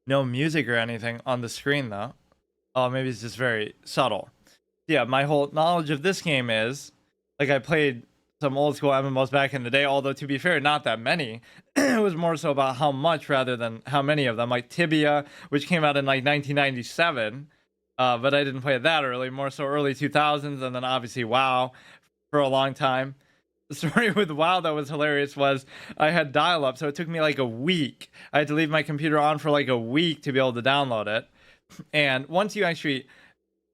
No music or anything on the screen though. Oh, maybe it's just very subtle. Yeah, my whole knowledge of this game is like I played some old school MMOs back in the day, although to be fair, not that many. It was more so about how much rather than how many of them. Like Tibia, which came out in like 1997, but I didn't play it that early, more so early 2000s, and then obviously WoW for a long time. The story with WoW that was hilarious was I had dial-up, so it took me like a week. I had to leave my computer on for like a week to be able to download it. And once you actually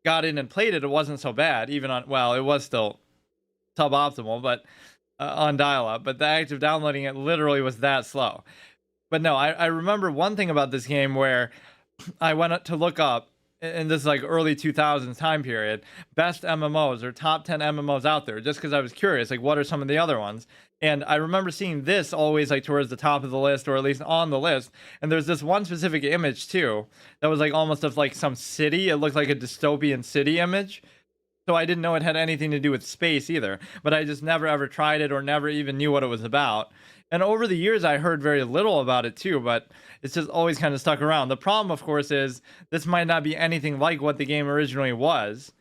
got in and played it, it wasn't so bad. Even on, well, it was still suboptimal, but on dial-up. But the act of downloading it literally was that slow. But no, I remember one thing about this game where I went to look up, in this like early 2000s time period, best MMOs or top 10 MMOs out there, just because I was curious, like what are some of the other ones? And I remember seeing this always like towards the top of the list, or at least on the list. And there's this one specific image too that was like almost of like some city. It looked like a dystopian city image. So I didn't know it had anything to do with space either, but I just never ever tried it or never even knew what it was about. And over the years, I heard very little about it too, but it's just always kind of stuck around. The problem, of course, is this might not be anything like what the game originally was.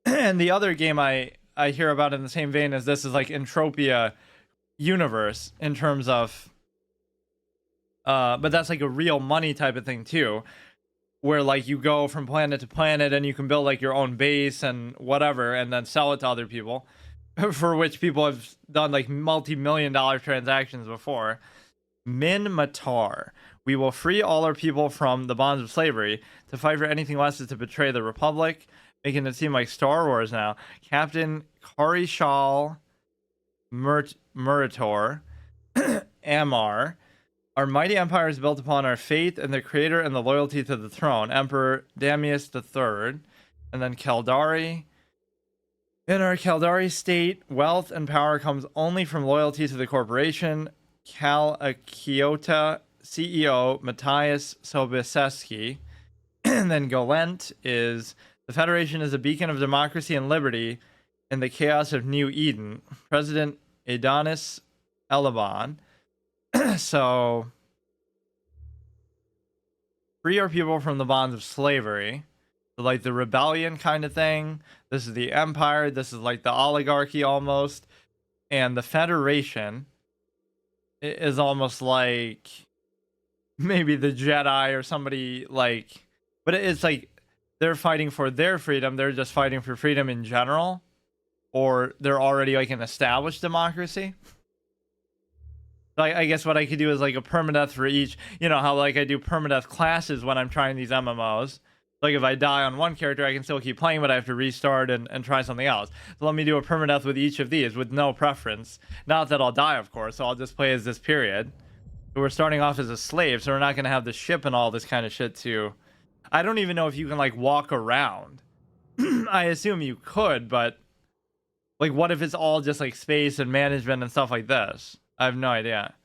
And the other game I hear about in the same vein as this is like Entropia Universe in terms of, but that's like a real money type of thing too, where like you go from planet to planet and you can build like your own base and whatever and then sell it to other people for which people have done like multi-million-dollar transactions before. Min Matar. We will free all our people from the bonds of slavery. To fight for anything less is to betray the Republic, making it seem like Star Wars now. Captain Karishal Murator Amar. Our mighty empire is built upon our faith and the creator and the loyalty to the throne. Emperor Damius III. And then Kaldari. In our Kaldari state, wealth and power comes only from loyalty to the corporation. Akiota CEO Matthias Sobiseski. And then Golent is the Federation is a beacon of democracy and liberty in the chaos of New Eden. President Adonis Elaban. So, free our people from the bonds of slavery. So like the rebellion kind of thing. This is the empire. This is like the oligarchy almost. And the Federation is almost like maybe the Jedi or somebody like, but it's like they're fighting for their freedom. They're just fighting for freedom in general, or they're already like an established democracy. So I guess what I could do is like a permadeath for each, you know, how like I do permadeath classes when I'm trying these MMOs. Like if I die on one character, I can still keep playing, but I have to restart and try something else. So let me do a permadeath with each of these with no preference. Not that I'll die, of course, so I'll just play as this period. But we're starting off as a slave, so we're not going to have the ship and all this kind of shit too. I don't even know if you can like walk around. I assume you could, but like what if it's all just like space and management and stuff like this? I have no idea.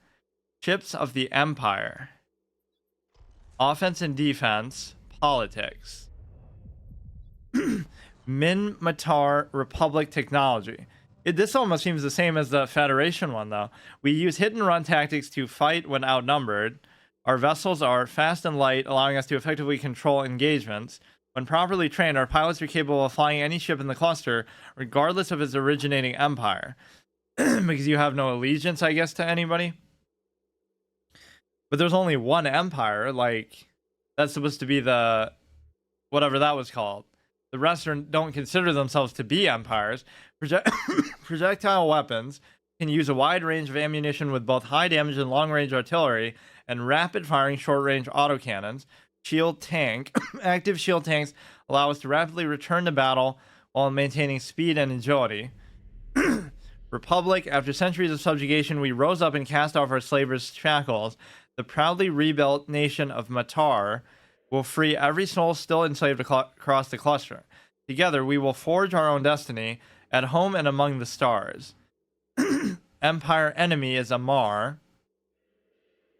Ships of the Empire. Offense and defense. Politics. Min Matar Republic technology. This almost seems the same as the Federation one, though. We use hit and run tactics to fight when outnumbered. Our vessels are fast and light, allowing us to effectively control engagements. When properly trained, our pilots are capable of flying any ship in the cluster, regardless of its originating empire. Because you have no allegiance, I guess, to anybody. But there's only one empire, like... That's supposed to be the, whatever that was called. The rest don't consider themselves to be empires. Projectile weapons can use a wide range of ammunition with both high damage and long range artillery and rapid firing short range autocannons. Shield tank. Active shield tanks allow us to rapidly return to battle while maintaining speed and agility. Republic. After centuries of subjugation, we rose up and cast off our slavers' shackles. The proudly rebuilt nation of Matar will free every soul still enslaved across the cluster. Together, we will forge our own destiny at home and among the stars. Empire enemy is Amar.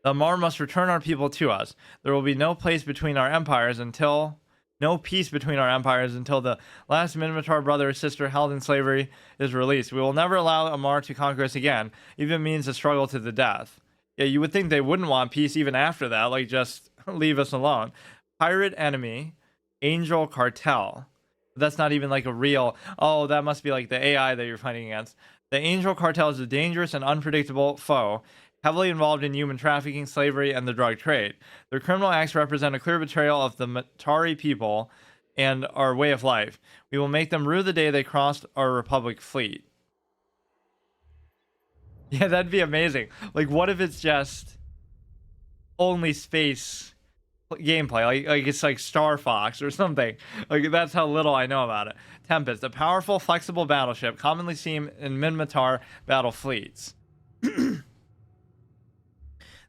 The Amar must return our people to us. There will be no peace between our empires until the last Minotaur brother or sister held in slavery is released. We will never allow Amar to conquer us again, even means a struggle to the death. Yeah, you would think they wouldn't want peace even after that, like just leave us alone. Pirate enemy, angel cartel. That's not even like a real. Oh, that must be like the AI that you're fighting against. The angel cartel is a dangerous and unpredictable foe, heavily involved in human trafficking, slavery, and the drug trade. Their criminal acts represent a clear betrayal of the Matari people and our way of life. We will make them rue the day they crossed our Republic fleet. Yeah, that'd be amazing. Like, what if it's just only space gameplay? Like it's like Star Fox or something. Like, that's how little I know about it. Tempest, a powerful, flexible battleship commonly seen in Minmatar battle fleets.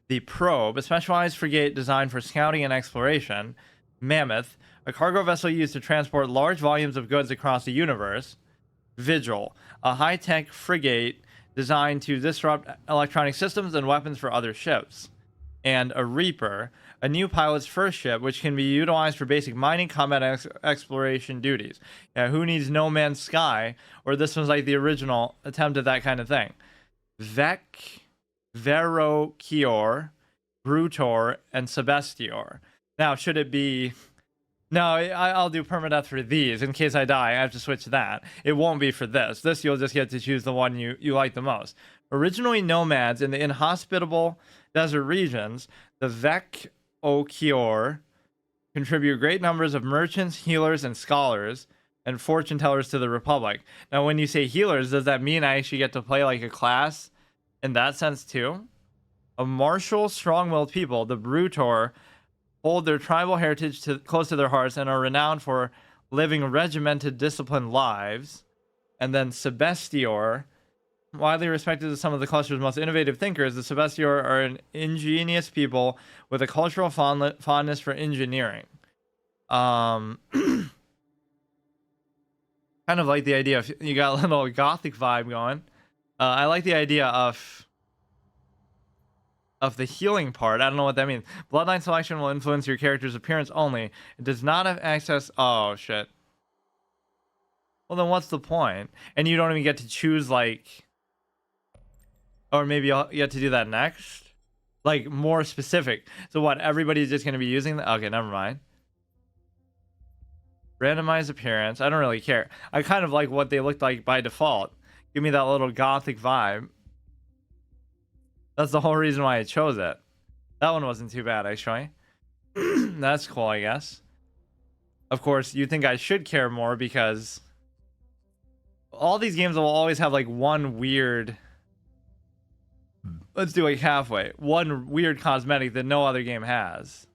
The Probe, a specialized frigate designed for scouting and exploration. Mammoth, a cargo vessel used to transport large volumes of goods across the universe. Vigil, a high-tech frigate designed to disrupt electronic systems and weapons for other ships. And a Reaper, a new pilot's first ship, which can be utilized for basic mining, combat, and exploration duties. Yeah, who needs No Man's Sky? Or this was like the original attempt at that kind of thing. Verokior, Brutor, and Sebestior. Now, should it be... No, I'll do permadeath for these. In case I die, I have to switch that. It won't be for this. This, you'll just get to choose the one you like the most. Originally nomads in the inhospitable desert regions, the Verokior contribute great numbers of merchants, healers, and scholars, and fortune tellers to the Republic. Now, when you say healers, does that mean I actually get to play like a class in that sense too? A martial, strong-willed people, the Brutor hold their tribal heritage close to their hearts and are renowned for living regimented, disciplined lives. And then Sebestior, widely respected as some of the cluster's most innovative thinkers, the Sebestior are an ingenious people with a cultural fondness for engineering. Kind of like the idea of, you got a little gothic vibe going. I like the idea of the healing part. I don't know what that means. Bloodline selection will influence your character's appearance only. It does not have access. Oh, shit. Well, then what's the point? And you don't even get to choose, like... Or maybe you get to do that next? Like, more specific. So what, everybody's just going to be using that? Okay, never mind. Randomized appearance. I don't really care. I kind of like what they looked like by default. Give me that little gothic vibe. That's the whole reason why I chose it. That one wasn't too bad, actually. That's cool, I guess. Of course, you think I should care more because all these games will always have like one weird... Let's do like halfway. One weird cosmetic that no other game has.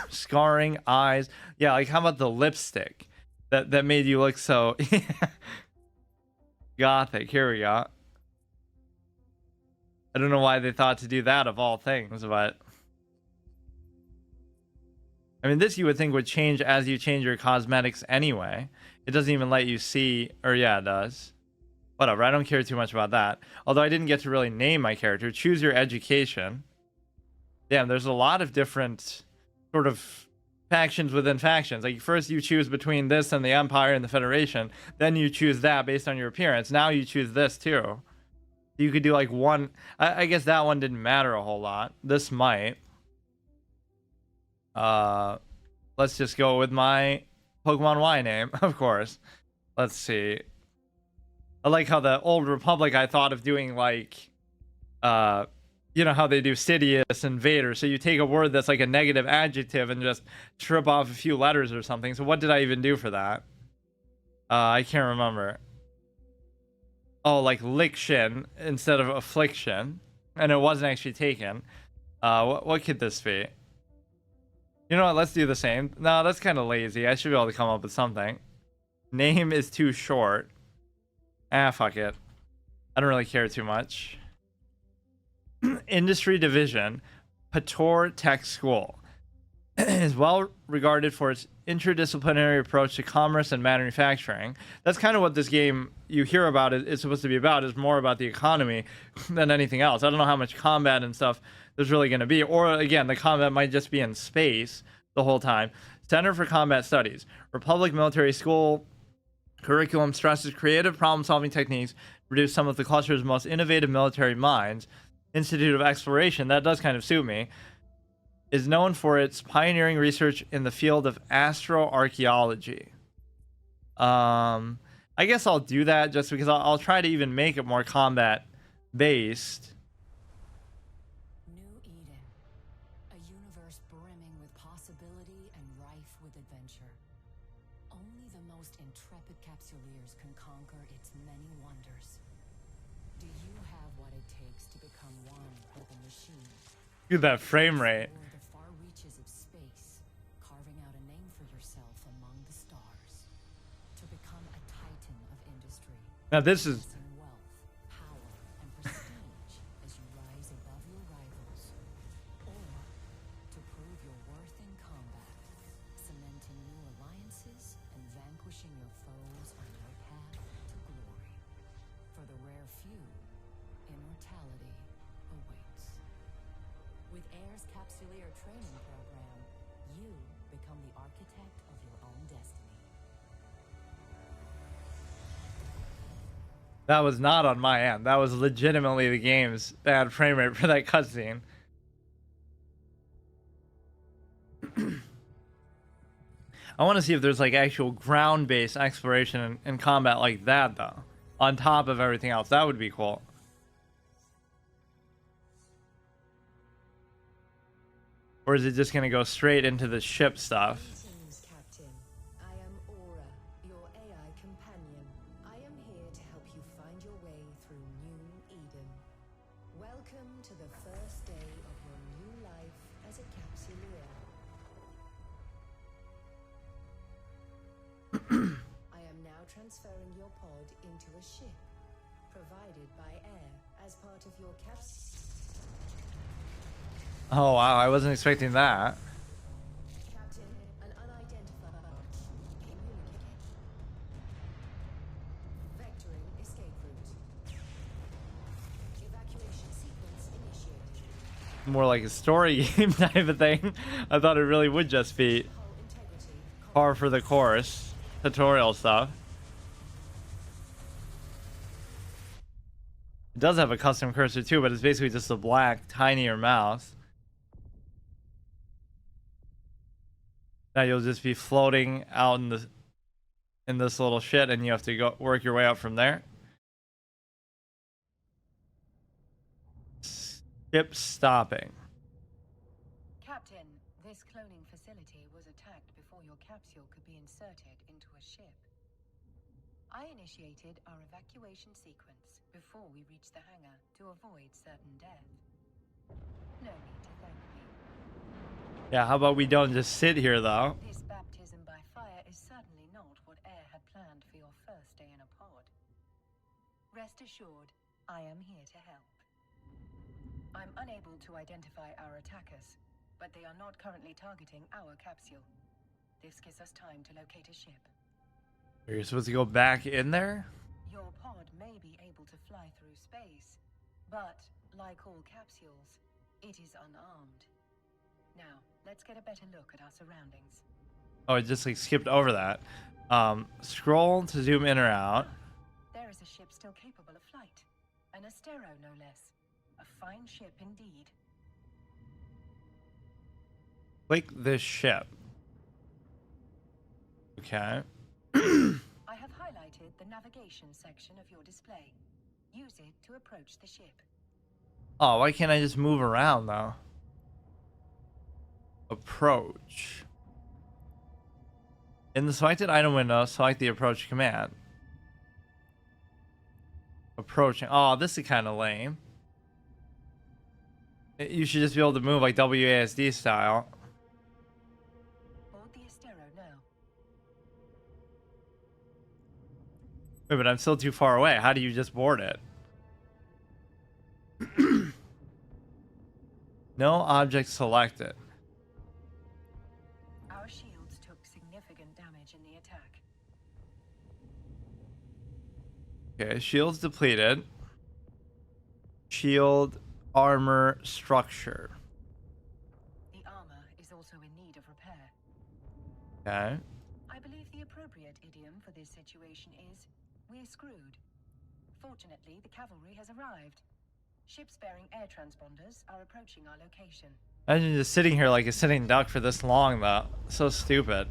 Scarring, eyes. Yeah, like how about the lipstick? That made you look so... Gothic. Here we go. I don't know why they thought to do that of all things, but... I mean, this you would think would change as you change your cosmetics anyway. It doesn't even let you see... Or yeah, it does. Whatever, I don't care too much about that. Although I didn't get to really name my character. Choose your education. Damn, there's a lot of different sort of factions within factions. Like, first you choose between this and the Empire and the Federation. Then you choose that based on your appearance. Now you choose this too. You could do like one... I guess that one didn't matter a whole lot. This might. Let's just go with my Pokemon Y name, of course. Let's see. I like how the Old Republic, I thought of doing like... you know how they do Sidious and Vader. So you take a word that's like a negative adjective and just strip off a few letters or something. So what did I even do for that? I can't remember. Oh, like liction instead of affliction. And it wasn't actually taken. What could this be? You know what? Let's do the same. No, that's kind of lazy. I should be able to come up with something. Name is too short. Ah, fuck it. I don't really care too much. Industry division, Pator Tech School, is well regarded for its interdisciplinary approach to commerce and manufacturing. That's kind of what this game you hear about is supposed to be about. Is more about the economy than anything else. I don't know how much combat and stuff there's really going to be, or again, the combat might just be in space the whole time. Center for Combat Studies, Republic Military School curriculum stresses creative problem-solving techniques, produce some of the cluster's most innovative military minds. Institute of Exploration, that does kind of suit me, is known for its pioneering research in the field of astroarchaeology. I guess I'll do that just because I'll try to even make it more combat based. New Eden, a universe brimming with possibility and rife with adventure. Only the most intrepid capsuleers can conquer its many wonders. Do you have what it takes to become one with the machine? Look at that frame rate. Explore the far reaches of space, carving out a name for yourself among the stars. To become a titan of industry. Now this is Amassing wealth, power, and prestige as you rise above your rivals. Or to prove your worth in combat, cementing new alliances and vanquishing your foes on your path to glory. For the rare few, immortality awaits. With AIR's Capsuleer training program, you become the architect of your own destiny. that was not on my end. That was legitimately the game's bad frame rate for that cutscene. I want to see if there's like actual ground-based exploration and combat like that though, on top of everything else. That would be cool. Or is it just gonna go straight into the ship stuff? Greetings, Captain. I am Aura, your AI companion. I am here to help you find your way through New Eden. Welcome to the first day of your new life as a Capsuleer. I am now transferring your pod into a ship, provided by AIR as part of your Oh wow, I wasn't expecting that. Captain, an unidentified communicator. Vectoring escape route. Evacuation sequence initiated. More like a story game type of thing. I thought it really would just be Hull integrity. par for the course tutorial stuff. It does have a custom cursor too, but it's basically just a black, tinier mouse. Now you'll just be floating out in this little shit, and you have to go work your way up from there. Ship stopping. Captain, this cloning facility was attacked before your capsule could be inserted into a ship. I initiated our evacuation sequence before we reached the hangar to avoid certain death. No need to thank me. Yeah, how about we don't just sit here though? This baptism by fire is certainly not what AIR had planned for your first day in a pod. Rest assured, I am here to help. I'm unable to identify our attackers, but they are not currently targeting our capsule. This gives us time to locate a ship. Are you supposed to go back in there? Your pod may be able to fly through space, but like all capsules, it is unarmed. Now, let's get a better look at our surroundings. Oh, it just like skipped over that. Scroll to zoom in or out. There is a ship still capable of flight. An Astero, no less. A fine ship indeed. Click this ship. Okay. I have highlighted the navigation section of your display. Use it to approach the ship. Oh, why can't I just move around though? Approach. In the selected item window, select the approach command. Approaching. Oh, this is kind of lame. You should just be able to move like WASD style. Board the Astero now. Wait, but I'm still too far away. How do you just board it? No object selected. Our shields took significant damage in the attack. Okay, shields depleted. Shield armor structure. The armor is also in need of repair. Okay. I believe the appropriate idiom for this situation is, we're screwed. Fortunately, the cavalry has arrived. Ships bearing air transponders are approaching our location. Imagine just sitting here like a sitting duck for this long, though. So stupid.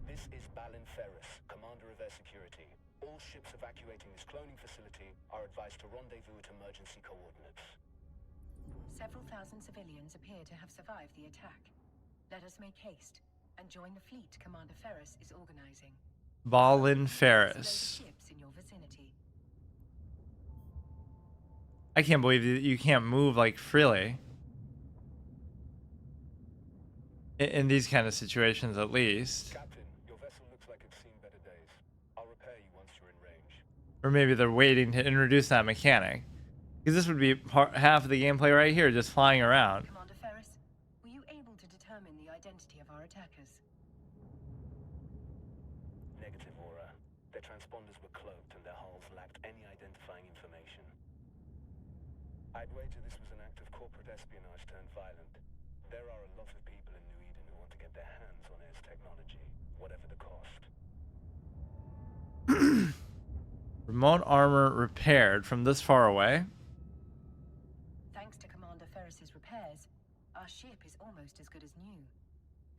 This is Balin Ferris, commander of air security. All ships evacuating this cloning facility are advised to rendezvous at emergency coordinates. Several thousand civilians appear to have survived the attack. Let us make haste and join the fleet Commander Ferris is organizing. Balin Select Ferris. ships in your vicinity. I can't believe you can't move like freely. In these kind of situations, at least. Captain, your vessel looks like it's seen better days. I'll repair you once you're in range. Or maybe they're waiting to introduce that mechanic. Because this would be half of the gameplay right here, just flying around. Commander Ferris, were you able to determine the identity of our attackers? Negative, Aura. Their transponders were cloaked and their hulls lacked any identifying information. I'd wager this was an act of corporate espionage turned violent. There are a lot of people in New Eden who want to get their hands on Air's technology, whatever the cost. Remote armor repaired from this far away. Thanks to Commander Ferris's repairs, our ship is almost as good as new.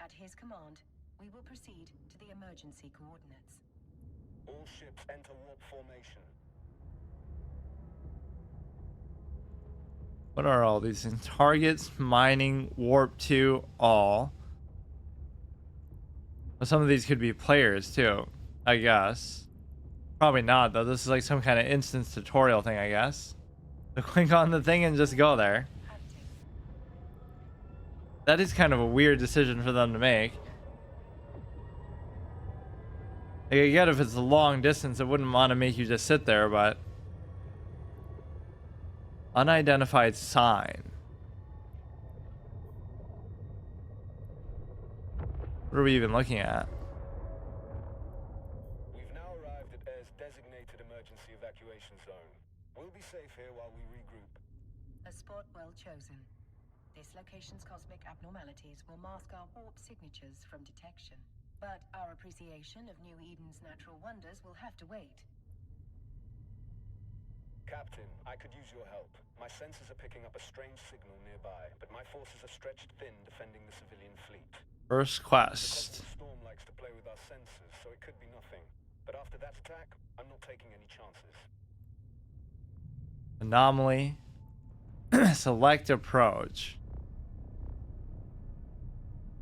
At his command, we will proceed to the emergency coordinates. All ships enter warp formation. What are all these things? Targets, mining, warp 2, all. Well, some of these could be players too, I guess. Probably not, though. This is like some kind of instance tutorial thing, I guess. So click on the thing and just go there. Active. That is kind of a weird decision for them to make. Like, I get if it's a long distance, it wouldn't want to make you just sit there, but... Unidentified sign. What are we even looking at? We've now arrived at Air's designated emergency evacuation zone. We'll be safe here while we regroup. A spot well chosen. This location's cosmic abnormalities will mask our warp signatures from detection. But our appreciation of New Eden's natural wonders will have to wait. Captain, I could use your help. My sensors are picking up a strange signal nearby, but my forces are stretched thin defending the civilian fleet. First The quest. cosmic storm likes to play with our sensors, so it could be nothing. But after that attack, I'm not taking any chances. Anomaly. Select approach.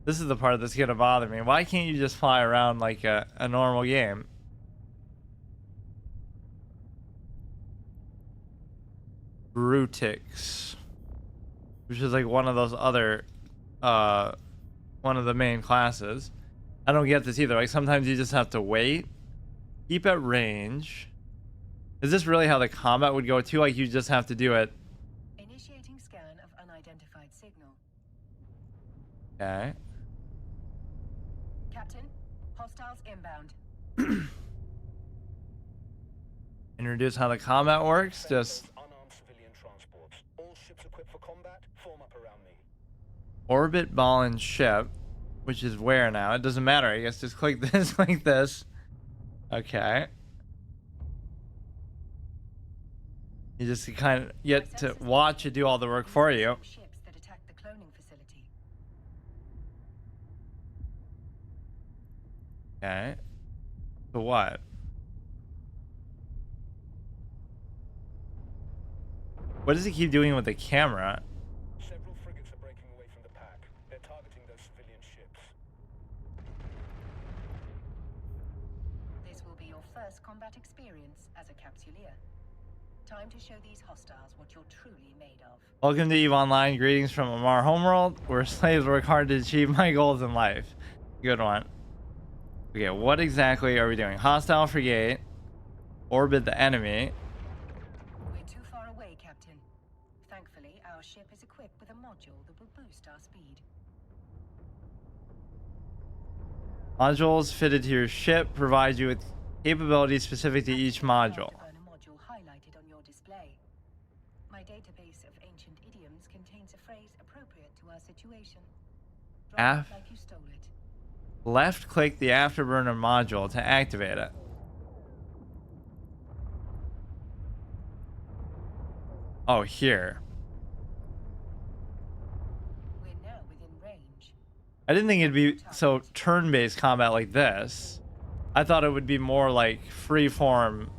This is the part that's gonna bother me. Why can't you just fly around like a normal game? Brutix, which is like one of those other one of the main classes. I don't get this either. Like sometimes you just have to wait. Keep at range. Is this really how the combat would go too? Like you just have to do it. Initiating scan of unidentified signal. Okay. Captain, hostiles inbound. Introduce how the combat works. Just Unarmed civilian transports. All ships equipped for combat, form up around me. orbit ball and ship, which is where now? It doesn't matter. I guess just click this like this. Okay. You just kind of get to watch it do all the work for you. Ships that attacked the cloning facility. Okay. So what? What does he keep doing with the camera? Several frigates are breaking away from the pack. They're targeting those civilian ships. This will be your first combat experience as a capsuleer. Time to show these hostiles what you're truly made of. Welcome to EVE Online. Greetings from Amar Homeworld, where slaves work hard to achieve my goals in life. Good one. Okay, what exactly are we doing? Hostile frigate. Orbit the enemy. We're too far away, Captain. Thankfully, our ship is equipped with a module that will boost our speed. Modules fitted to your ship provide you with capabilities specific to each module. Burn a module highlighted on your display. My database of ancient our situation. Af- Drop it like you stole it. Left click the afterburner module to activate it. Oh, here. We're now within range. I didn't think it'd be so turn-based combat like this. I thought it would be more like free-form.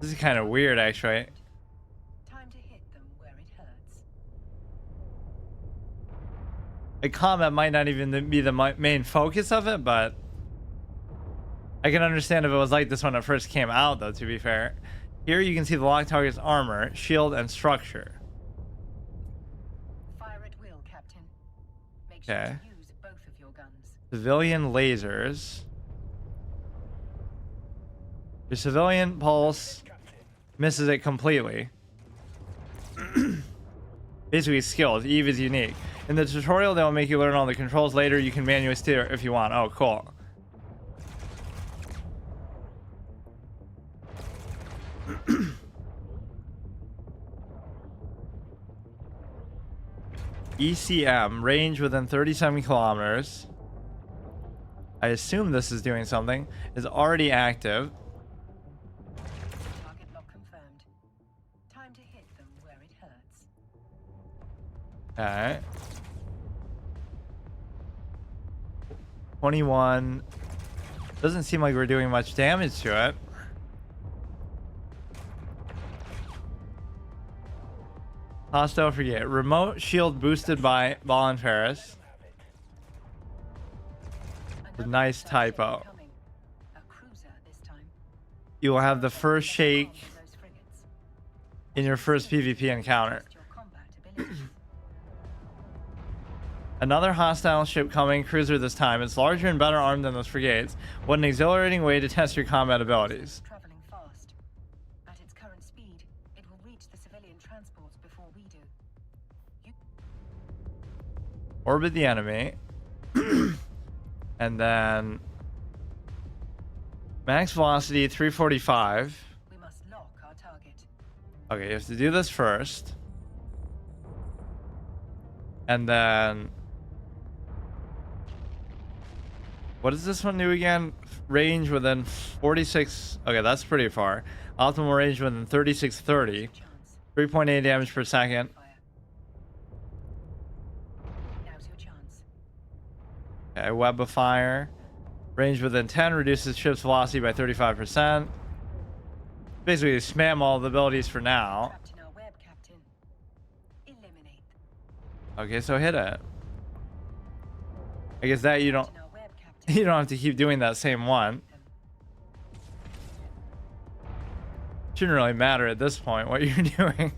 This is kind of weird, actually. Time to hit them where it hurts. Like, combat might not even be the main focus of it, but I can understand if it was like this when it first came out, though, to be fair. Here you can see the locked target's armor, shield, and structure. Fire at will, Captain. Make sure Okay. to use both of your guns. Civilian lasers. Your civilian pulse misses it completely. Basically skills. Eve is unique. In the tutorial, they'll make you learn all the controls later. You can manually steer if you want. Oh, cool. ECM, range within 37 kilometers. I assume this is doing something. Is already active. Target lock confirmed. Time to hit them where it hurts. Okay. 21. Doesn't seem like we're doing much damage to it. Hostile frigate. Remote shield boosted by Ball and Ferris. A nice typo. A cruiser this time. You will have the first shake Those frigates. in your first PvP encounter. Test your combat abilities. Another hostile ship coming, cruiser this time. It's larger and better armed than those frigates. What an exhilarating way to test your combat abilities. Traveling fast. At its current speed, it will reach the civilian transports before we do. You Orbit the enemy. And then max velocity 345. we must lock our target. Okay, you have to do this first. And then what does this one do again? Range within 46. Okay, that's pretty far. Optimal range within 3630. Chance. 3.8 damage per second. Fire. Now's your chance. Okay, web of fire. Range within 10 reduces ship's velocity by 35%. Basically, spam all the abilities for now. Trapped in our web, Captain. Eliminate. Okay, so hit it. I guess that you don't In our web, Captain. you don't have to keep doing that same one. Shouldn't really matter at this point what you're doing.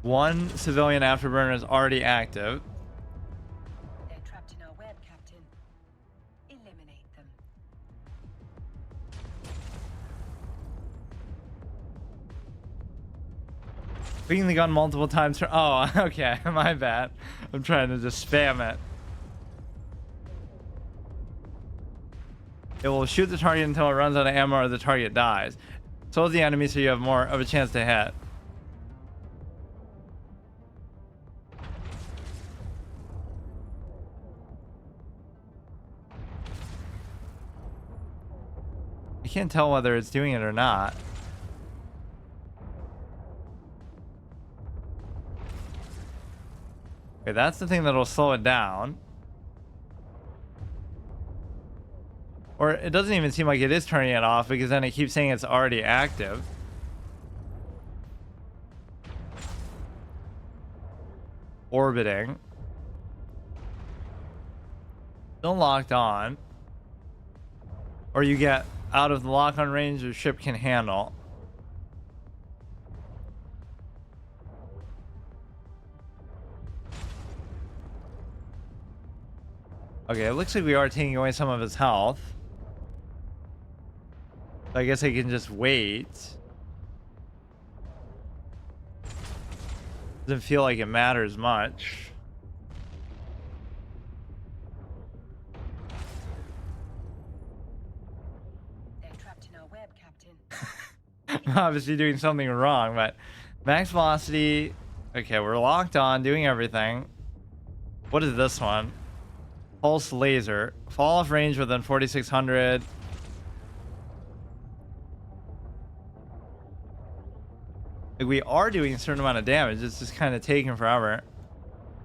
One civilian afterburner is already active. They're trapped in our web, Captain. Eliminate them. Clicking the gun multiple times. Oh, okay. My bad. I'm trying to just spam it. It will shoot the target until it runs out of ammo or the target dies. So is the enemy, so you have more of a chance to hit. I can't tell whether it's doing it or not. Okay, that's the thing that'll slow it down. Or it doesn't even seem like it is turning it off because then it keeps saying it's already active. Orbiting. Still locked on. Or you get out of the lock-on range your ship can handle. Okay, it looks like we are taking away some of his health. So I guess I can just wait. Doesn't feel like it matters much. They're trapped in our web, Captain. obviously doing something wrong, but max velocity. Okay, we're locked on, doing everything. What is this one? Pulse laser. Fall off range within 4,600. Like, we are doing a certain amount of damage. It's just kind of taking forever.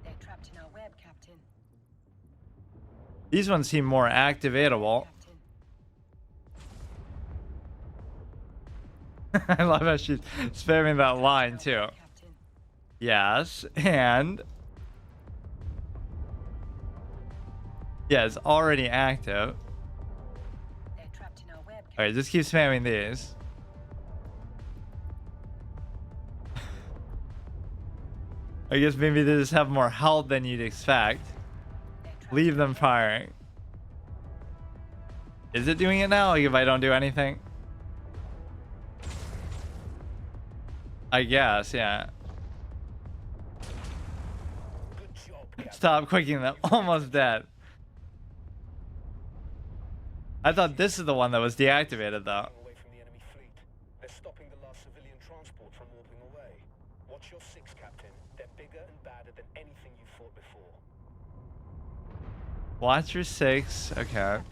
They're trapped in our web, Captain. These ones seem more activatable. Captain. I love how she's spamming that line too. Captain. Yes, and yeah, it's already active. They're trapped in our web, Captain. Alright, just keep spamming these. I guess maybe they just have more health than you'd expect. They're trapped Leave in them our firing. Is it doing it now? Like if I don't do anything? I guess, yeah. Good job, Captain. Stop quicking them. Almost dead. I thought this is the one that was deactivated though. Away from the enemy fleet. They're stopping the last civilian transport from warping away. Watch your six, Captain. They're bigger and badder than anything you fought before. Watch your 6. Okay. Captain,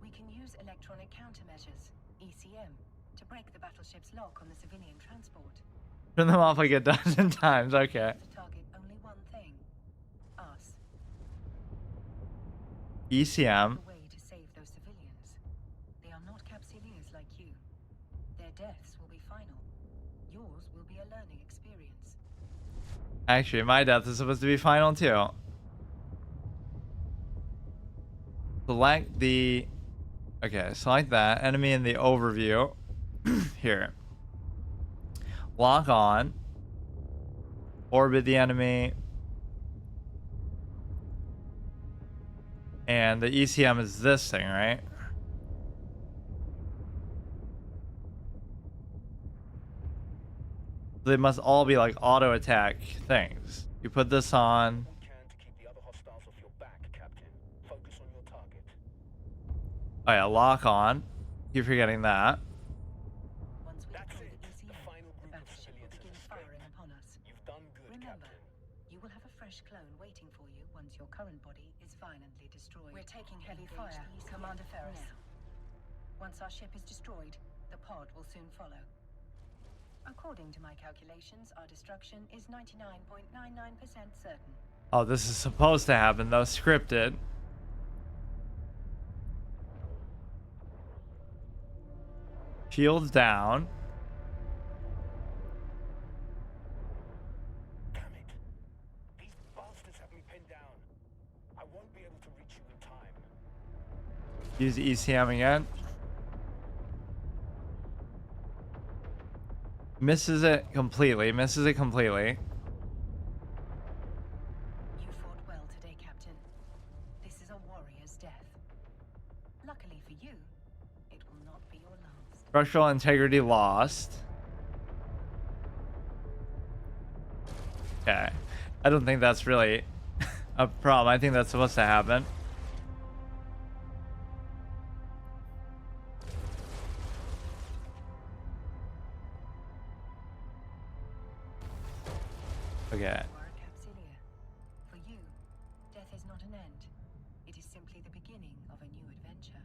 we can use electronic countermeasures, ECM, to break the battleship's lock on the civilian transport. Turn them off like a dozen times. Okay. To target only one thing. Us. ECM. The way to save those civilians. They are not capsuleers like you. Their deaths will be final. Yours will be a learning experience. Actually, my death is supposed to be final too. Select the... Okay, select that. Enemy in the overview. Here. Lock on. Orbit the enemy. And the ECM is this thing, right? They must all be like auto attack things. You put this on. One can to keep the other hostiles off your back, Captain. Focus on your target. Oh yeah, lock on. Keep forgetting that. Once we That's deploy it. the ECM, The final the group of battleship will civilians begin has firing escaped. upon us. You've done good, Remember, Captain. you will have a fresh clone waiting for you once your current body is violently destroyed. We're taking heavy fire, Commander Ferris. Once our ship is destroyed, the pod will soon follow. According to my calculations, our destruction is 99.99% certain. Oh, this is supposed to happen though, scripted. Shields down. Damn it. These bastards have me pinned down. I won't be able to reach you in time. Use ECM again. Misses it completely. Misses it completely. You fought well today, Captain. This is a warrior's death. Luckily for you, it will not be your last. Structural integrity lost. Okay. I don't think that's really a problem. I think that's supposed to happen. Okay. You are a capsuleer. For you, death is not an end. It is simply the beginning of a new adventure.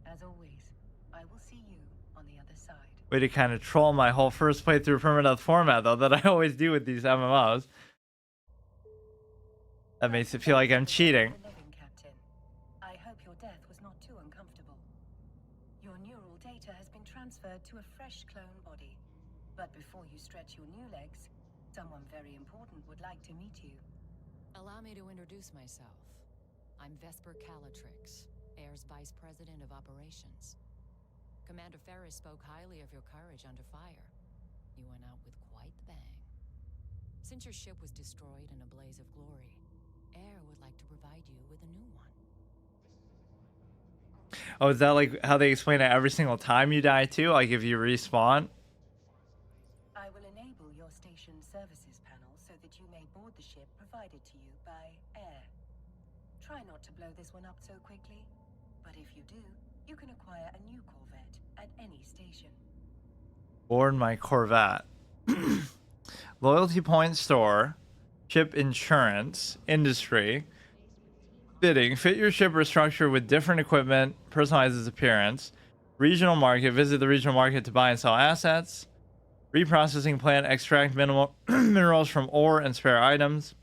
As always, I will see you on the other side. Way to kind of troll my whole first playthrough Permadeath format, though, that I always do with these MMOs. That makes it feel like I'm cheating. The living, Captain. I hope your death was not too uncomfortable. Your neural data has been transferred to a fresh clone body. But before you stretch your new legs, someone very important would like to meet you. Allow me to introduce myself. I'm Vesper Calatrix, Air's Vice President of Operations. Commander Ferris spoke highly of your courage under fire. You went out with quite the bang. Since your ship was destroyed in a blaze of glory, Air would like to provide you with a new one. Oh, is that like how they explain it every single time you die too? Like if you respawn? I will enable your station services panel so that you may board the ship provided to you by Air. Try not to blow this one up so quickly, but if you do, you can acquire a new Corvette at any station. Board my Corvette. Loyalty point store. Ship insurance. Industry. Bidding. Fit your ship or structure with different equipment. Personalize its appearance. Regional market. Visit the regional market to buy and sell assets. Reprocessing plant. Extract minerals from ore and spare items.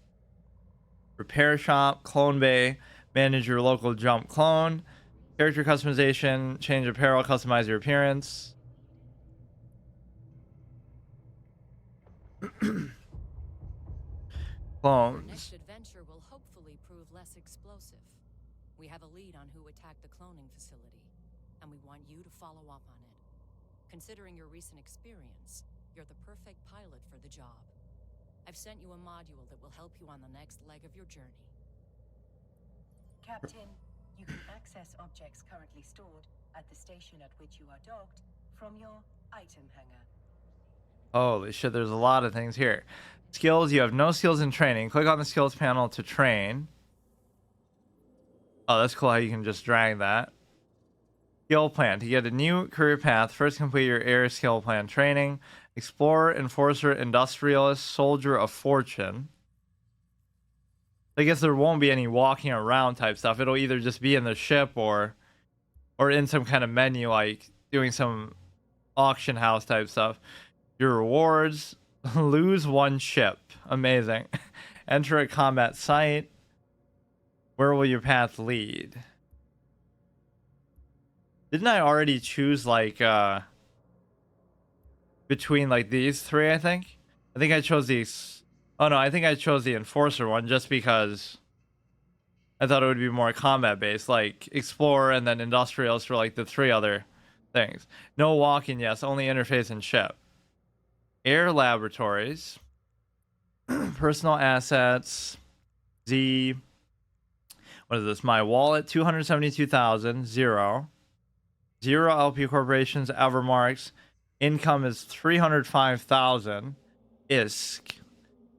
Repair shop. Clone bay. Manage your local jump clone. Character customization. Change apparel. Customize your appearance. Your Clones. next adventure will hopefully prove less explosive. We have a lead on who attacked the cloning facility, and we want you to follow up on it. Considering your recent experience, you're the perfect pilot for the job. I've sent you a module that will help you on the next leg of your journey. Captain, you can access objects currently stored at the station at which you are docked from your item hangar. Holy shit, there's a lot of things here. Skills, you have no skills in training. Click on the skills panel to train. Oh, that's cool how you can just drag that. Skill plan. To get a new career path, first complete your air skill plan training. Explorer, enforcer, industrialist, soldier of fortune. I guess there won't be any walking around type stuff. It'll either just be in the ship or in some kind of menu, like doing some auction house type stuff. Your rewards. Lose one ship. Amazing. Enter a combat site. Where will your path lead? Didn't I already choose like between like these three? I think I chose these. Oh no, I think I chose the enforcer one just because I thought it would be more combat based, like explorer and then industrials for like the three other things. No walking, yes, only interface and ship. Air laboratories. Personal assets. Z. What is this? My wallet, 272,000. Zero. Zero LP corporations, Evermarks. Income is 305,000. ISK.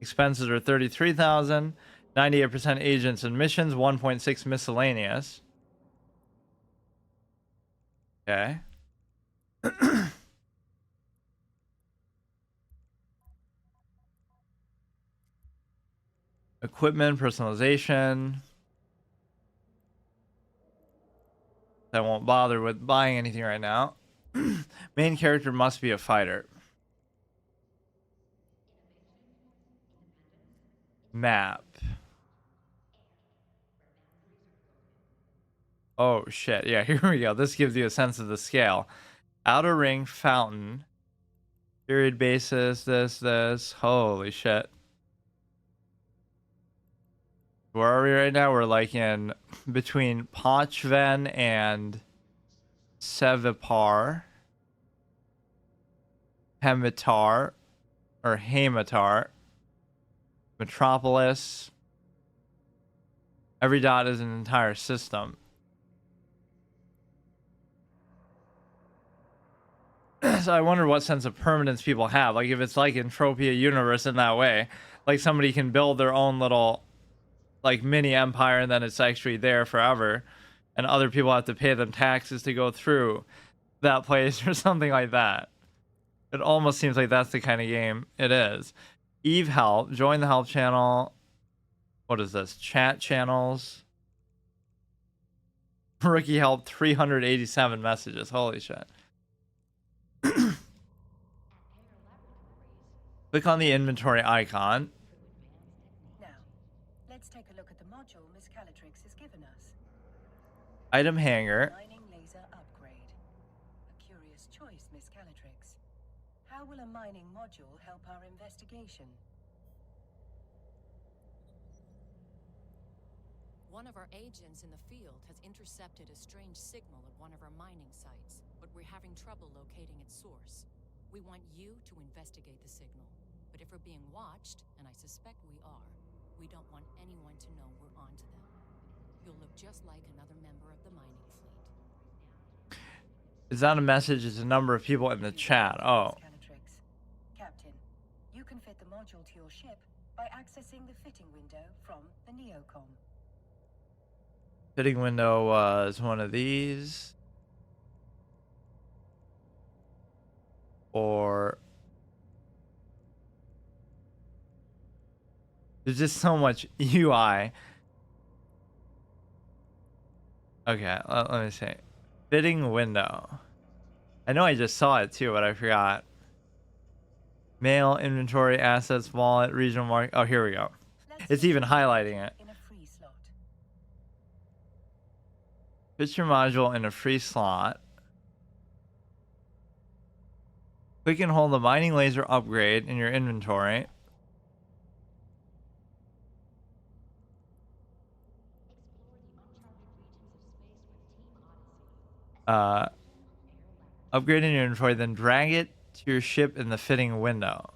Expenses are 33,000. 98% agents and missions. 1.6 miscellaneous. Okay. Equipment, personalization. I won't bother with buying anything right now. Main character must be a fighter. Map. Oh shit. Yeah, here we go. This gives you a sense of the scale. Outer ring, fountain. Period basis, this. Holy shit. Where are we right now? We're like in between Pochven and Sevipar. Hematar. Or Hematar. Metropolis. Every dot is an entire system. So I wonder what sense of permanence people have. Like if it's like Entropia Universe in that way. Like somebody can build their own little like mini empire and then it's actually there forever. And other people have to pay them taxes to go through that place or something like that. It almost seems like that's the kind of game it is. Eve help. Join the help channel. What is this? Chat channels. Rookie help 387 messages. Holy shit. Click on the inventory icon. Now, let's take a look at the module Miss Calatrix has given us. Item hanger. Mining laser upgrade. A curious choice, Miss Calatrix. How will a mining module help our investigation? One of our agents in the field has intercepted a strange signal at one of our mining sites, but we're having trouble locating its source. We want you to investigate the signal. But if we're being watched, and I suspect we are, we don't want anyone to know we're onto them. You'll look just like another member of the mining fleet. It's not a message, it's a number of people in the chat. Oh. Calatrix. Captain, you can fit the module to your ship by accessing the fitting window from the Neocom. Fitting window was one of these. or there's just so much UI. Okay, let me see. Fitting window. I know I just saw it too, but I forgot. Mail, inventory, assets, wallet, regional market. Oh, here we go. Let's It's say even you highlighting it. in a free slot. Put your module in a free slot. Click and hold the mining laser upgrade in your inventory. Upgrade in your inventory, then drag it to your ship in the fitting window.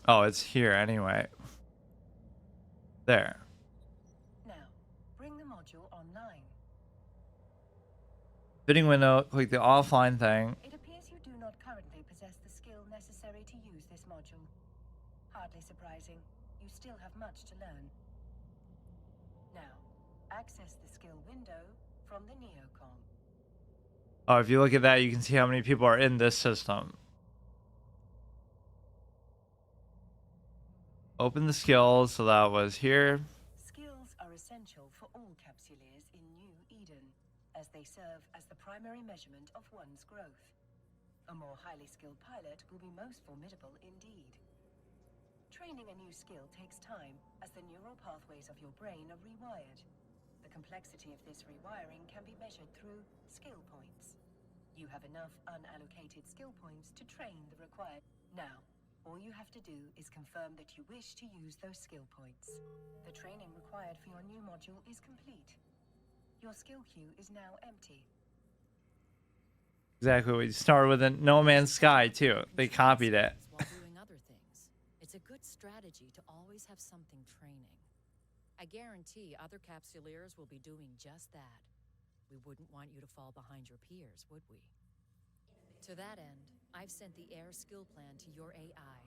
Oh, it's here anyway. There. Now, bring the module online. Fitting window, click the offline thing. It appears you do not currently possess the skill necessary to use this module. Hardly surprising. You still have much to learn. Now, access the skill window from the neocom. Oh, if you look at that, you can see how many people are in this system. Open the skills, so that was here. Skills are essential for all capsuleers in New Eden, as they serve as the primary measurement of one's growth. A more highly skilled pilot will be most formidable indeed. Training a new skill takes time, as the neural pathways of your brain are rewired. The complexity of this rewiring can be measured through skill points. You have enough unallocated skill points to train the required. Now, all you have to do is confirm that you wish to use those skill points. The training required for your new module is complete. Your skill queue is now empty. Exactly what you started with in No Man's Sky too. They copied it. While doing other things. It's a good strategy to always have something training. I guarantee other capsuleers will be doing just that. We wouldn't want you to fall behind your peers, would we? To that end, I've sent the air skill plan to your AI.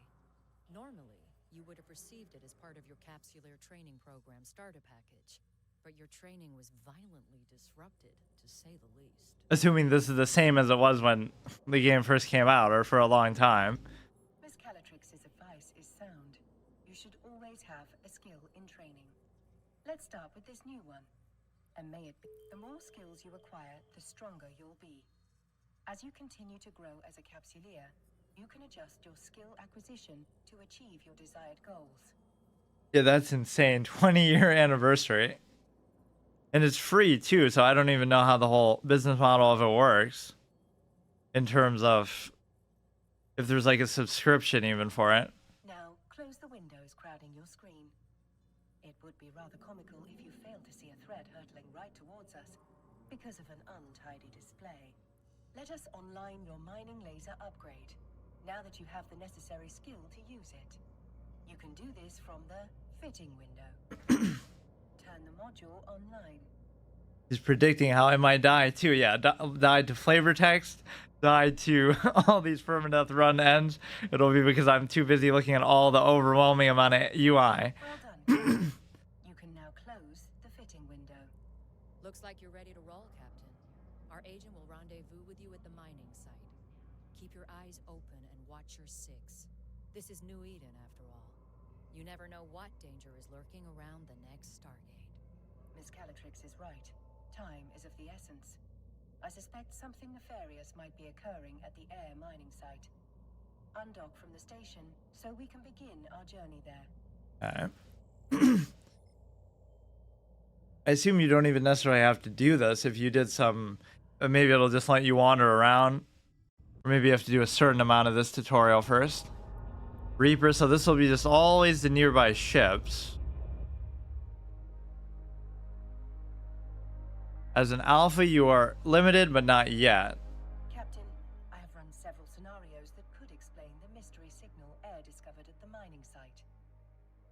Normally, you would have received it as part of your capsuleer training program starter package, but your training was violently disrupted, to say the least. Assuming this is the same as it was when the game first came out, or for a long time. Miss Calatrix's advice is sound. You should always have a skill in training. Let's start with this new one. And may it be. The more skills you acquire, the stronger you'll be. As you continue to grow as a capsuleer, you can adjust your skill acquisition to achieve your desired goals. Yeah, that's insane. 20-year anniversary. And it's free too, so I don't even know how the whole business model of it works. In terms of if there's like a subscription even for it. Now, close the windows crowding your screen. It would be rather comical if you failed to see a threat hurtling right towards us because of an untidy display. Let us online your mining laser upgrade, now that you have the necessary skill to use it. You can do this from the fitting window. Turn the module online. He's predicting how I might die too. Yeah, died to flavor text, died to all these permadeath run ends. It'll be because I'm too busy looking at all the overwhelming amount of UI. Well done. You can now close the fitting window. Looks like you're ready to roll, Captain. Our agent will rendezvous with you at the mining site. Keep your eyes open and watch your six. This is New Eden, after all. You never know what danger is lurking around the next Stargate. Miss Calatrix is right. Time is of the essence. I suspect something nefarious might be occurring at the air mining site. Undock from the station so we can begin our journey there. Alright. I assume you don't even necessarily have to do this. If you did some, maybe it'll just let you wander around. Or maybe you have to do a certain amount of this tutorial first. Reaper, so this will be just always the nearby ships. As an alpha, you are limited, but not yet. Captain, I have run several scenarios that could explain the mystery signal air discovered at the mining site.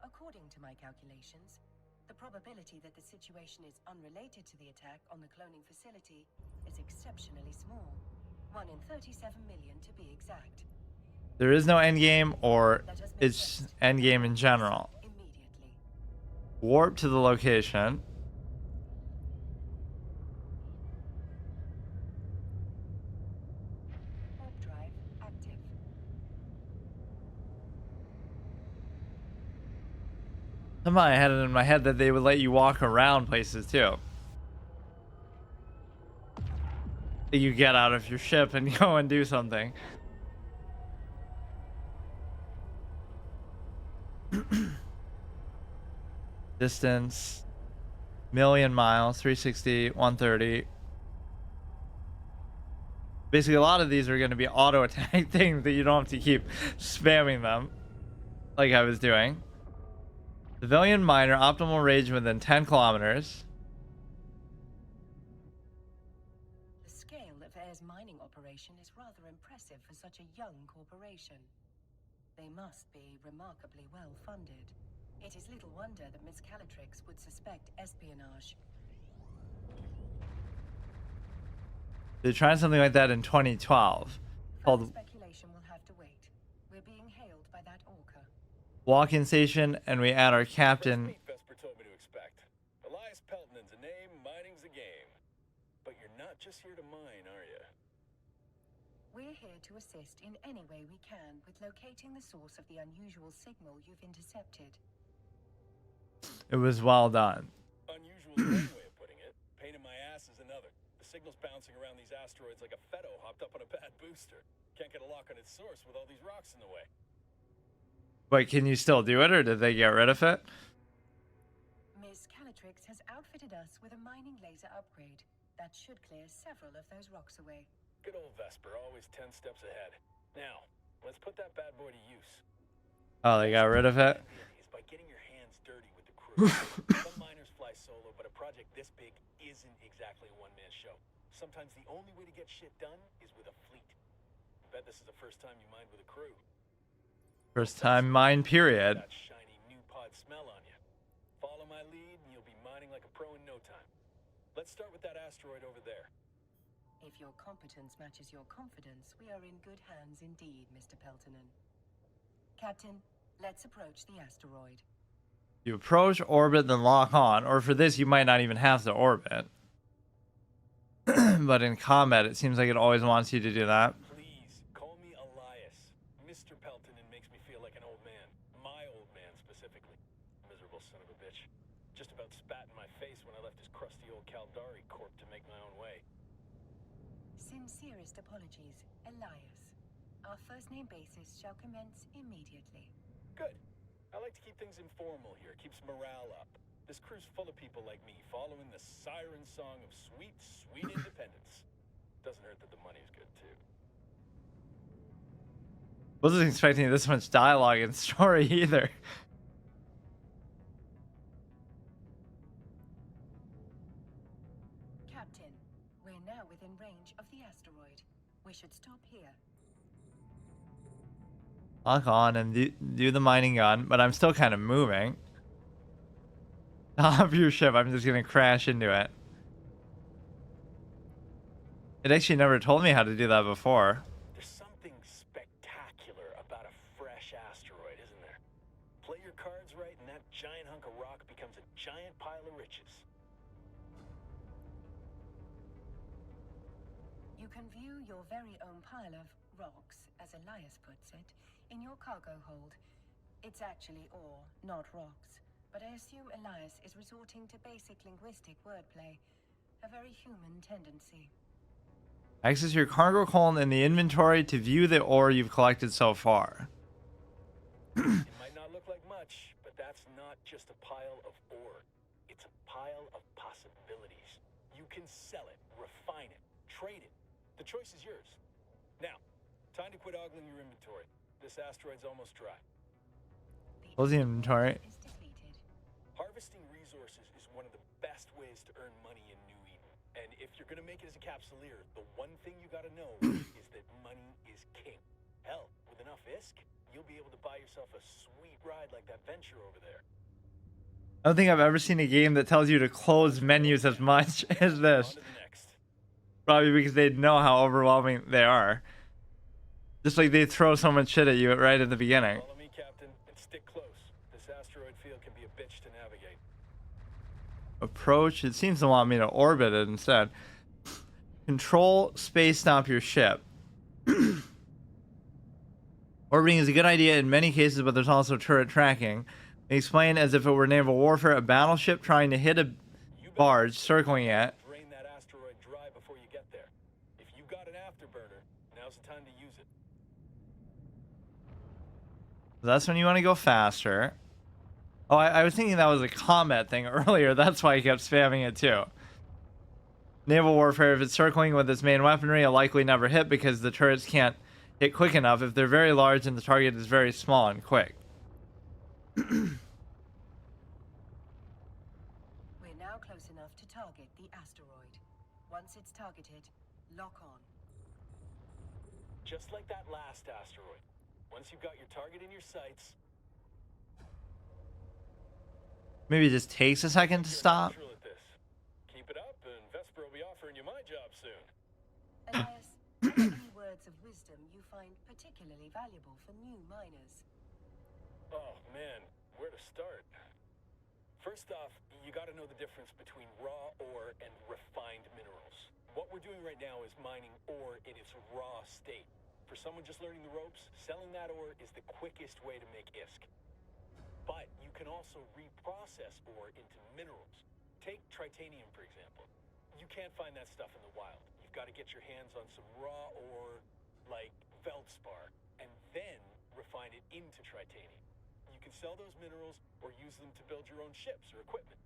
According to my calculations, the probability that the situation is unrelated to the attack on the cloning facility is exceptionally small. 1 in 37 million to be exact. There is no endgame, or it's endgame in general. Immediately. Warp to the location. Warp drive active. Somehow I had it in my head that they would let you walk around places too. That you get out of your ship and go and do something. Distance, million miles, 360, 130. Basically, a lot of these are going to be auto attack things that you don't have to keep spamming them like I was doing. Civilian miner, optimal range within 10 kilometers. The scale of Air's mining operation is rather impressive for such a young corporation. They must be remarkably well funded. It is little wonder that Miss Calatrix would suspect espionage. They tried something like that in 2012. Further Called speculation will have to wait. We're being hailed by that orca. Walk-in Station, and we add our captain. First meet Vesper told me to expect. Elias Pelton's a name, mining's a game. But you're not just here to mine, are you? We're here to assist in any way we can with locating the source of the unusual signal you've intercepted. It was well done. Unusual is one way of putting it. Pain in my ass is another. The signal's bouncing around these asteroids like a Fetto hopped up on a bad booster. Can't get a lock on its source with all these rocks in the way. Wait, can you still do it, or did they get rid of it? Miss Calatrix has outfitted us with a mining laser upgrade that should clear several of those rocks away. Good old Vesper, always 10 steps ahead. Now, let's put that bad boy to use. Oh, they got rid of it? Is by getting your hands dirty with the crew. Some miners fly solo, but a project this big isn't exactly a one-man show. Sometimes the only way to get shit done is with a fleet. I bet this is the first time you mined with a crew. First time mine, period. That shiny new pod smell on you. Follow my lead and you'll be mining like a pro in no time. Let's start with that asteroid over there. If your competence matches your confidence, we are in good hands indeed, Mr. Peltonen. Captain, let's approach the asteroid. You approach, orbit, then lock on. Or for this, you might not even have to orbit. But in combat, it seems like it always wants you to do that. Please, call me Elias. Mr. Peltonen makes me feel like an old man. My old man, specifically. Miserable son of a bitch. Just about spat in my face when I left his crusty old Caldari corp to make my own way. Sincerest apologies, Elias. Our first name basis shall commence immediately. Good. I like to keep things informal here. Keeps morale up. This crew's full of people like me, following the siren song of sweet, sweet independence. Doesn't hurt that the money's good, too. Wasn't expecting this much dialogue and story either. Captain, we're now within range of the asteroid. We should stop here. Lock on and do the mining gun, but I'm still kind of moving. Top of your ship, I'm just gonna crash into it. It actually never told me how to do that before. There's something spectacular about a fresh asteroid, isn't there? Play your cards right and that giant hunk of rock becomes a giant pile of riches. You can view your very own pile of rocks, as Elias puts it, in your cargo hold. It's actually ore, not rocks. But I assume Elias is resorting to basic linguistic wordplay. A very human tendency. Access your cargo column in the inventory to view the ore you've collected so far. It might not look like much, but that's not just a pile of ore. It's a pile of possibilities. You can sell it, refine it, trade it. The choice is yours. Now, time to quit ogling your inventory. This asteroid's almost dry. Close the inventory. Is depleted. Harvesting resources is one of the best ways to earn money in New Eden. And if you're gonna make it as a capsuleer, the one thing you gotta know is that money is king. Hell, with enough ISK, you'll be able to buy yourself a sweet ride like that venture over there. I don't think I've ever seen a game that tells you to close menus as much as On this. to the next. Probably because they know how overwhelming they are. Just like they throw so much shit at you right at the beginning. Follow me, Captain, and stick close. This asteroid field can be a bitch to navigate. Approach. It seems to want me to orbit it instead. Control space stomp your ship. Orbiting is a good idea in many cases, but there's also turret tracking. Explain as if it were naval warfare, a battleship trying to hit a barge, circling it. Drain that asteroid dry before you get there. If you got an afterburner, now's the time to use it. That's when you want to go faster. Oh, I was thinking that was a combat thing earlier. That's why I kept spamming it too. Naval warfare, if it's circling with its main weaponry, it'll likely never hit because the turrets can't hit quick enough if they're very large and the target is very small and quick. We're now close enough to target the asteroid. Once it's targeted, lock on. Just like that last asteroid. Once you've got your target in your sights, Maybe it just takes a second to you're stop. natural at this. Keep it up, and Vesper will be offering you my job soon. Elias, are there any words of wisdom you find particularly valuable for new miners? Oh man, where to start? First off, you gotta know the difference between raw ore and refined minerals. What we're doing right now is mining ore in its raw state. For someone just learning the ropes, selling that ore is the quickest way to make ISK. But you can also reprocess ore into minerals. Take titanium, for example. You can't find that stuff in the wild. You've got to get your hands on some raw ore, like feldspar, and then refine it into titanium. You can sell those minerals or use them to build your own ships or equipment.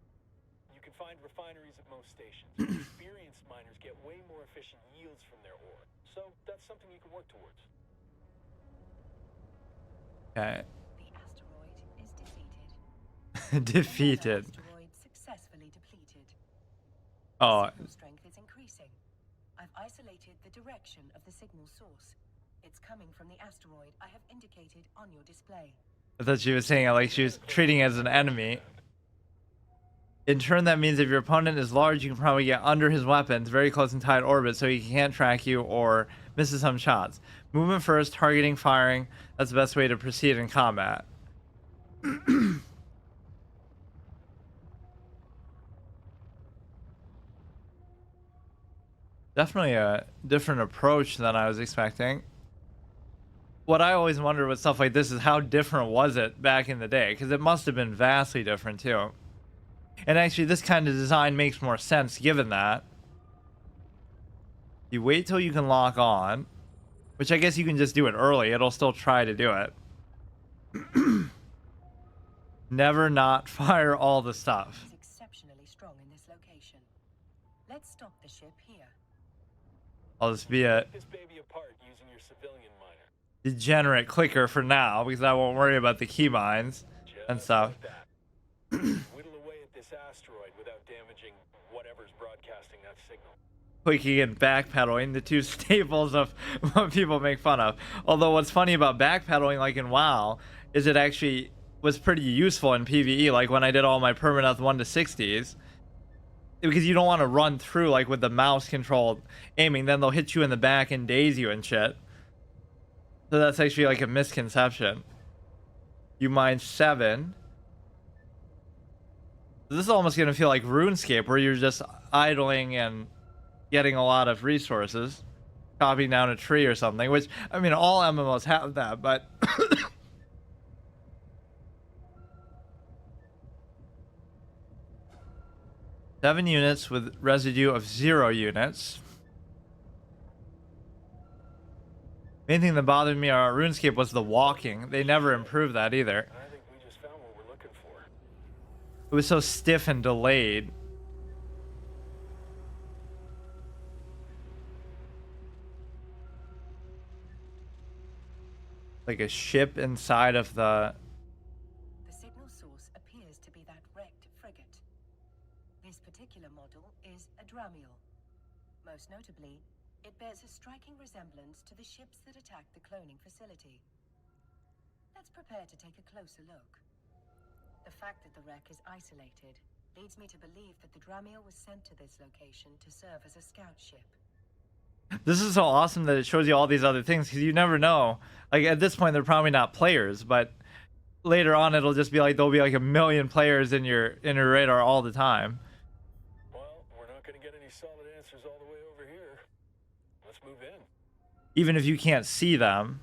You can find refineries at most stations. Experienced miners get way more efficient yields from their ore. So that's something you can work towards. Okay. The asteroid is defeated. Defeated. Asteroid successfully depleted. Oh, Signal strength is increasing. I've isolated the direction of the signal source. It's coming from the asteroid I have indicated on your display. I thought she was saying it like she was treating it as an enemy. In turn, that means if your opponent is large, you can probably get under his weapons, very close in tight orbit, so he can't track you or misses some shots. Movement first, targeting, firing. That's the best way to proceed in combat. Definitely a different approach than I was expecting. What I always wonder with stuff like this is how different was it back in the day? Because it must have been vastly different too. And actually, this kind of design makes more sense given that. You wait till you can lock on, which I guess you can just do it early. It'll still try to do it. Never not fire all the stuff. Is exceptionally strong in this location. Let's stop the ship here. I'll just be a Take this baby apart using your civilian miner. degenerate clicker for now because I won't worry about the keybinds and stuff. Like that. Whittle away at this asteroid without damaging whatever's broadcasting that signal. Clicking and backpedaling, the two staples of what people make fun of. Although what's funny about backpedaling, like in WoW, is it actually was pretty useful in PvE. Like when I did all my Permadeath 1 to 60s, because you don't want to run through like with the mouse controlled aiming, then they'll hit you in the back and daze you and shit. So that's actually like a misconception. You mine 7. This is almost gonna feel like RuneScape, where you're just idling and getting a lot of resources, chopping down a tree or something. Which, I mean, all MMOs have that, but 7 units with residue of 0 units. Main thing that bothered me about RuneScape was the walking. They never improved that either. I think we just found what we're looking for. It was so stiff and delayed. Like a ship inside of the... The signal source appears to be that wrecked frigate. This particular model is a Dramiel. Most notably, it bears a striking resemblance to the ships that attacked the cloning facility. Let's prepare to take a closer look. The fact that the wreck is isolated leads me to believe that the Dramiel was sent to this location to serve as a scout ship. This is so awesome that it shows you all these other things, because you never know. Like at this point, they're probably not players, but later on, it'll just be like there'll be like a million players in your radar all the time. gonna get any solid answers all the way over here. Let's move in. Even if you can't see them,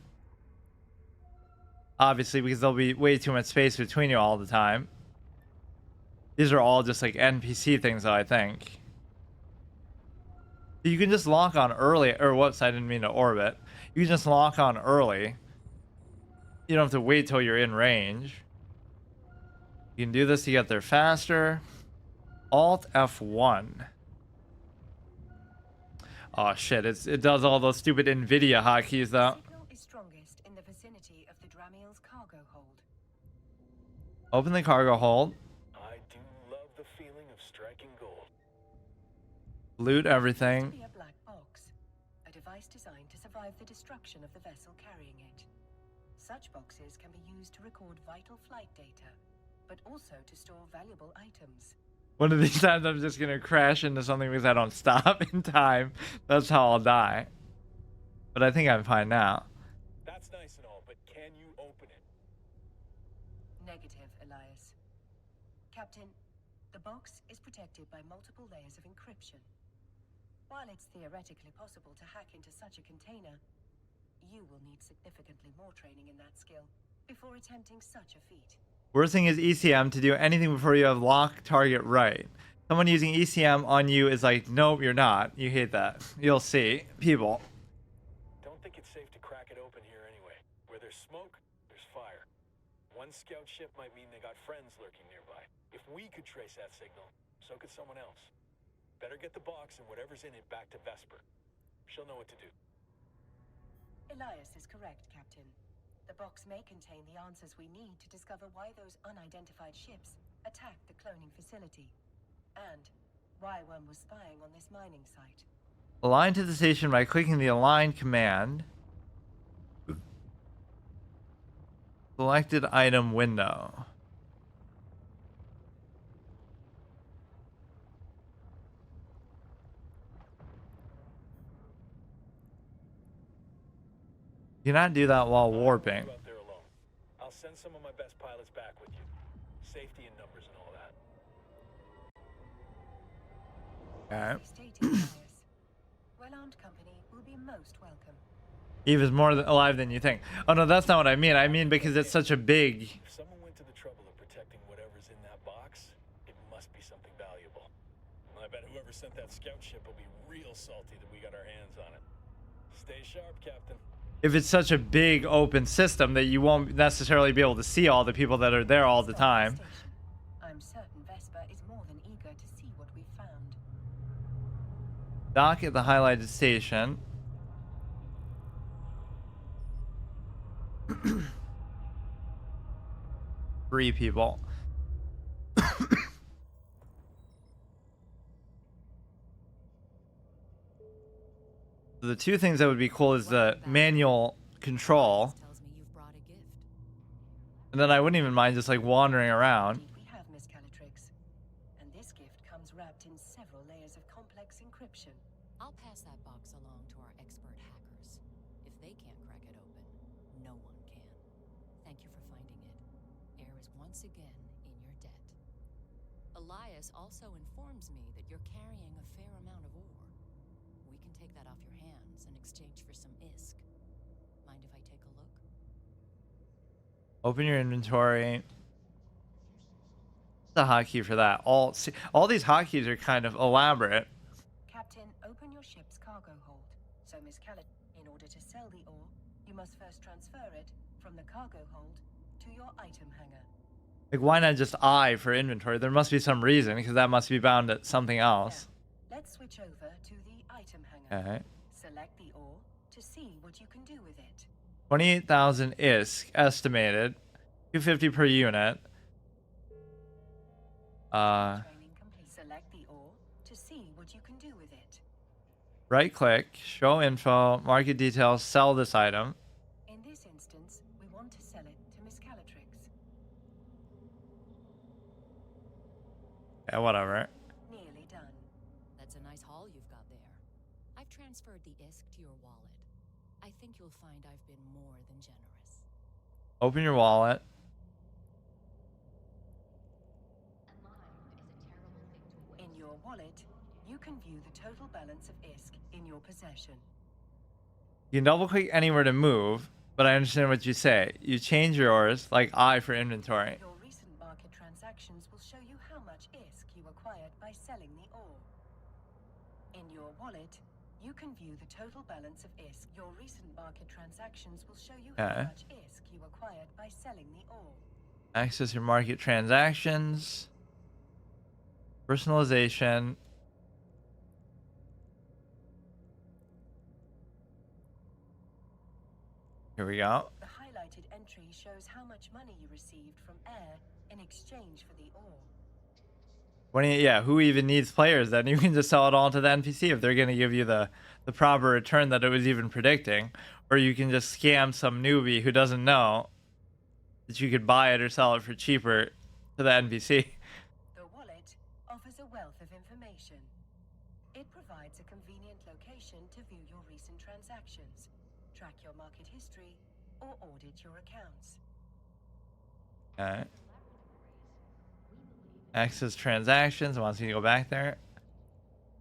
obviously, because there'll be way too much space between you all the time. These are all just like NPC things, though, I think. You can just lock on early, or whoops, I didn't mean to orbit. You can just lock on early. You don't have to wait till you're in range. You can do this to get there faster. Alt F1. Oh shit, it does all those stupid NVIDIA hotkeys though. Signal is strongest in the vicinity of the Dramiel's cargo hold. Open the cargo hold. I do love the feeling of striking gold. Loot everything. Be a black box, a device designed to survive the destruction of the vessel carrying it. Such boxes can be used to record vital flight data, but also to store valuable items. One of these times I'm just gonna crash into something because I don't stop in time. That's how I'll die. But I think I'm fine now. That's nice and all, but can you open it? Negative, Elias. Captain, the box is protected by multiple layers of encryption. While it's theoretically possible to hack into such a container, you will need significantly more training in that skill before attempting such a feat. Worst thing is ECM to do anything before you have lock target right. Someone using ECM on you is like, nope, you're not. You hate that. You'll see. People. Don't think it's safe to crack it open here anyway. Where there's smoke, there's fire. One scout ship might mean they got friends lurking nearby. If we could trace that signal, so could someone else. Better get the box and whatever's in it back to Vesper. She'll know what to do. Elias is correct, Captain. The box may contain the answers we need to discover why those unidentified ships attacked the cloning facility, and why one was spying on this mining site. Align to the station by clicking the align command. Selected item window. You cannot do that while warping. Go out there alone. I'll send some of my best pilots back with you. Safety in numbers and all that. Okay. As you stated, Elias, well-armed company will be most welcome. Eve is more alive than you think. Oh no, that's not what I mean. I mean because it's such a big... If someone went to the trouble of protecting whatever's in that box, it must be something valuable. I bet whoever sent that scout ship will be real salty that we got our hands on it. Stay sharp, Captain. If it's such a big open system that you won't necessarily be able to see all the people that are there all the time. I'm certain Vesper is more than eager to see what we've found. Dock at the highlighted station. Three people. The two things that would be cool is the manual control, Tells me you've brought a gift. and then I wouldn't even mind just like wandering around. Indeed we have, Miss Calatrix. And this gift comes wrapped in several layers of complex encryption. I'll pass that box along to our expert hackers. If they can't crack it open, no one can. Thank you for finding it. Air is once again in your debt. Elias also informs me that you're carrying a fair amount of ore. We can take that off your hands in exchange for some ISK. Mind if I take a look? Open your inventory. The hotkey for that. All these hotkeys are kind of elaborate. Captain, open your ship's cargo hold. So, Miss Calatrix, in order to sell the ore, you must first transfer it from the cargo hold to your item hanger. Like, why not just I for inventory? There must be some reason, because that must be bound at something else. Now, let's switch over to the item hanger. Okay. Select the ore to see what you can do with it. 28,000 ISK estimated. 250 per unit. Training complete. Select the ore to see what you can do with it. Right click, show info, market details, sell this item. In this instance, we want to sell it to Miss Calatrix. Yeah, whatever. Nearly done. That's a nice haul you've got there. I've transferred the ISK to your wallet. I think you'll find I've been more than generous. Open your wallet. In your wallet, you can view the total balance of ISK in your possession. You can double click anywhere to move, but I understand what you say. You change yours, like I for inventory. Your recent market transactions will show you how much ISK you acquired by selling the ore. In your wallet, you can view the total balance of ISK. Your recent market transactions will show you how much ISK you acquired by selling the ore. Access your market transactions. Personalization. Here we go. The highlighted entry shows how much money you received from Air in exchange for the ore. Who even needs players then? You can just sell it all to the NPC if they're going to give you the proper return that it was even predicting. Or you can just scam some newbie who doesn't know that you could buy it or sell it for cheaper to the NPC. The wallet offers a wealth of information. It provides a convenient location to view your recent transactions, track your market history, or audit your accounts. Alright. Access transactions. Wants you to go back there.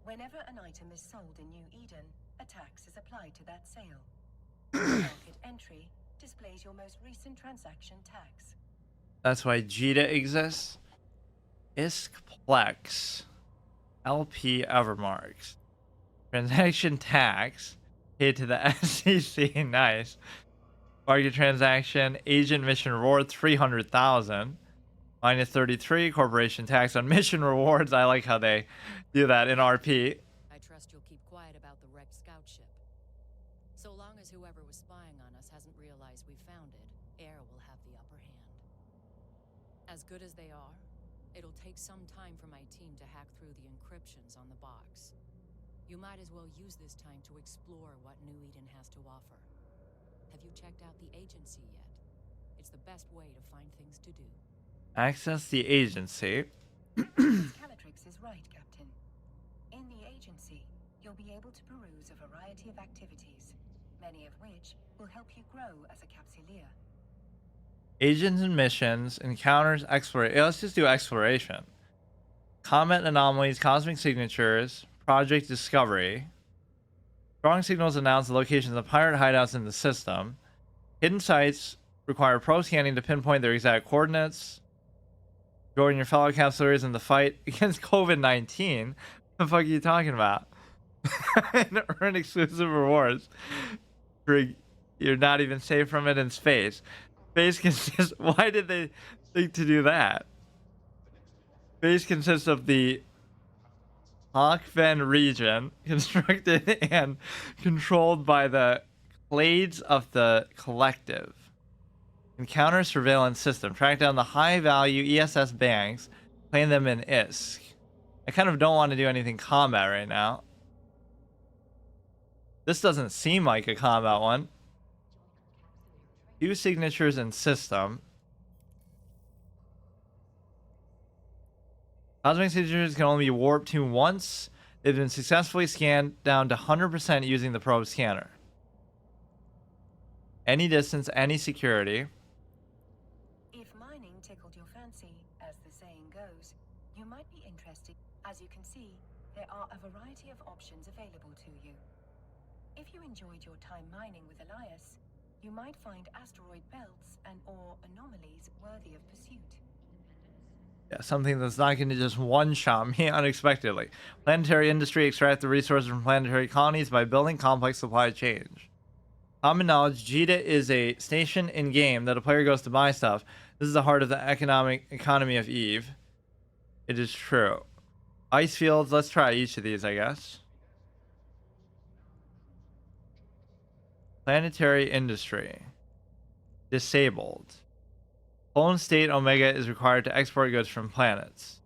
Whenever an item is sold in New Eden, a tax is applied to that sale. The market entry displays your most recent transaction tax. That's why JITA exists. ISKplex. LP Evermarks. Transaction tax paid to the SEC. Nice. Market transaction. Agent mission reward 300,000. Minus 33. Corporation tax on mission rewards. I like how they do that in RP. I trust you'll keep quiet about the wrecked scout ship. So long as whoever was spying on us hasn't realized we found it, Air will have the upper hand. As good as they are, it'll take some time for my team to hack through the encryptions on the box. You might as well use this time to explore what New Eden has to offer. Have you checked out the agency yet? It's the best way to find things to do. Access the agency. Calatrix is right, Captain. In the agency, you'll be able to peruse a variety of activities, many of which will help you grow as a capsuleer. Agents and missions, encounters, exploration. Let's just do exploration. Comet anomalies, cosmic signatures, project discovery. Strong signals announce the locations of pirate hideouts in the system. Hidden sites require pro scanning to pinpoint their exact coordinates. Join your fellow capsuleers in the fight against COVID-19. What the fuck are you talking about? And earn exclusive rewards. You're not even safe from it in space. Space consists. Why did they think to do that? Space consists of the Hakven region, constructed and controlled by the Clades of the Collective. Encounter surveillance system. Track down the high-value ESS banks, playing them in ISK. I kind of don't want to do anything combat right now. This doesn't seem like a combat one. View signatures and system. Cosmic signatures can only be warped to once. They've been successfully scanned down to 100% using the probe scanner. Any distance, any security. If mining tickled your fancy, as the saying goes, you might be interested. As you can see, there are a variety of options available to you. If you enjoyed your time mining with Elias, you might find asteroid belts and or anomalies worthy of pursuit. Yeah, something that's not going to just one-shot me unexpectedly. Planetary industry extract the resources from planetary colonies by building complex supply chains. Common knowledge, JITA is a station in-game that a player goes to buy stuff. This is the heart of the economy of Eve. It is true. Ice fields, let's try each of these, I guess. Planetary industry. Disabled. Clone state Omega is required to export goods from planets.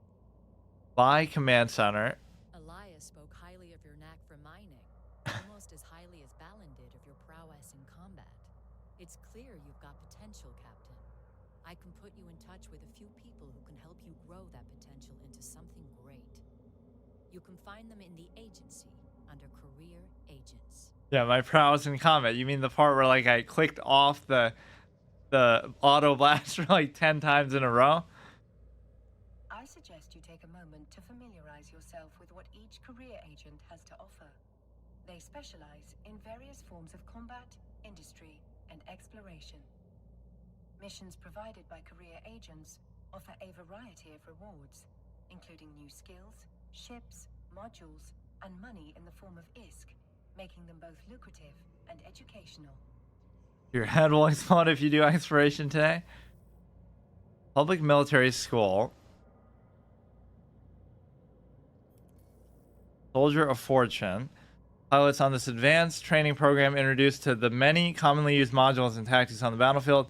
Buy command center. Elias spoke highly of your knack for mining, almost as highly as Balin did of your prowess in combat. It's clear you've got potential, Captain. I can put you in touch with a few people who can help you grow that potential into something great. You can find them in the agency under career agents. Yeah, my prowess in combat. You mean the part where like I clicked off the auto blaster like 10 times in a row? I suggest you take a moment to familiarize yourself with what each career agent has to offer. They specialize in various forms of combat, industry, and exploration. Missions provided by career agents offer a variety of rewards, including new skills, ships, modules, and money in the form of ISK, making them both lucrative and educational. Your head will explode if you do exploration today. Public military school. Soldier of Fortune. Pilots on this advanced training program introduced to the many commonly used modules and tactics on the battlefield,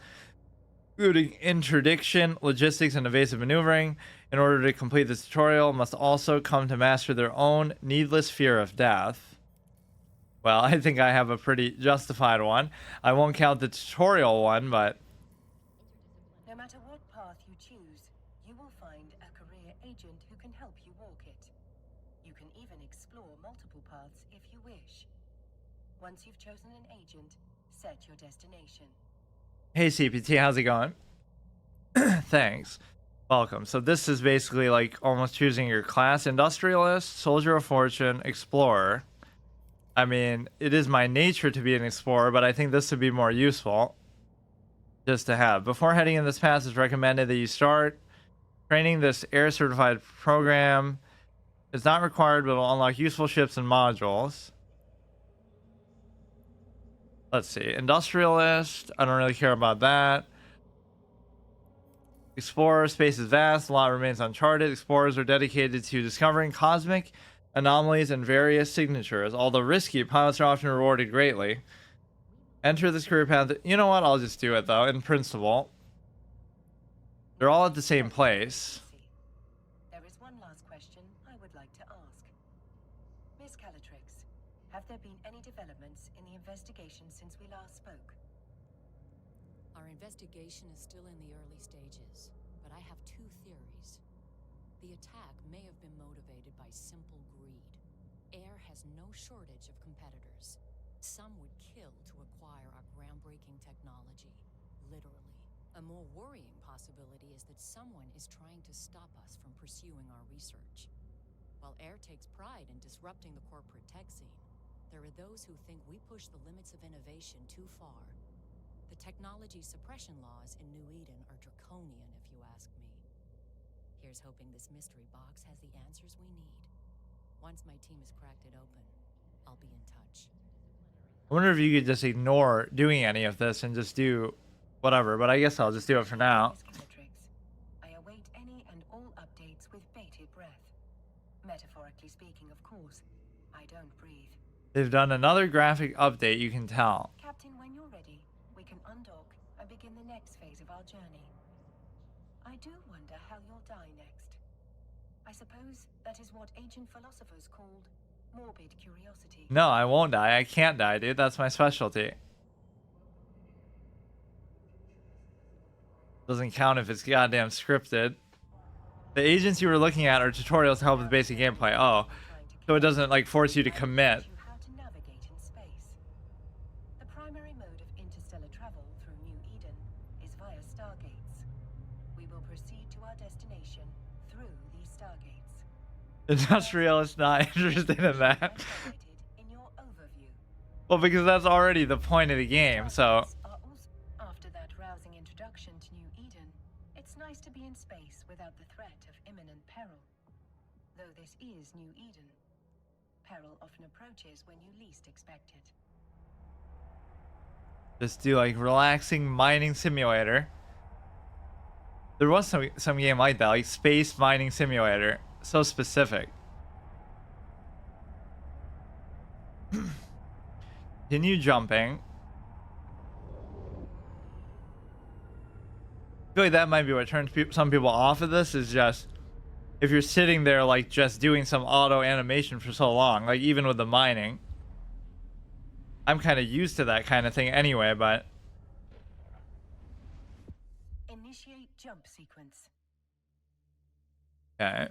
including interdiction, logistics, and evasive maneuvering. In order to complete this tutorial, must also come to master their own needless fear of death. Well, I think I have a pretty justified one. I won't count the tutorial one, but No matter what path you choose, you will find a career agent who can help you walk it. You can even explore multiple paths if you wish. Once you've chosen an agent, set your destination. hey CPT, how's it going? Thanks. Welcome. So this is basically like almost choosing your class: industrialist, soldier of fortune, explorer. I mean, it is my nature to be an explorer, but I think this would be more useful just to have. Before heading in this path, it's recommended that you start training this air certified program. It's not required, but will unlock useful ships and modules. Let's see. Industrialist. I don't really care about that. Explorer. Space is vast. A lot remains uncharted. Explorers are dedicated to discovering cosmic anomalies and various signatures. Although risky, pilots are often rewarded greatly. Enter this career path. You know what? I'll just do it, though, in principle. They're all at the same place. There is one last question I would like to ask. Miss Calatrix, have there been any developments in the investigation since we last spoke? Our investigation is still in the early stages, but I have two theories. The attack may have been motivated by simple greed. Air has no shortage of competitors. Some would kill to acquire our groundbreaking technology, literally. A more worrying possibility is that someone is trying to stop us from pursuing our research. While Air takes pride in disrupting the corporate tech scene, there are those who think we push the limits of innovation too far. The technology suppression laws in New Eden are draconian, if you ask me. Here's hoping this mystery box has the answers we need. Once my team has cracked it open, I'll be in touch. I wonder if you could just ignore doing any of this and just do whatever, but I guess I'll just do it for now. Miss Calatrix, I await any and all updates with bated breath. Metaphorically speaking, of course. I don't breathe. They've done another graphic update, you can tell. Captain, when you're ready, we can undock and begin the next phase of our journey. I do wonder how you'll die next. I suppose that is what ancient philosophers called morbid curiosity. No, I won't die. I can't die, dude. That's my specialty. Doesn't count if it's goddamn scripted. The agents you were looking at are tutorials to help with basic gameplay. Oh, so it doesn't like force you to commit. How to navigate in space. The primary mode of interstellar travel through New Eden is via stargates. We will proceed to our destination through these stargates. Industrialist not interested in that. Highlighted in your overview. Well, because that's already the point of the game, so. After that rousing introduction to New Eden, it's nice to be in space without the threat of imminent peril. Though this is New Eden, peril often approaches when you least expect it. Just do like relaxing mining simulator. There was some game like that, like space mining simulator. So specific. Continue jumping. I feel like that might be what turns some people off of this, is just if you're sitting there like just doing some auto animation for so long, like even with the mining. I'm kind of used to that kind of thing anyway, but Initiate jump sequence. okay.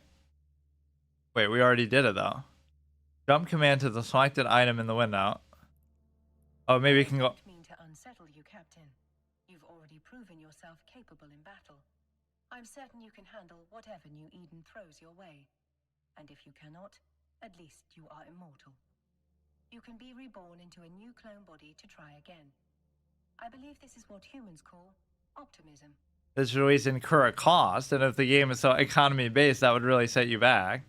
Wait, we already did it though. Jump command to the selected item in the window. Oh, maybe you can go. I don't mean to unsettle you, Captain. You've already proven yourself capable in battle. I'm certain you can handle whatever New Eden throws your way. And if you cannot, at least you are immortal. You can be reborn into a new clone body to try again. I believe this is what humans call optimism. This should always incur a cost, and if the game is so economy based, that would really set you back.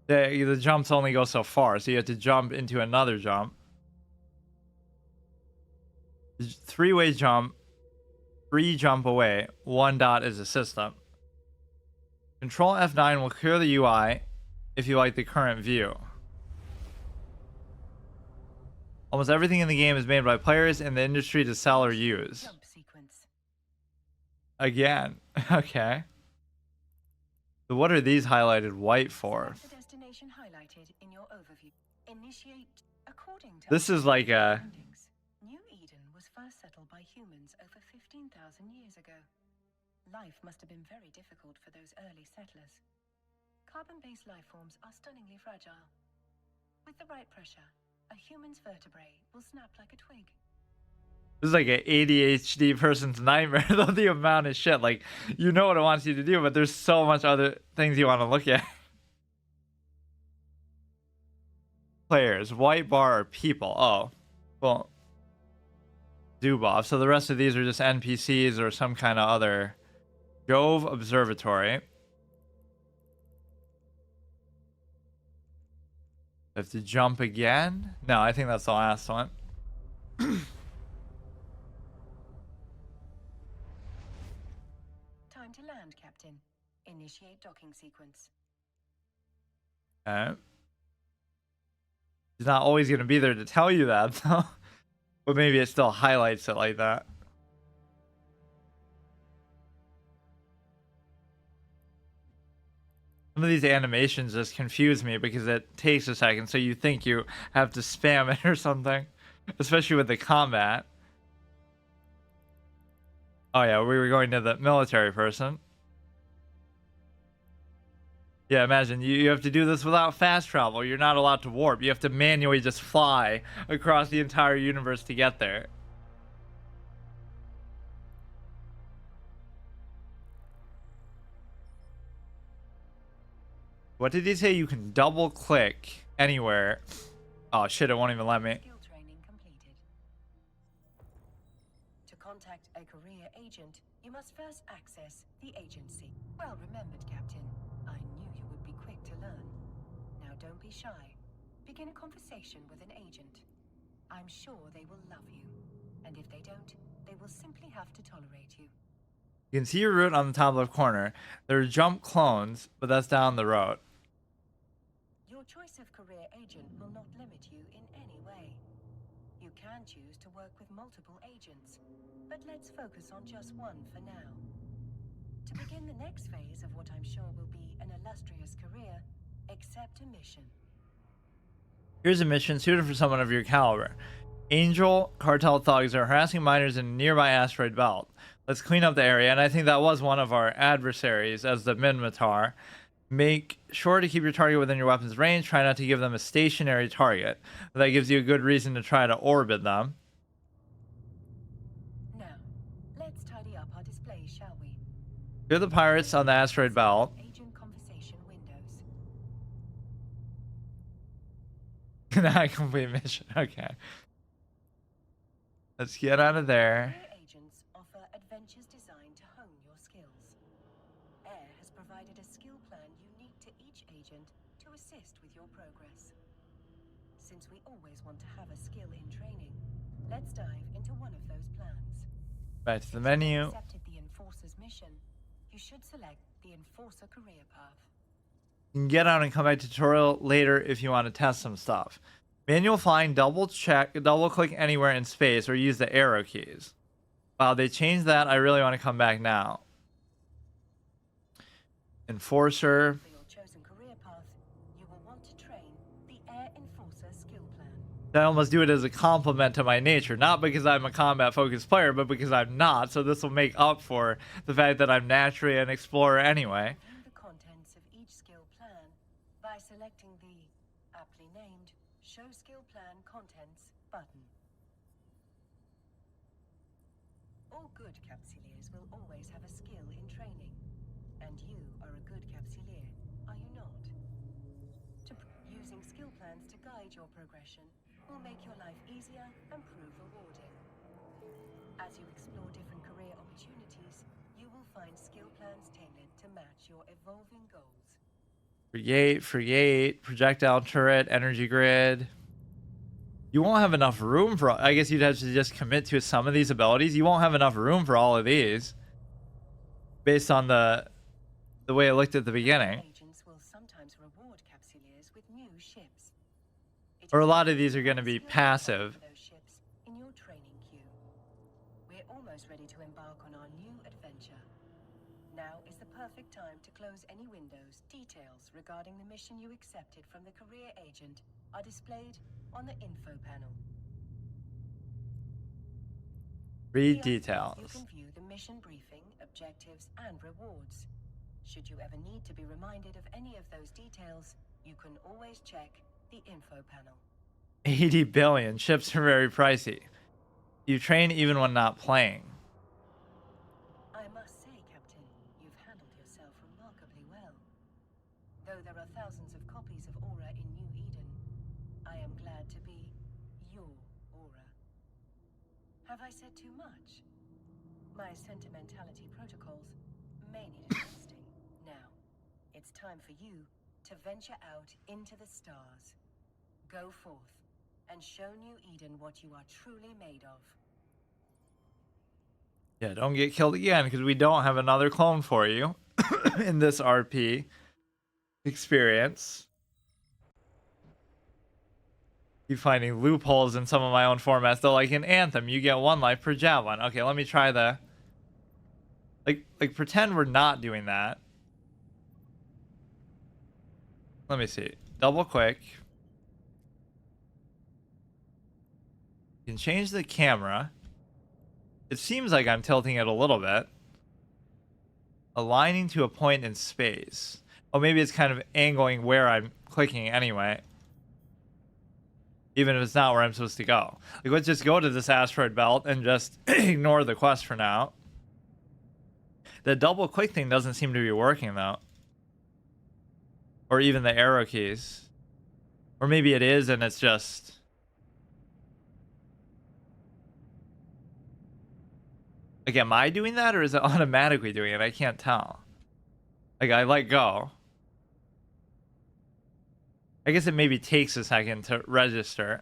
The jumps only go so far, so you have to jump into another jump. 3-way jump, 3 jump away, 1 dot is a system. Control F9 will clear the UI if you like the current view. Almost everything in the game is made by players in the industry to sell or use. Jump sequence. Again, okay. So what are these highlighted white for? Select the destination highlighted in your overview. Initiate according to This is like a... findings. New Eden was first settled by humans over 15,000 years ago. Life must have been very difficult for those early settlers. Carbon-based life forms are stunningly fragile. With the right pressure, a human's vertebrae will snap like a twig. This is like an ADHD person's nightmare, though, the amount of shit. Like, you know what it wants you to do, but there's so much other things you want to look at. Players. White bar are people. Oh. Well. Zubov. So the rest of these are just NPCs or some kind of other... Jove Observatory. I have to jump again? No, I think that's the last one. Time to land, Captain. Initiate docking sequence. Okay. He's not always going to be there to tell you that, though. But maybe it still highlights it like that. Some of these animations just confuse me because it takes a second, so you think you have to spam it or something. Especially with the combat. Oh yeah, we were going to the military person. Yeah, imagine, you have to do this without fast travel. You're not allowed to warp. You have to manually just fly across the entire universe to get there. What did he say? You can double click anywhere. Oh shit, it won't even let me. Skill training completed. To contact a career agent, you must first access the agency. Well remembered, Captain. I knew you would be quick to learn. Now don't be shy. Begin a conversation with an agent. I'm sure they will love you. And if they don't, they will simply have to tolerate you. You can see your route on the top left corner. There are jump clones, but that's down the road. Your choice of career agent will not limit you in any way. You can choose to work with multiple agents, but let's focus on just one for now. To begin the next phase of what I'm sure will be an illustrious career, accept a mission. Here's a mission suited for someone of your caliber. Angel cartel thugs are harassing miners in a nearby asteroid belt. Let's clean up the area, and I think that was one of our adversaries as the Minmatar. Make sure to keep your target within your weapon's range. Try not to give them a stationary target. That gives you a good reason to try to orbit them. Now, let's tidy up our display, shall we? Clear the pirates on the asteroid belt. Agent conversation windows. Not complete mission. Okay. Let's get out of there. Career agents offer adventures designed to hone your skills. Air has provided a skill plan unique to each agent to assist with your progress. Since we always want to have a skill in training, let's dive into one of those plans. Back to the Since menu. you've accepted the Enforcer's mission, you should select the Enforcer career path. You can get out and come back to tutorial later if you want to test some stuff. Manual flying, double click anywhere in space or use the arrow keys. Wow, they changed that. I really want to come back now. Enforcer. For your chosen career path, you will want to train the Air Enforcer skill plan. I almost do it as a compliment to my nature. Not because I'm a combat-focused player, but because I'm not. So this will make up for the fact that I'm naturally an explorer anyway. View the contents of each skill plan by selecting the aptly named Show Skill Plan Contents button. All good Capsuleers will always have a skill in training. And you are a good Capsuleer, are you not? Using skill plans to guide your progression will make your life easier and prove rewarding. As you explore different career opportunities, you will find skill plans tailored to match your evolving goals. Frigate, projectile turret, energy grid. You won't have enough room for. I guess you'd have to just commit to some of these abilities. You won't have enough room for all of these, based on the way it looked at the beginning. Agents will sometimes reward Capsuleers with new ships. Or a lot of these are going to be passive. Those ships in your training queue. We're almost ready to embark on our new adventure. Now is the perfect time to close any windows. Details regarding the mission you accepted from the career agent are displayed on the info panel. Read You details. can view the mission briefing, objectives, and rewards. Should you ever need to be reminded of any of those details, you can always check the info panel. 80 billion. Ships are very pricey. You train even when not playing. I must say, Captain, you've handled yourself remarkably well. Though there are thousands of copies of Aura in New Eden, I am glad to be your Aura. Have I said too much? My sentimentality protocols may need adjusting. Now, it's time for you to venture out into the stars. Go forth and show New Eden what you are truly made of. Yeah, don't get killed again, because we don't have another clone for you in this RP experience. Keep finding loopholes in some of my own formats, though. Like in Anthem, you get 1 life per javelin. Okay, let me try the... Like pretend we're not doing that. Let me see. Double quick. You can change the camera. It seems like I'm tilting it a little bit. Aligning to a point in space. Oh, maybe it's kind of angling where I'm clicking anyway. Even if it's not where I'm supposed to go. Like, let's just go to this asteroid belt and just ignore the quest for now. The double click thing doesn't seem to be working, though. Or even the arrow keys. Or maybe it is and it's just... Like, am I doing that or is it automatically doing it? I can't tell. Like, I let go. I guess it maybe takes a second to register.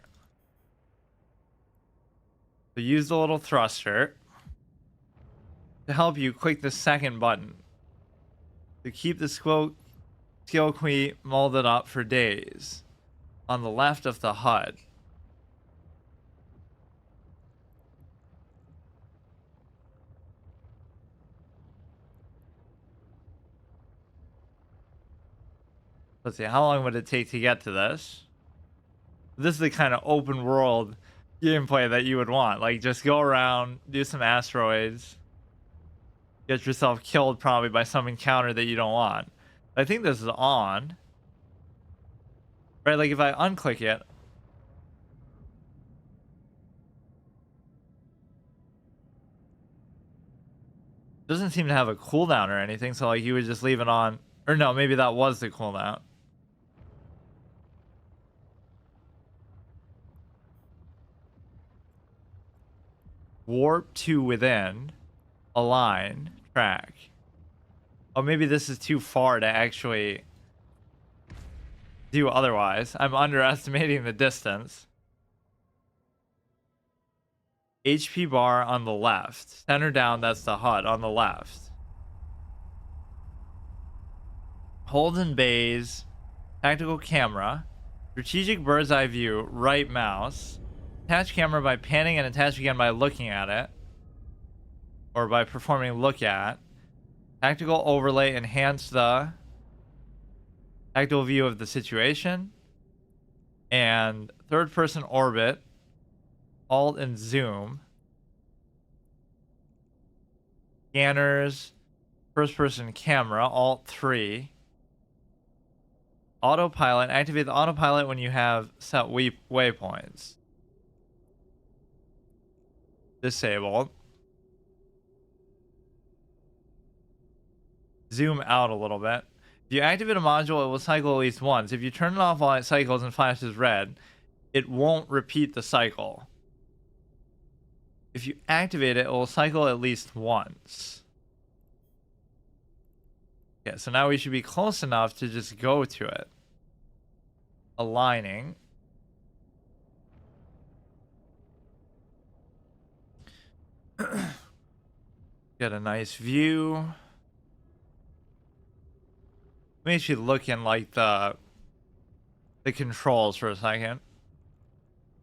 So use the little thruster to help you click the second button. To keep the skill key molded up for days. On the left of the HUD. Let's see, how long would it take to get to this? This is the kind of open world gameplay that you would want. Like, just go around, do some asteroids, get yourself killed probably by some encounter that you don't want. I think this is on. Right, like if I unclick it. Doesn't seem to have a cooldown or anything, so like you would just leave it on. Or no, maybe that was the cooldown. Warp to within. Align. Track. Oh, maybe this is too far to actually do otherwise. I'm underestimating the distance. HP bar on the left. Center down, that's the HUD on the left. Hold and bays. Tactical camera. Strategic bird's eye view. Right mouse. Attach camera by panning and attach again by looking at it. Or by performing look at. Tactical overlay. Enhance the tactical view of the situation. And third person orbit. Alt and zoom. Scanners. First person camera. Alt 3. Autopilot. Activate the autopilot when you have set waypoints. Disabled. zoom out a little bit. If you activate a module, it will cycle at least once. If you turn it off while it cycles and flashes red, it won't repeat the cycle. If you activate it, it will cycle at least once. Okay, so now we should be close enough to just go to it. Aligning. Get a nice view. Let me actually look in like the controls for a second.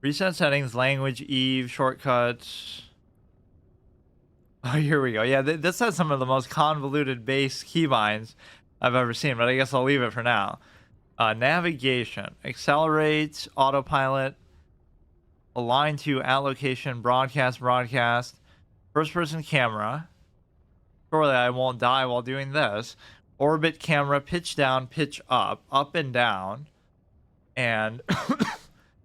Reset settings, language, Eve, shortcuts. Oh, here we go. Yeah, this has some of the most convoluted base keybinds I've ever seen, but I guess I'll leave it for now. Navigation, accelerate, autopilot, align to allocation, broadcast, first person camera. Surely I won't die while doing this. Orbit camera, pitch down, pitch up and down. And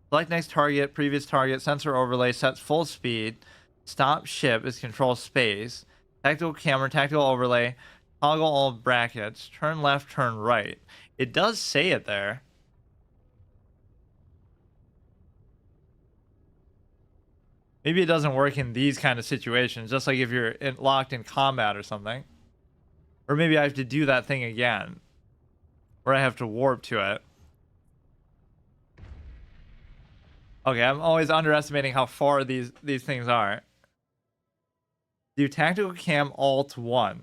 select next target, previous target, sensor overlay, sets full speed. Stop ship is control space. Tactical camera, tactical overlay, toggle all brackets, turn left, turn right. It does say it there. Maybe it doesn't work in these kind of situations, just like if you're locked in combat or something. Or maybe I have to do that thing again, where I have to warp to it. Okay, I'm always underestimating how far these things are. Do tactical cam alt 1.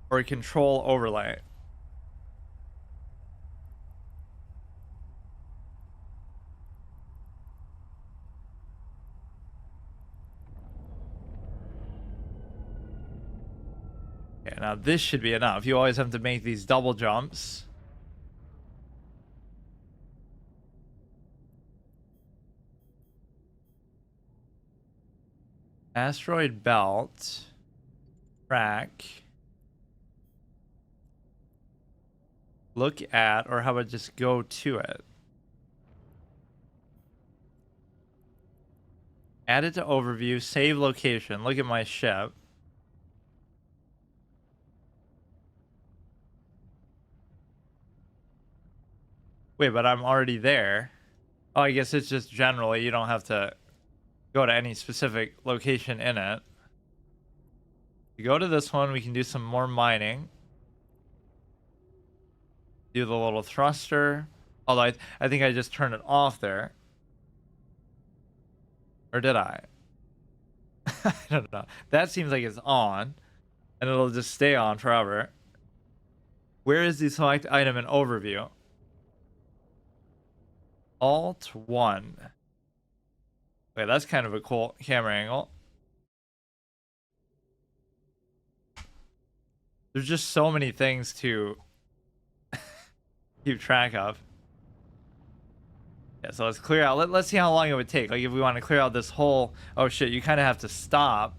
Or control overlay. Okay, now this should be enough. You always have to make these double jumps. Asteroid belt. Track. Look at, or how about just go to it? Add it to overview, save location. Look at my ship. Wait, but I'm already there. Oh, I guess it's just generally, you don't have to go to any specific location in it. You go to this one, we can do some more mining. Do the little thruster. Although I think I just turned it off there. Or did I? I don't know. That seems like it's on. And it'll just stay on forever. Where is the select item in overview? Alt 1. Okay, that's kind of a cool camera angle. There's just so many things to keep track of. Yeah, so let's clear out. Let's see how long it would take. Like if we want to clear out this whole... Oh shit, you kind of have to stop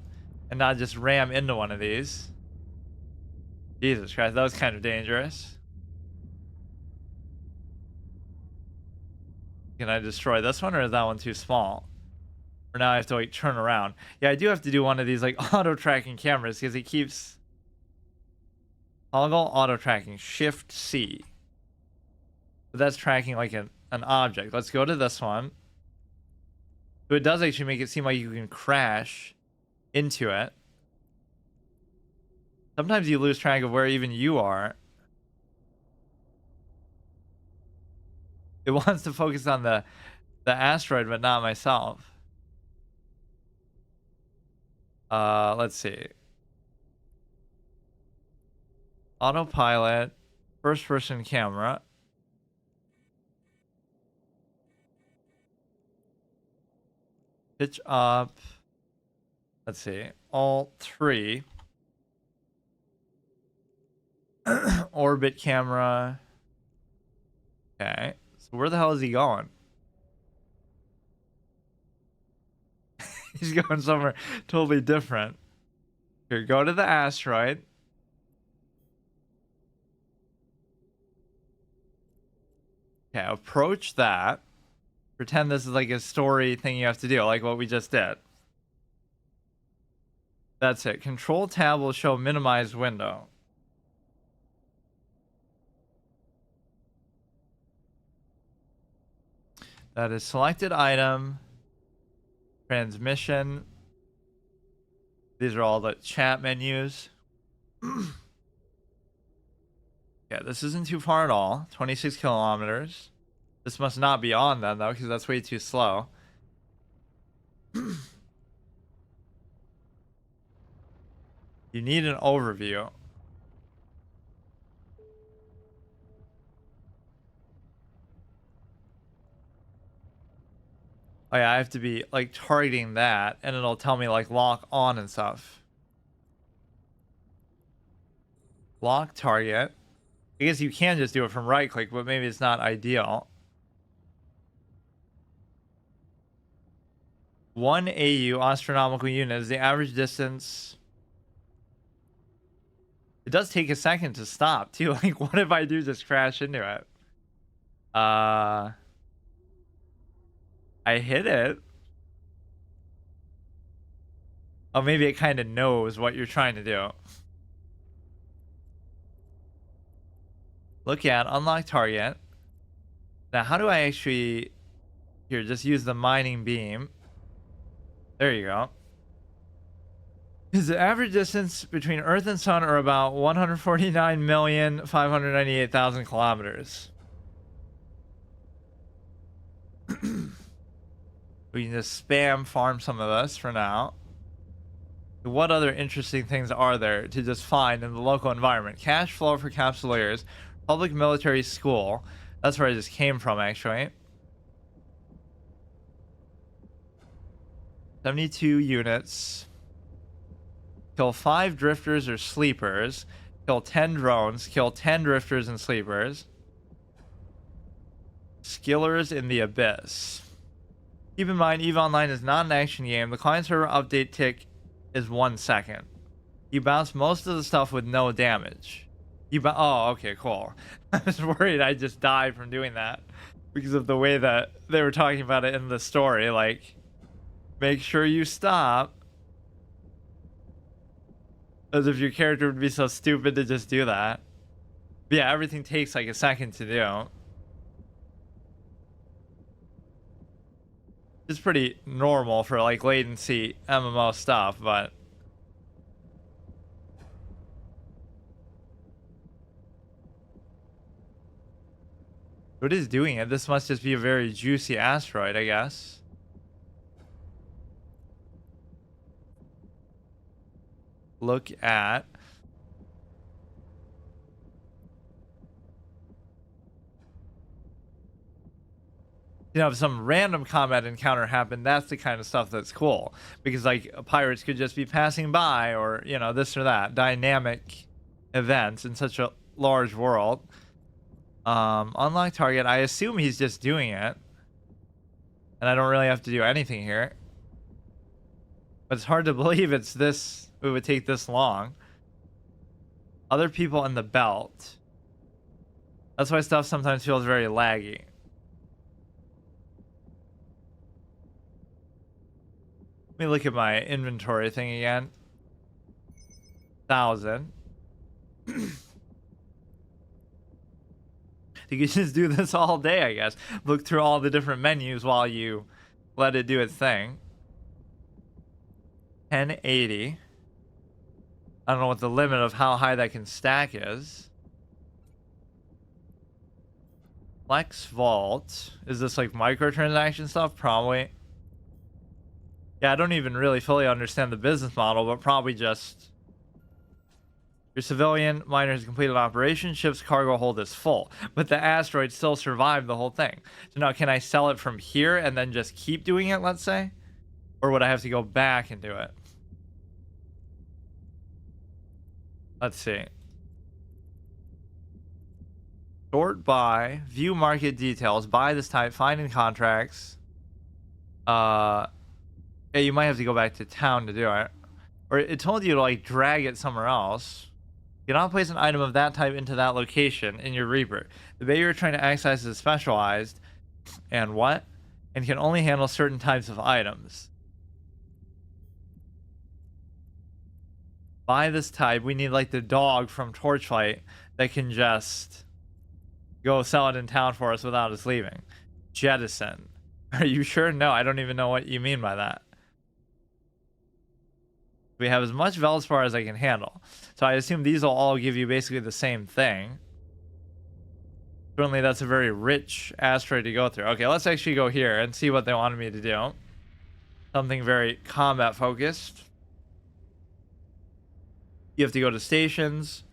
and not just ram into one of these. Jesus Christ, that was kind of dangerous. Can I destroy this one, or is that one too small? Or now I have to like turn around. Yeah, I do have to do one of these like auto tracking cameras because it keeps toggle auto tracking, shift C. But that's tracking like an object. Let's go to this one. So it does actually make it seem like you can crash into it. Sometimes you lose track of where even you are. It wants to focus on the asteroid, but not myself. Let's see. Autopilot, first person camera. Pitch up. Let's see. Alt 3. Orbit camera. Okay. So where the hell is he going? He's going somewhere totally different. Here, go to the asteroid. Okay, approach that. Pretend this is like a story thing you have to do, like what we just did. That's it. Control tab will show minimized window. That is selected item, transmission. These are all the chat menus. Yeah, this isn't too far at all. 26 kilometers. This must not be on then, though, because that's way too slow. You need an overview. Oh yeah, I have to be like targeting that, and it'll tell me like lock on and stuff. Lock target. I guess you can just do it from right click, but maybe it's not ideal. 1 AU astronomical unit is the average distance. It does take a second to stop too. Like, what if I do just crash into it? I hit it. Oh, maybe it kind of knows what you're trying to do. Look at unlock target. Now, how do I actually... Here, just use the mining beam. There you go. Is the average distance between Earth and Sun are about 149,598,000 kilometers. We can just spam farm some of this for now. What other interesting things are there to just find in the local environment? Cash flow for capsuleers. Public military school. That's where I just came from, actually. 72 units. Kill 5 drifters or sleepers. Kill 10 drones. Kill 10 drifters and sleepers. Skillers in the Abyss. Keep in mind, EVE Online is not an action game. The client server update tick is 1 second. You bounce most of the stuff with no damage. Oh, okay, cool. I was worried I'd just die from doing that because of the way that they were talking about it in the story. Like, make sure you stop. As if your character would be so stupid to just do that. But yeah, everything takes like a second to do. It's pretty normal for like latency MMO stuff, but what is doing it? This must just be a very juicy asteroid, I guess. Look at if some random combat encounter happened, that's the kind of stuff that's cool. Because, like, pirates could just be passing by or, you know, this or that. Dynamic events in such a large world. Unlock target. I assume he's just doing it. And I don't really have to do anything here. But it's hard to believe it would take this long. Other people in the belt. That's why stuff sometimes feels very laggy. Let me look at my inventory thing again. 1,000. You can just do this all day, I guess. Look through all the different menus while you let it do its thing. 1080. I don't know what the limit of how high that can stack is. Flex Vault. Is this like microtransaction stuff? Probably. Yeah, I don't even really fully understand the business model, but probably just your civilian miner has completed operation, ship's cargo hold is full, but the asteroid still survived the whole thing. So now can I sell it from here and then just keep doing it, let's say? Or would I have to go back and do it? Let's see. Sort by, view market details, buy this type, find in contracts. Yeah, you might have to go back to town to do it. Or it told you to like drag it somewhere else. You cannot place an item of that type into that location in your rebirth. The bay you're trying to access is specialized and what? And can only handle certain types of items. buy this type. We need like the dog from Torchlight that can just go sell it in town for us without us leaving. Jettison. Are you sure? No, I don't even know what you mean by that. We have as much Veldspar as I can handle. So I assume these will all give you basically the same thing. Certainly that's a very rich asteroid to go through. Okay, let's actually go here and see what they wanted me to do. Something very combat focused. You have to go to stations.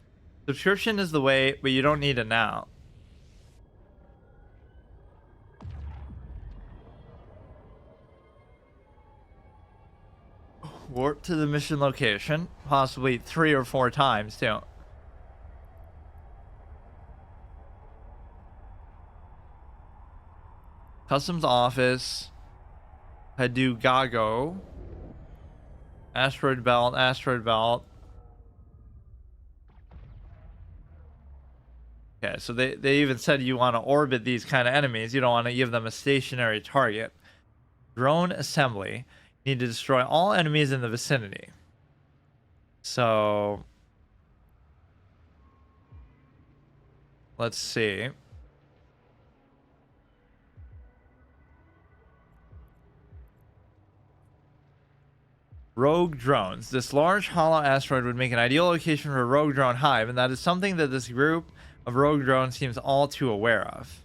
Subscription is the way, but you don't need it now. Warp to the mission location, possibly 3 or 4 times too. Customs office, Hadu Gago, asteroid belt, asteroid belt. Okay, so they even said you want to orbit these kind of enemies. You don't want to give them a stationary target. Drone assembly. Need to destroy all enemies in the vicinity. So let's see. Rogue drones. This large hollow asteroid would make an ideal location for a rogue drone hive, and that is something that this group of rogue drones seems all too aware of.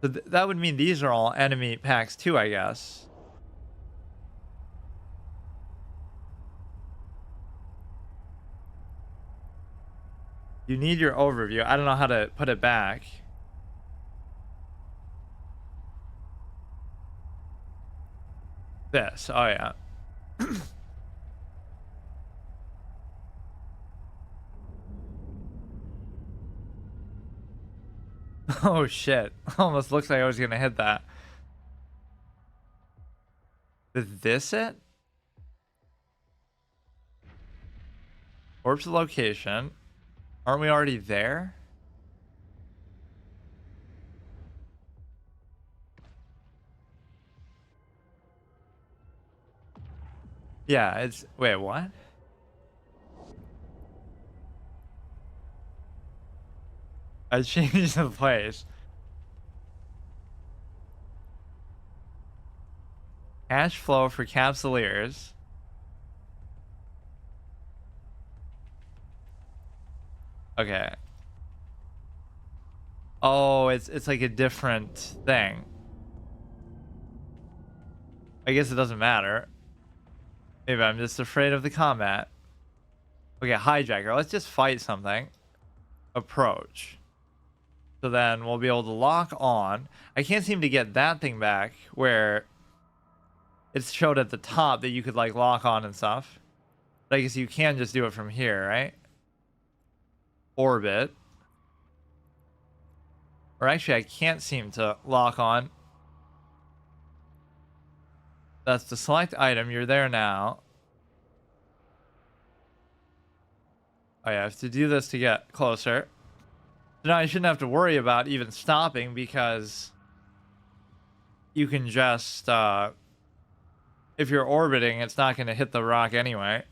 So that would mean these are all enemy packs too, I guess. You need your overview. I don't know how to put it back. This. Oh, yeah. Oh shit. Almost looks like I was gonna hit that. Is this it? Orbs location. Aren't we already there? Yeah, it's... Wait, what? I changed the place. Cash flow for capsuleers. Okay. Oh, it's like a different thing. I guess it doesn't matter. Maybe I'm just afraid of the combat. Okay, hijacker. Let's just fight something. Approach. So then we'll be able to lock on. I can't seem to get that thing back where it's showed at the top that you could like lock on and stuff. But I guess you can just do it from here, right? Orbit. Or actually I can't seem to lock on. That's the select item. You're there now. Oh yeah, I have to do this to get closer. So now I shouldn't have to worry about even stopping because you can just, if you're orbiting, it's not going to hit the rock anyway.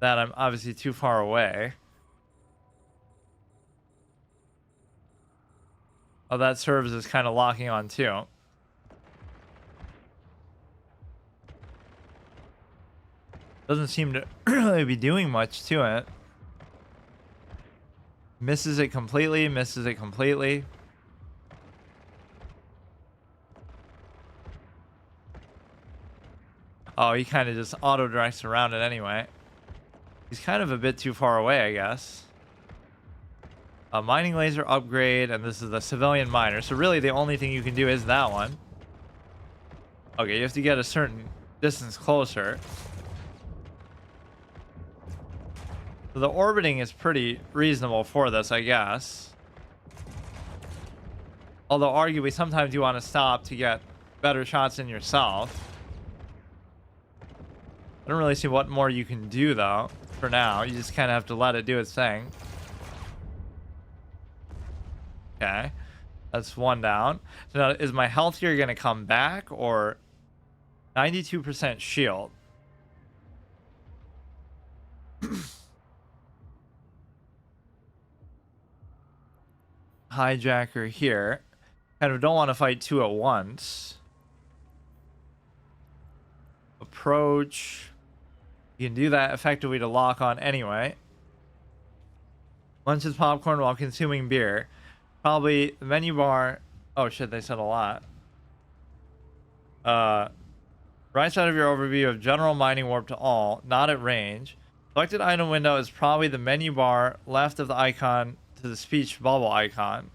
That I'm obviously too far away. Oh, that serves as kind of locking on too. Doesn't seem to really be doing much to it. Misses it completely, misses it completely. Oh, he kind of just auto-directs around it anyway. He's kind of a bit too far away, I guess. A mining laser upgrade, and this is the civilian miner. So really the only thing you can do is that one. Okay, you have to get a certain distance closer. So the orbiting is pretty reasonable for this, I guess. Although arguably sometimes you want to stop to get better shots in yourself. I don't really see what more you can do though for now. You just kind of have to let it do its thing. Okay. That's one down. So now, is my health here going to come back or 92% shield? Hijacker here. Kind of don't want to fight two at once. Approach. You can do that effectively to lock on anyway. Lunches popcorn while consuming beer. Probably the menu bar. Oh shit, they said a lot. Right side of your overview of general mining warp to all, not at range. Selected item window is probably the menu bar left of the icon to the speech bubble icon.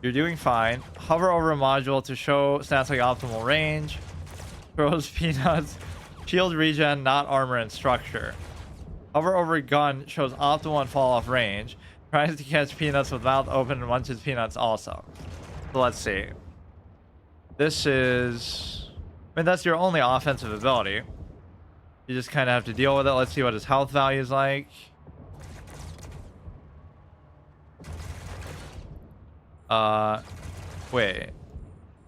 You're doing fine. Hover over a module to show stats like optimal range. Throws peanuts. Shield regen, not armor and structure. Hover over a gun shows optimal and fall off range. Tries to catch peanuts with mouth open and munches peanuts also. So let's see. This is... I mean, that's your only offensive ability. You just kind of have to deal with it. Let's see what his health value is like. Wait.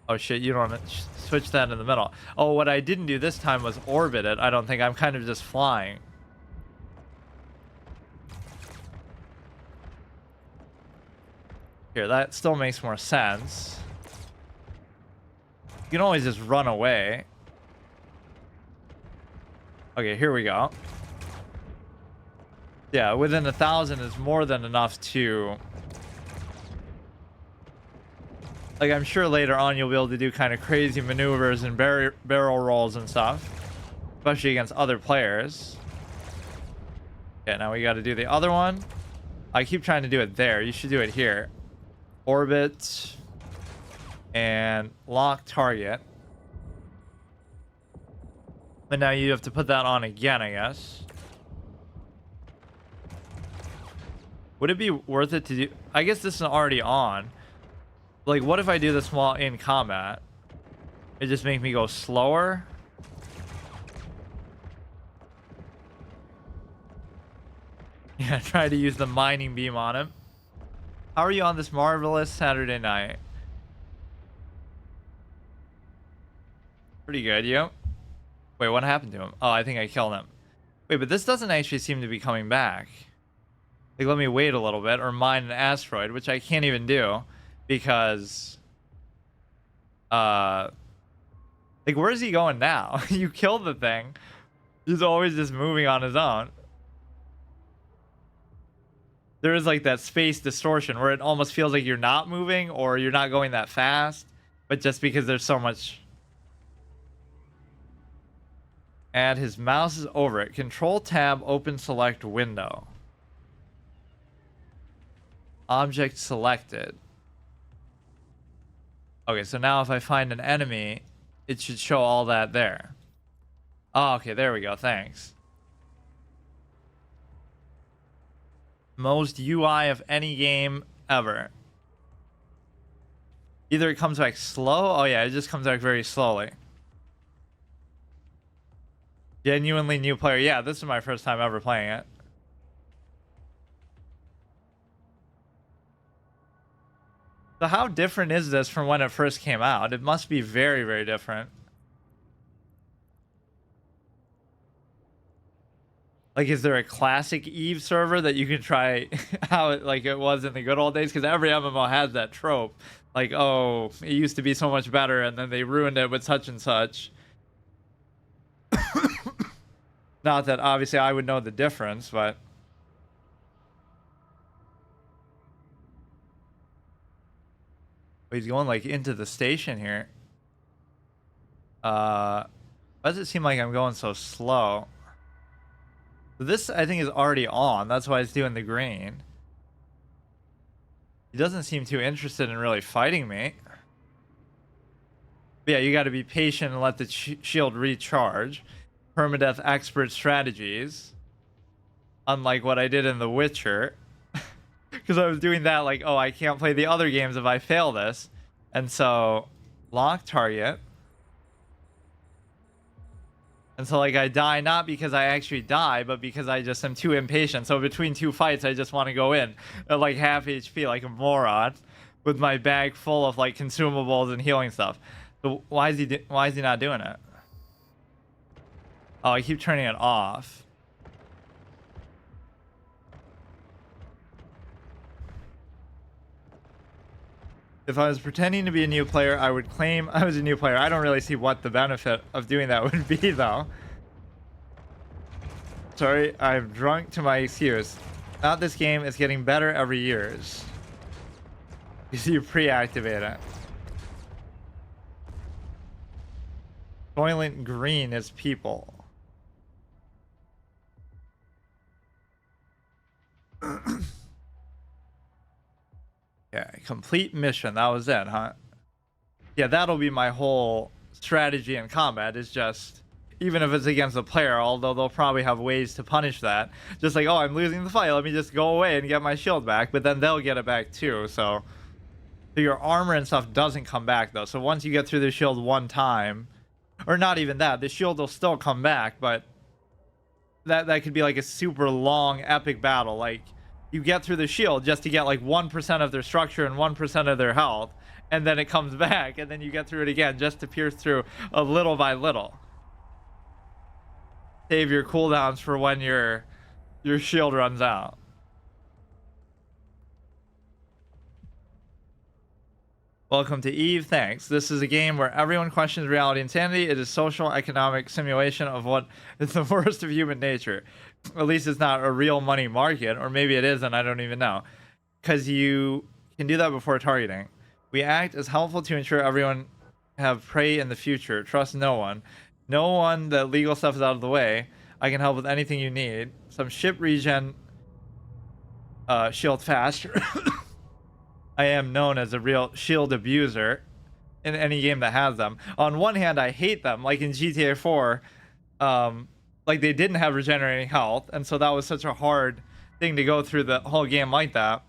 Oh shit, you don't switch that in the middle. Oh, what I didn't do this time was orbit it. I don't think. I'm kind of just flying. Here, that still makes more sense. You can always just run away. Okay, here we go. Yeah, within 1,000 is more than enough to... Like, I'm sure later on you'll be able to do kind of crazy maneuvers and barrel rolls and stuff. Especially against other players. Okay, now we got to do the other one. I keep trying to do it there. You should do it here. Orbit. And lock target. But now you have to put that on again, I guess. Would it be worth it to do... I guess this is already on. Like, what if I do this while in combat? It just make me go slower? Yeah, try to use the mining beam on him. How are you on this marvelous Saturday night? Pretty good, you. Wait, what happened to him? Oh, I think I killed him. Wait, but this doesn't actually seem to be coming back. Like, let me wait a little bit or mine an asteroid, which I can't even do because... like, where's he going now? You killed the thing. He's always just moving on his own. There is like that space distortion where it almost feels like you're not moving or you're not going that fast, but just because there's so much... And his mouse is over it. Control tab, open select window. Object selected. Okay, so now if I find an enemy, it should show all that there. Oh, okay, there we go. Thanks. Most UI of any game ever. Either it comes back slow. Oh yeah, it just comes back very slowly. Genuinely new player. Yeah, this is my first time ever playing it. So how different is this from when it first came out? It must be very, very different. Like, is there a classic Eve server that you can try how it like it was in the good old days? Because every MMO has that trope. Like, oh, it used to be so much better, and then they ruined it with such and such. Not that obviously I would know the difference, but... He's going like into the station here. Why does it seem like I'm going so slow? This I think is already on. That's why it's doing the green. He doesn't seem too interested in really fighting me. But yeah, you got to be patient and let the shield recharge. Permadeath expert strategies. Unlike what I did in The Witcher. Because I was doing that like, oh, I can't play the other games if I fail this. And so, lock target. And so like I die not because I actually die, but because I just am too impatient. So between two fights, I just want to go in at like half HP like a moron with my bag full of like consumables and healing stuff. So why is he not doing it? Oh, I keep turning it off. If I was pretending to be a new player, I would claim I was a new player. I don't really see what the benefit of doing that would be, though. Sorry, I'm drunk to my excuse. Not this game, it's getting better every year. You see, you pre-activate it. Soylent Green is people. Yeah, complete mission. That was it, huh? Yeah, that'll be my whole strategy in combat, is just, even if it's against a player, although they'll probably have ways to punish that. Just like, oh, I'm losing the fight, let me just go away and get my shield back, but then they'll get it back too, so your armor and stuff doesn't come back, though. So once you get through the shield one time, or not even that, the shield will still come back, but that could be like a super long, epic battle. Like, you get through the shield just to get like 1% of their structure and 1% of their health, and then it comes back, and then you get through it again just to pierce through a little by little. Save your cooldowns for when your shield runs out. Welcome to Eve. Thanks. This is a game where everyone questions reality and sanity. It is social economic simulation of what is the worst of human nature. At least it's not a real money market, or maybe it is and I don't even know. Because you can do that before targeting. We act as helpful to ensure everyone have prey in the future. Trust no one. No one, that legal stuff is out of the way. I can help with anything you need. Some ship regen shield faster. I am known as a real shield abuser in any game that has them. On one hand, I hate them, like in GTA 4, like they didn't have regenerating health, and so that was such a hard thing to go through the whole game like that.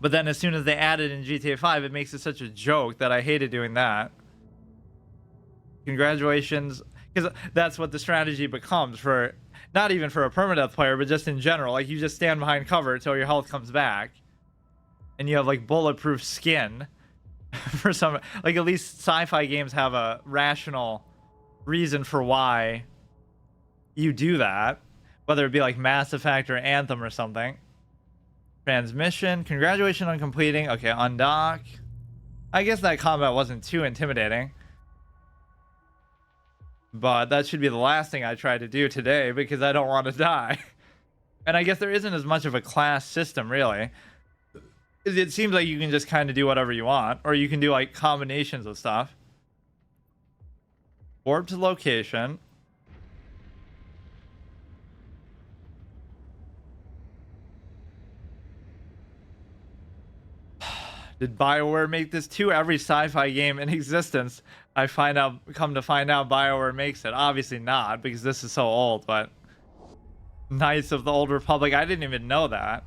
But then as soon as they added in GTA 5, it makes it such a joke that I hated doing that. Congratulations, because that's what the strategy becomes for, not even for a permadeath player, but just in general. Like, you just stand behind cover until your health comes back. And you have like bulletproof skin for some, like, at least sci-fi games have a rational reason for why you do that, whether it be like Mass Effect or Anthem or something. Transmission, congratulations on completing. Okay, undock. I guess that combat wasn't too intimidating, but that should be the last thing I try to do today because I don't want to die. And I guess there isn't as much of a class system, really. It seems like you can just kind of do whatever you want, or you can do like combinations of stuff. Warp to location. Did BioWare make this too? Every sci-fi game in existence, come to find out BioWare makes it. Obviously not, because this is so old, but Knights of the Old Republic, I didn't even know that.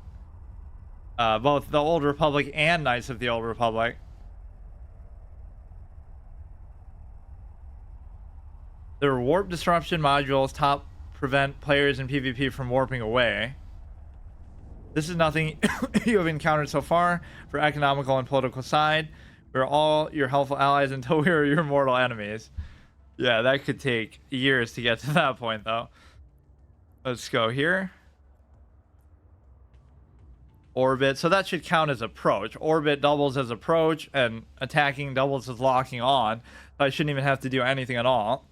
Both the Old Republic and Knights of the Old Republic. There are warp disruption modules prevent players in PvP from warping away. This is nothing you have encountered so far. For economical and political side, we're all your helpful allies until we are your mortal enemies. Yeah, that could take years to get to that point, though. Let's go here. Orbit, so that should count as approach. Orbit doubles as approach, and attacking doubles as locking on. I shouldn't even have to do anything at all.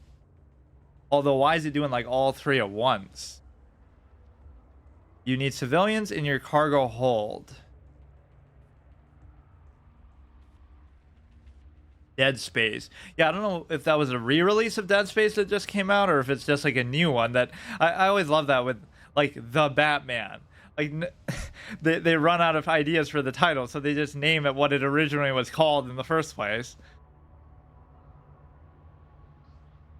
Although, why is it doing like all three at once? You need civilians in your cargo hold. Dead Space. Yeah, I don't know if that was a re-release of Dead Space that just came out, or if it's just like a new one. That I always love that with like the Batman. Like, they run out of ideas for the title, so they just name it what it originally was called in the first place.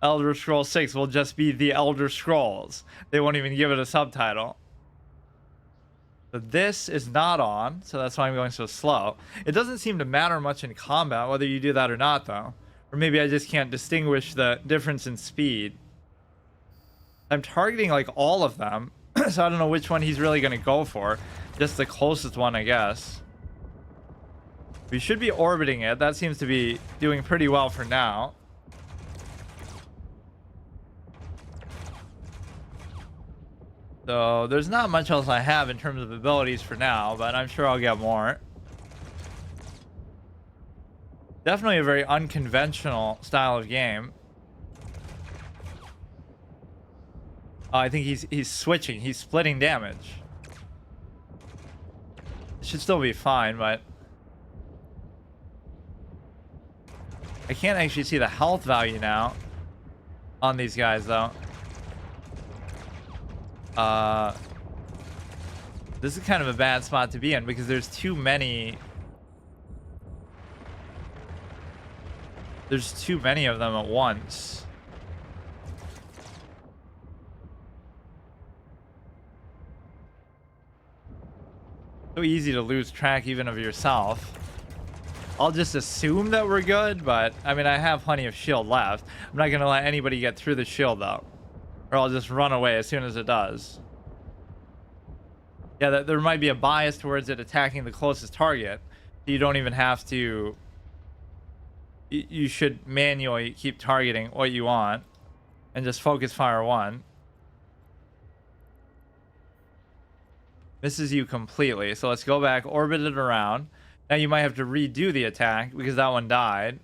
Elder Scrolls 6 will just be The Elder Scrolls. They won't even give it a subtitle. So this is not on, so that's why I'm going so slow. It doesn't seem to matter much in combat whether you do that or not, though. Or maybe I just can't distinguish the difference in speed. I'm targeting like all of them. So I don't know which one he's really going to go for. Just the closest one, I guess. We should be orbiting it. That seems to be doing pretty well for now. So there's not much else I have in terms of abilities for now, but I'm sure I'll get more. Definitely a very unconventional style of game. I think he's switching. He's splitting damage. It should still be fine, but I can't actually see the health value now on these guys, though. This is kind of a bad spot to be in because there's too many. There's too many of them at once. So easy to lose track even of yourself. I'll just assume that we're good, but I mean, I have plenty of shield left. I'm not gonna let anybody get through the shield though, or I'll just run away as soon as it does. Yeah, there might be a bias towards it attacking the closest target. You don't even have to. You should manually keep targeting what you want and just focus fire one. Misses you completely. So let's go back, orbit it around. Now you might have to redo the attack because that one died.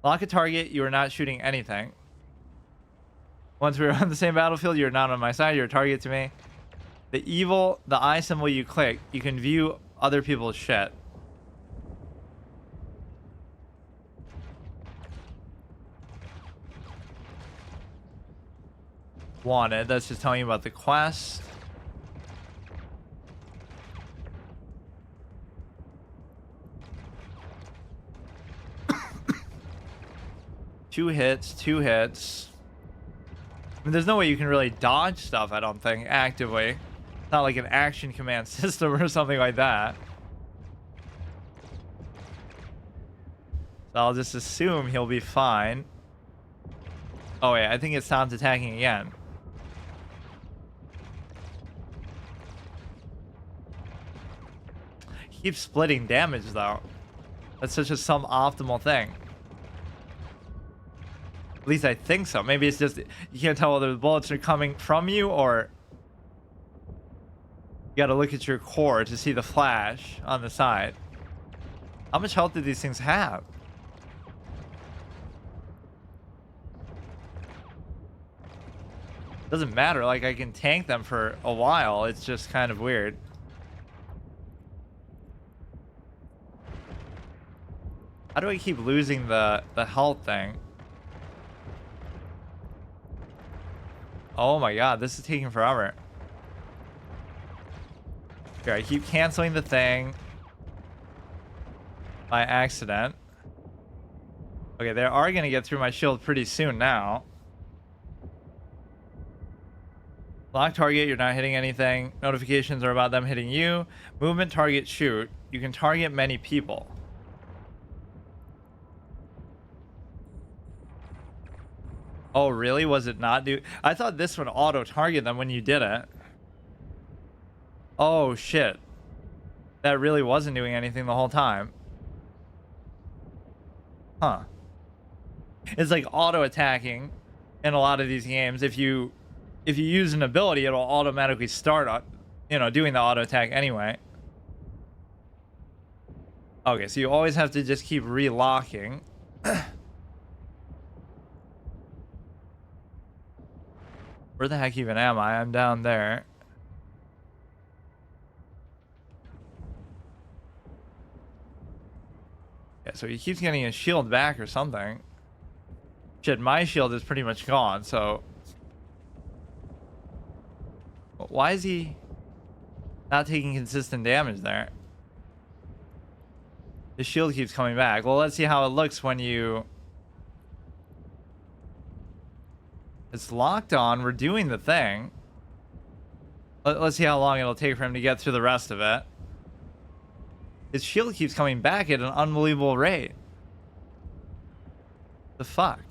Lock a target. You are not shooting anything. Once we're on the same battlefield, you're not on my side. You're a target to me. The eye symbol you click, you can view other people's shit. Wanted. That's just telling you about the quest. Two hits. I mean, there's no way you can really dodge stuff, I don't think, actively. It's not like an action command system or something like that. So I'll just assume he'll be fine. Oh wait, I think it sounds attacking again. He keeps splitting damage though. That's such a suboptimal thing. At least I think so. Maybe it's just you can't tell whether the bullets are coming from you or you gotta look at your core to see the flash on the side. How much health do these things have? Doesn't matter, like I can tank them for a while. It's just kind of weird. How do I keep losing the health thing? Oh my god, this is taking forever. Here, I keep canceling the thing by accident. Okay, they are gonna get through my shield pretty soon now. Lock target, you're not hitting anything. Notifications are about them hitting you. Movement, target, shoot. You can target many people. Oh, really? Was it not do? I thought this would auto target them when you did it. Oh, shit. That really wasn't doing anything the whole time. Huh. It's like auto attacking in a lot of these games. If you use an ability, it'll automatically start, doing the auto attack anyway. Okay, so you always have to just keep relocking. Where the heck even am I? I'm down there. Yeah, so he keeps getting his shield back or something. Shit, my shield is pretty much gone, so... Why is he not taking consistent damage there? His shield keeps coming back. Well, let's see how it looks when you... It's locked on. We're doing the thing. Let's see how long it'll take for him to get through the rest of it. His shield keeps coming back at an unbelievable rate. The fuck?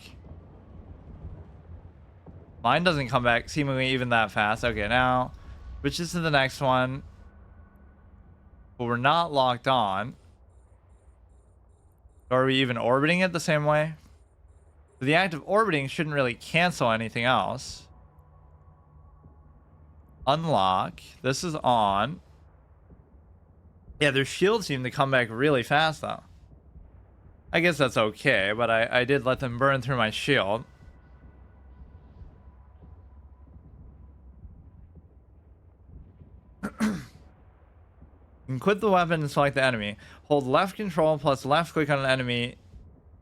Mine doesn't come back seemingly even that fast. Okay, now switches to the next one. But we're not locked on. Or are we even orbiting it the same way? The act of orbiting shouldn't really cancel anything else. Unlock. This is on. Yeah, their shields seem to come back really fast, though. I guess that's okay, but I did let them burn through my shield. You can quit the weapon and select the enemy. Hold left control plus left click on an enemy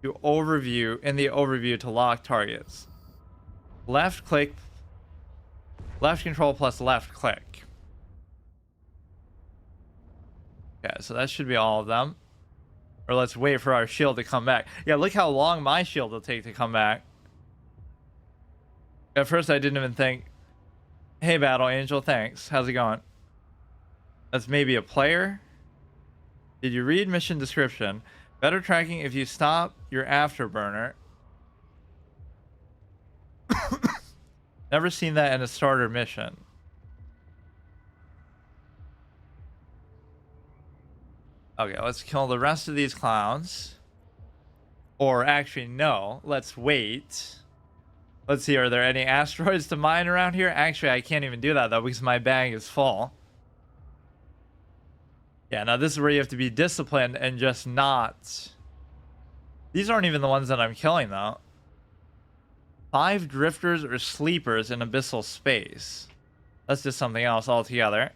to overview in the overview to lock targets. Left click, left control plus left click. Okay, so that should be all of them. Or let's wait for our shield to come back. Yeah, look how long my shield will take to come back. At first I didn't even think, hey Battle Angel, thanks. How's it going? That's maybe a player. Did you read mission description? Better tracking if you stop your afterburner. Never seen that in a starter mission. Okay, let's kill the rest of these clowns. Or actually, no. Let's wait. Let's see, are there any asteroids to mine around here? Actually, I can't even do that, though, because my bag is full. Yeah, now this is where you have to be disciplined and just not... These aren't even the ones that I'm killing, though. 5 drifters or sleepers in abyssal space. That's just something else altogether.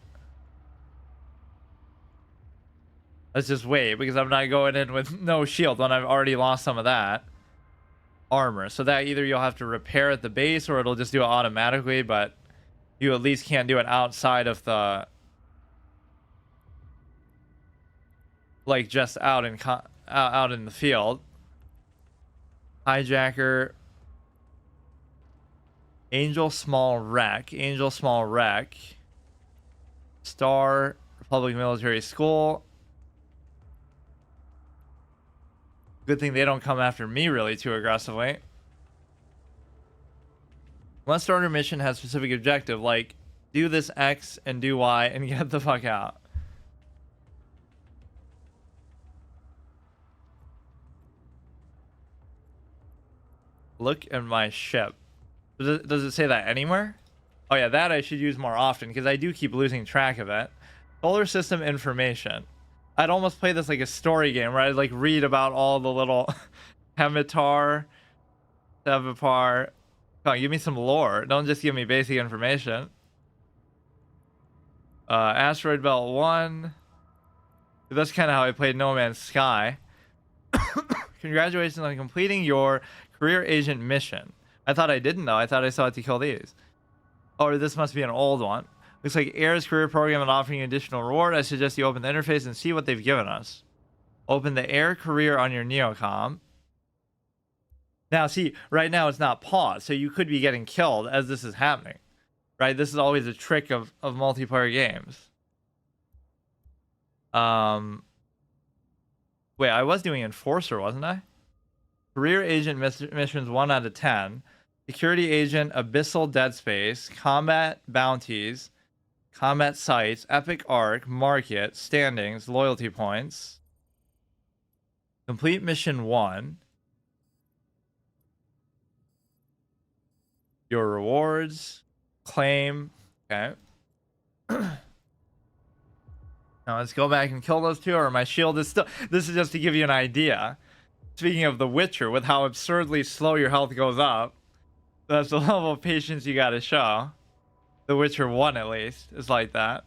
Let's just wait, because I'm not going in with no shield when I've already lost some of that. Armor. So that either you'll have to repair at the base, or it'll just do it automatically, but you at least can't do it outside of the... Like, just out in the field. Hijacker. Angel Small Wreck. Angel Small Wreck. Star. Republic Military School. Good thing they don't come after me really too aggressively. One starter mission has specific objective, like do this X and do Y and get the fuck out. Look at my ship. Does it say that anywhere? Oh yeah, that I should use more often because I do keep losing track of it. Solar system information. I'd almost play this like a story game where I'd like read about all the little Hemitar, Sevapar. Come on, give me some lore. Don't just give me basic information. Asteroid Belt 1. That's kind of how I played No Man's Sky. Congratulations on completing your career agent mission. I thought I didn't though. I thought I still had to kill these. Oh, this must be an old one. Looks like Air's career program and offering you additional reward. I suggest you open the interface and see what they've given us. Open the Air career on your Neocom. Now, see, right now it's not paused, so you could be getting killed as this is happening. Right? This is always a trick of multiplayer games. Wait, I was doing Enforcer, wasn't I? Career Agent missions 1 out of 10. Security Agent, Abyssal Dead Space, Combat Bounties, Combat Sites, Epic Arc, Market, Standings, Loyalty Points. Complete Mission 1. Your rewards. Claim. Okay. Now let's go back and kill those two, or my shield is still... This is just to give you an idea. Speaking of The Witcher, with how absurdly slow your health goes up, that's the level of patience you gotta show. The Witcher 1, at least, is like that.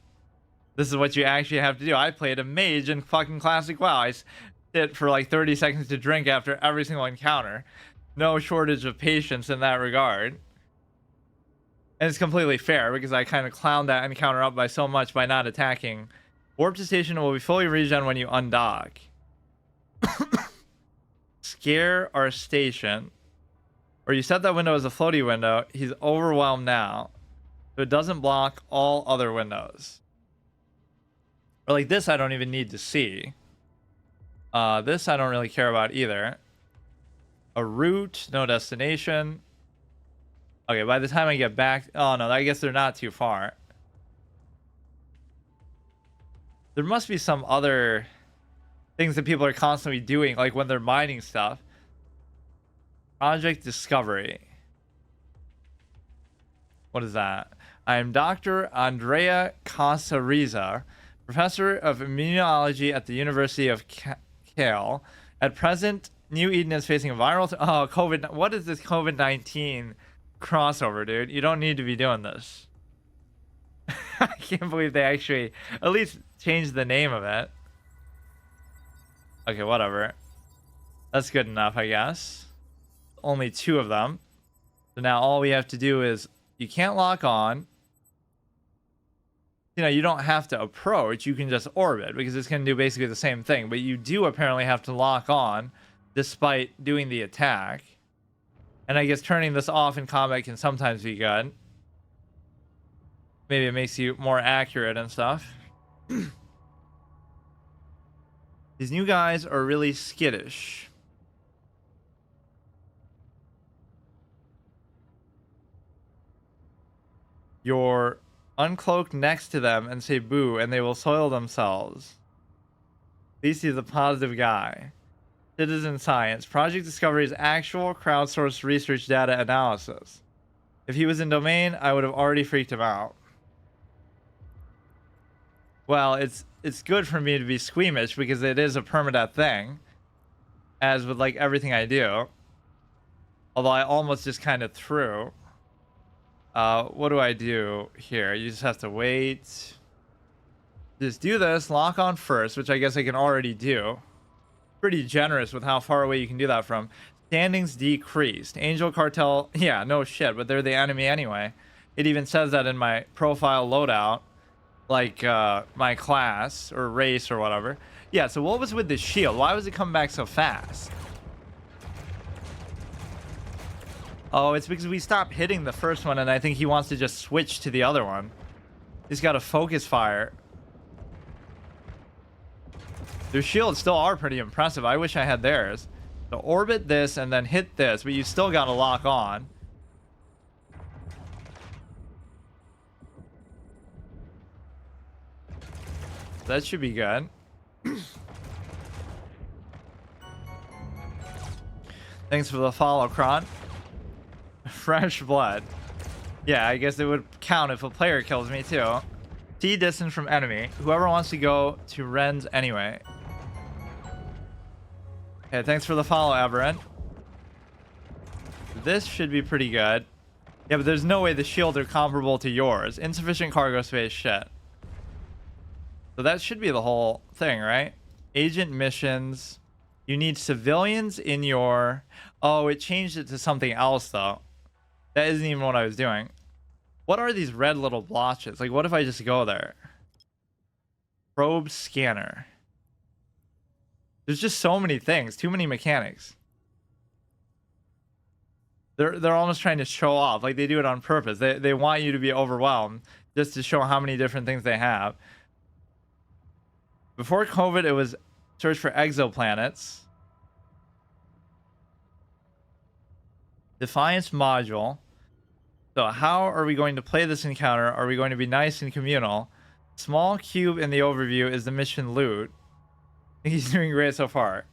This is what you actually have to do. I played a mage in fucking Classic WoW. I sit for like 30 seconds to drink after every single encounter. No shortage of patience in that regard. And it's completely fair, because I kind of clowned that encounter up by so much by not attacking. Warp to station will be fully regen when you undock. Scare our station. Or you set that window as a floaty window. He's overwhelmed now. So it doesn't block all other windows. Or like this I don't even need to see. This I don't really care about either. A route, no destination. Okay, by the time I get back... Oh, no, I guess they're not too far. There must be some other things that people are constantly doing, like when they're mining stuff. Project Discovery. What is that? I am Dr. Andrea Casariza, professor of immunology at the University of Kale. At present, New Eden is facing a viral... COVID... What is this COVID-19 crossover, dude? You don't need to be doing this. I can't believe they actually at least changed the name of it. Okay, whatever. That's good enough, I guess. Only 2 of them. So now all we have to do is... You can't lock on. You know, you don't have to approach. You can just orbit because it's going to do basically the same thing. But you do apparently have to lock on despite doing the attack. And I guess turning this off in combat can sometimes be good. Maybe it makes you more accurate and stuff. These new guys are really skittish. You're uncloaked next to them and say boo, and they will soil themselves. At least he's a positive guy. Citizen science. Project Discovery is actual crowdsourced research data analysis. If he was in domain, I would have already freaked him out. Well, it's good for me to be squeamish because it is a permadeath thing. As with like everything I do. Although I almost just kind of threw. What do I do here? You just have to wait. Just do this, lock on first, which I guess I can already do. Pretty generous with how far away you can do that from. Standings decreased. Angel Cartel, yeah, no shit, but they're the enemy anyway. It even says that in my profile loadout. Like, my class, or race, or whatever. Yeah, so what was with this shield? Why was it coming back so fast? Oh, it's because we stopped hitting the first one, and I think he wants to just switch to the other one. He's got a focus fire. Their shields still are pretty impressive. I wish I had theirs. So orbit this and then hit this, but you still got to lock on. That should be good. Thanks for the follow, Kron. Fresh blood. Yeah, I guess it would count if a player kills me too. T distance from enemy. Whoever wants to go to Ren's anyway. Okay, thanks for the follow, Aberrant. This should be pretty good. Yeah, but there's no way the shields are comparable to yours. Insufficient cargo space, shit. So that should be the whole thing, right? Agent missions. You need civilians in your... Oh, it changed it to something else, though. That isn't even what I was doing. What are these red little blotches? Like, what if I just go there? Probe scanner. There's just so many things. Too many mechanics. They're almost trying to show off. Like, they do it on purpose. They want you to be overwhelmed just to show how many different things they have. Before COVID, it was search for exoplanets. Defiance module. So how are we going to play this encounter? Are we going to be nice and communal? Small cube in the overview is the mission loot. He's doing great so far.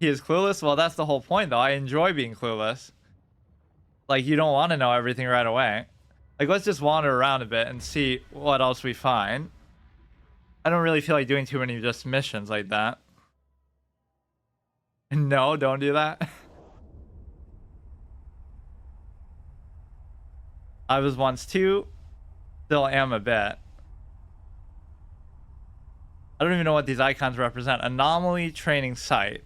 He is clueless? Well, that's the whole point, though. I enjoy being clueless. Like, you don't want to know everything right away. Like, let's just wander around a bit and see what else we find. I don't really feel like doing too many just missions like that. No, don't do that. I was once too. Still am a bit. I don't even know what these icons represent. Anomaly training site.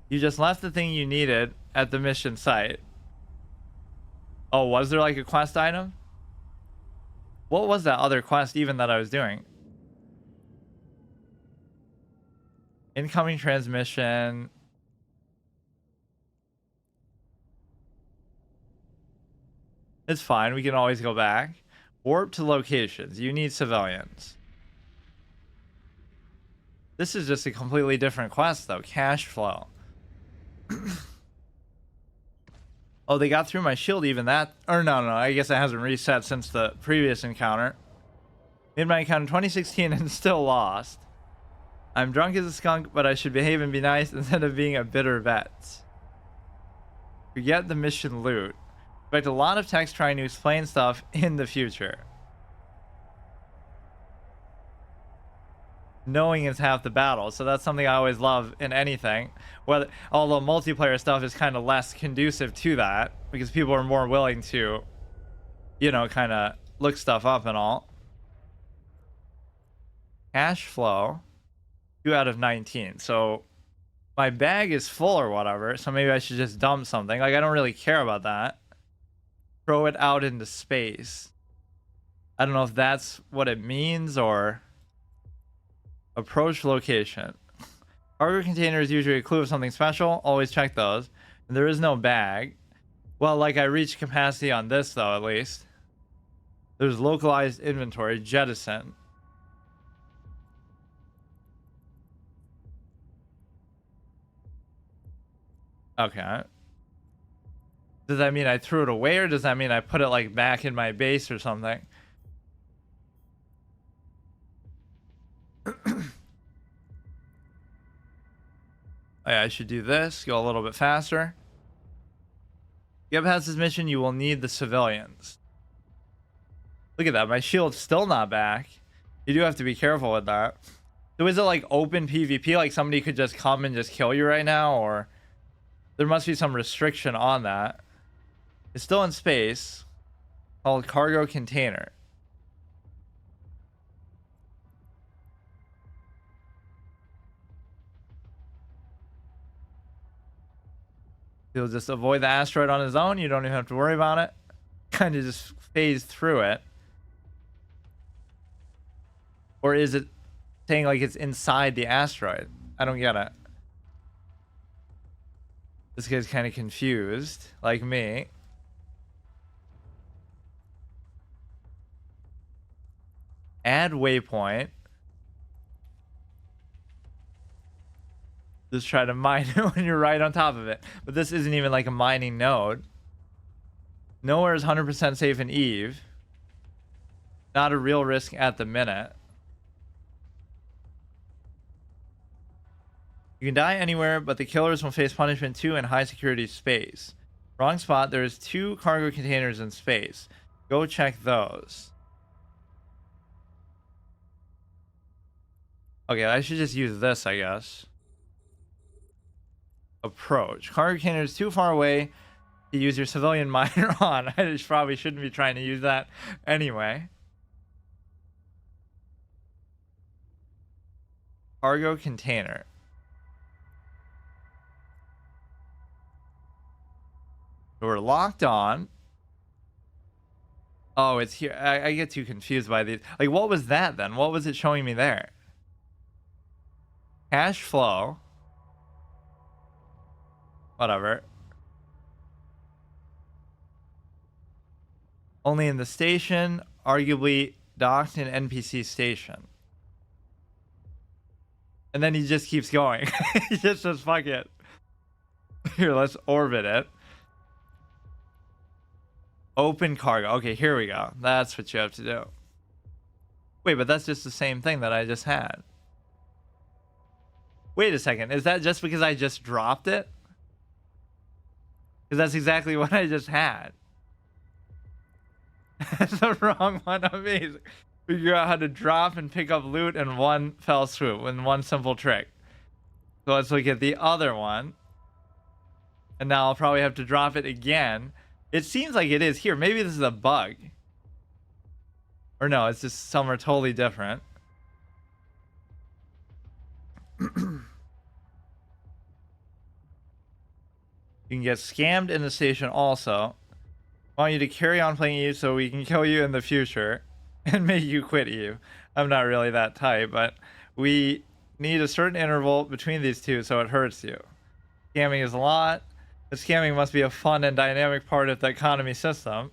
You just left the thing you needed at the mission site. Oh, was there like a quest item? What was that other quest even that I was doing? Incoming transmission. It's fine. We can always go back. Warp to locations. You need civilians. This is just a completely different quest, though. Cash flow. Oh, they got through my shield even that. Or no, I guess it hasn't reset since the previous encounter. Made my account in 2016 and still lost. I'm drunk as a skunk, but I should behave and be nice instead of being a bitter vet. Forget the mission loot. Expect a lot of text trying to explain stuff in the future. Knowing is half the battle, so that's something I always love in anything. Whether, although multiplayer stuff is kind of less conducive to that, because people are more willing to, you know, kind of look stuff up and all. Cash flow, 2 out of 19. So my bag is full or whatever, so maybe I should just dump something. Like, I don't really care about that. Throw it out into space. I don't know if that's what it means, or approach location. Cargo container is usually a clue of something special. Always check those. And there is no bag. Well, like, I reached capacity on this though, at least. There's localized inventory, jettison. Okay. Does that mean I threw it away, or does that mean I put it like back in my base or something? I should do this, go a little bit faster. Get past this mission, you will need the civilians. Look at that, my shield's still not back. You do have to be careful with that. So is it like open PvP, like somebody could just come and just kill you right now, or there must be some restriction on that. It's still in space, called cargo container. He'll just avoid the asteroid on his own. You don't even have to worry about it. Kind of just phase through it. Or is it saying like it's inside the asteroid? I don't get it. This guy's kind of confused, like me. Add waypoint. Just try to mine it when you're right on top of it. But this isn't even like a mining node. Nowhere is 100% safe in Eve. Not a real risk at the minute. You can die anywhere, but the killers will face punishment too in high security space. Wrong spot. There's 2 cargo containers in space. Go check those. Okay, I should just use this, I guess. Approach. Cargo container is too far away to use your civilian miner on. I just probably shouldn't be trying to use that anyway. Cargo container. We're locked on. Oh, it's here. I get too confused by these. Like, what was that then? What was it showing me there? Cash flow. Whatever. Only in the station. Arguably docked in NPC station. And then he just keeps going. He just says, fuck it. Here, let's orbit it. Open cargo. Okay, here we go. That's what you have to do. Wait, but that's just the same thing that I just had. Wait a second. Is that just because I just dropped it? Because that's exactly what I just had. That's the wrong one. Amazing. Figure out how to drop and pick up loot in one fell swoop, in one simple trick. So let's look at the other one. And now I'll probably have to drop it again. It seems like it is here. Maybe this is a bug. Or no, it's just somewhere totally different. You can get scammed in the station also. I want you to carry on playing Eve so we can kill you in the future and make you quit Eve. I'm not really that type, but we need a certain interval between these two so it hurts you. Scamming is a lot. The scamming must be a fun and dynamic part of the economy system.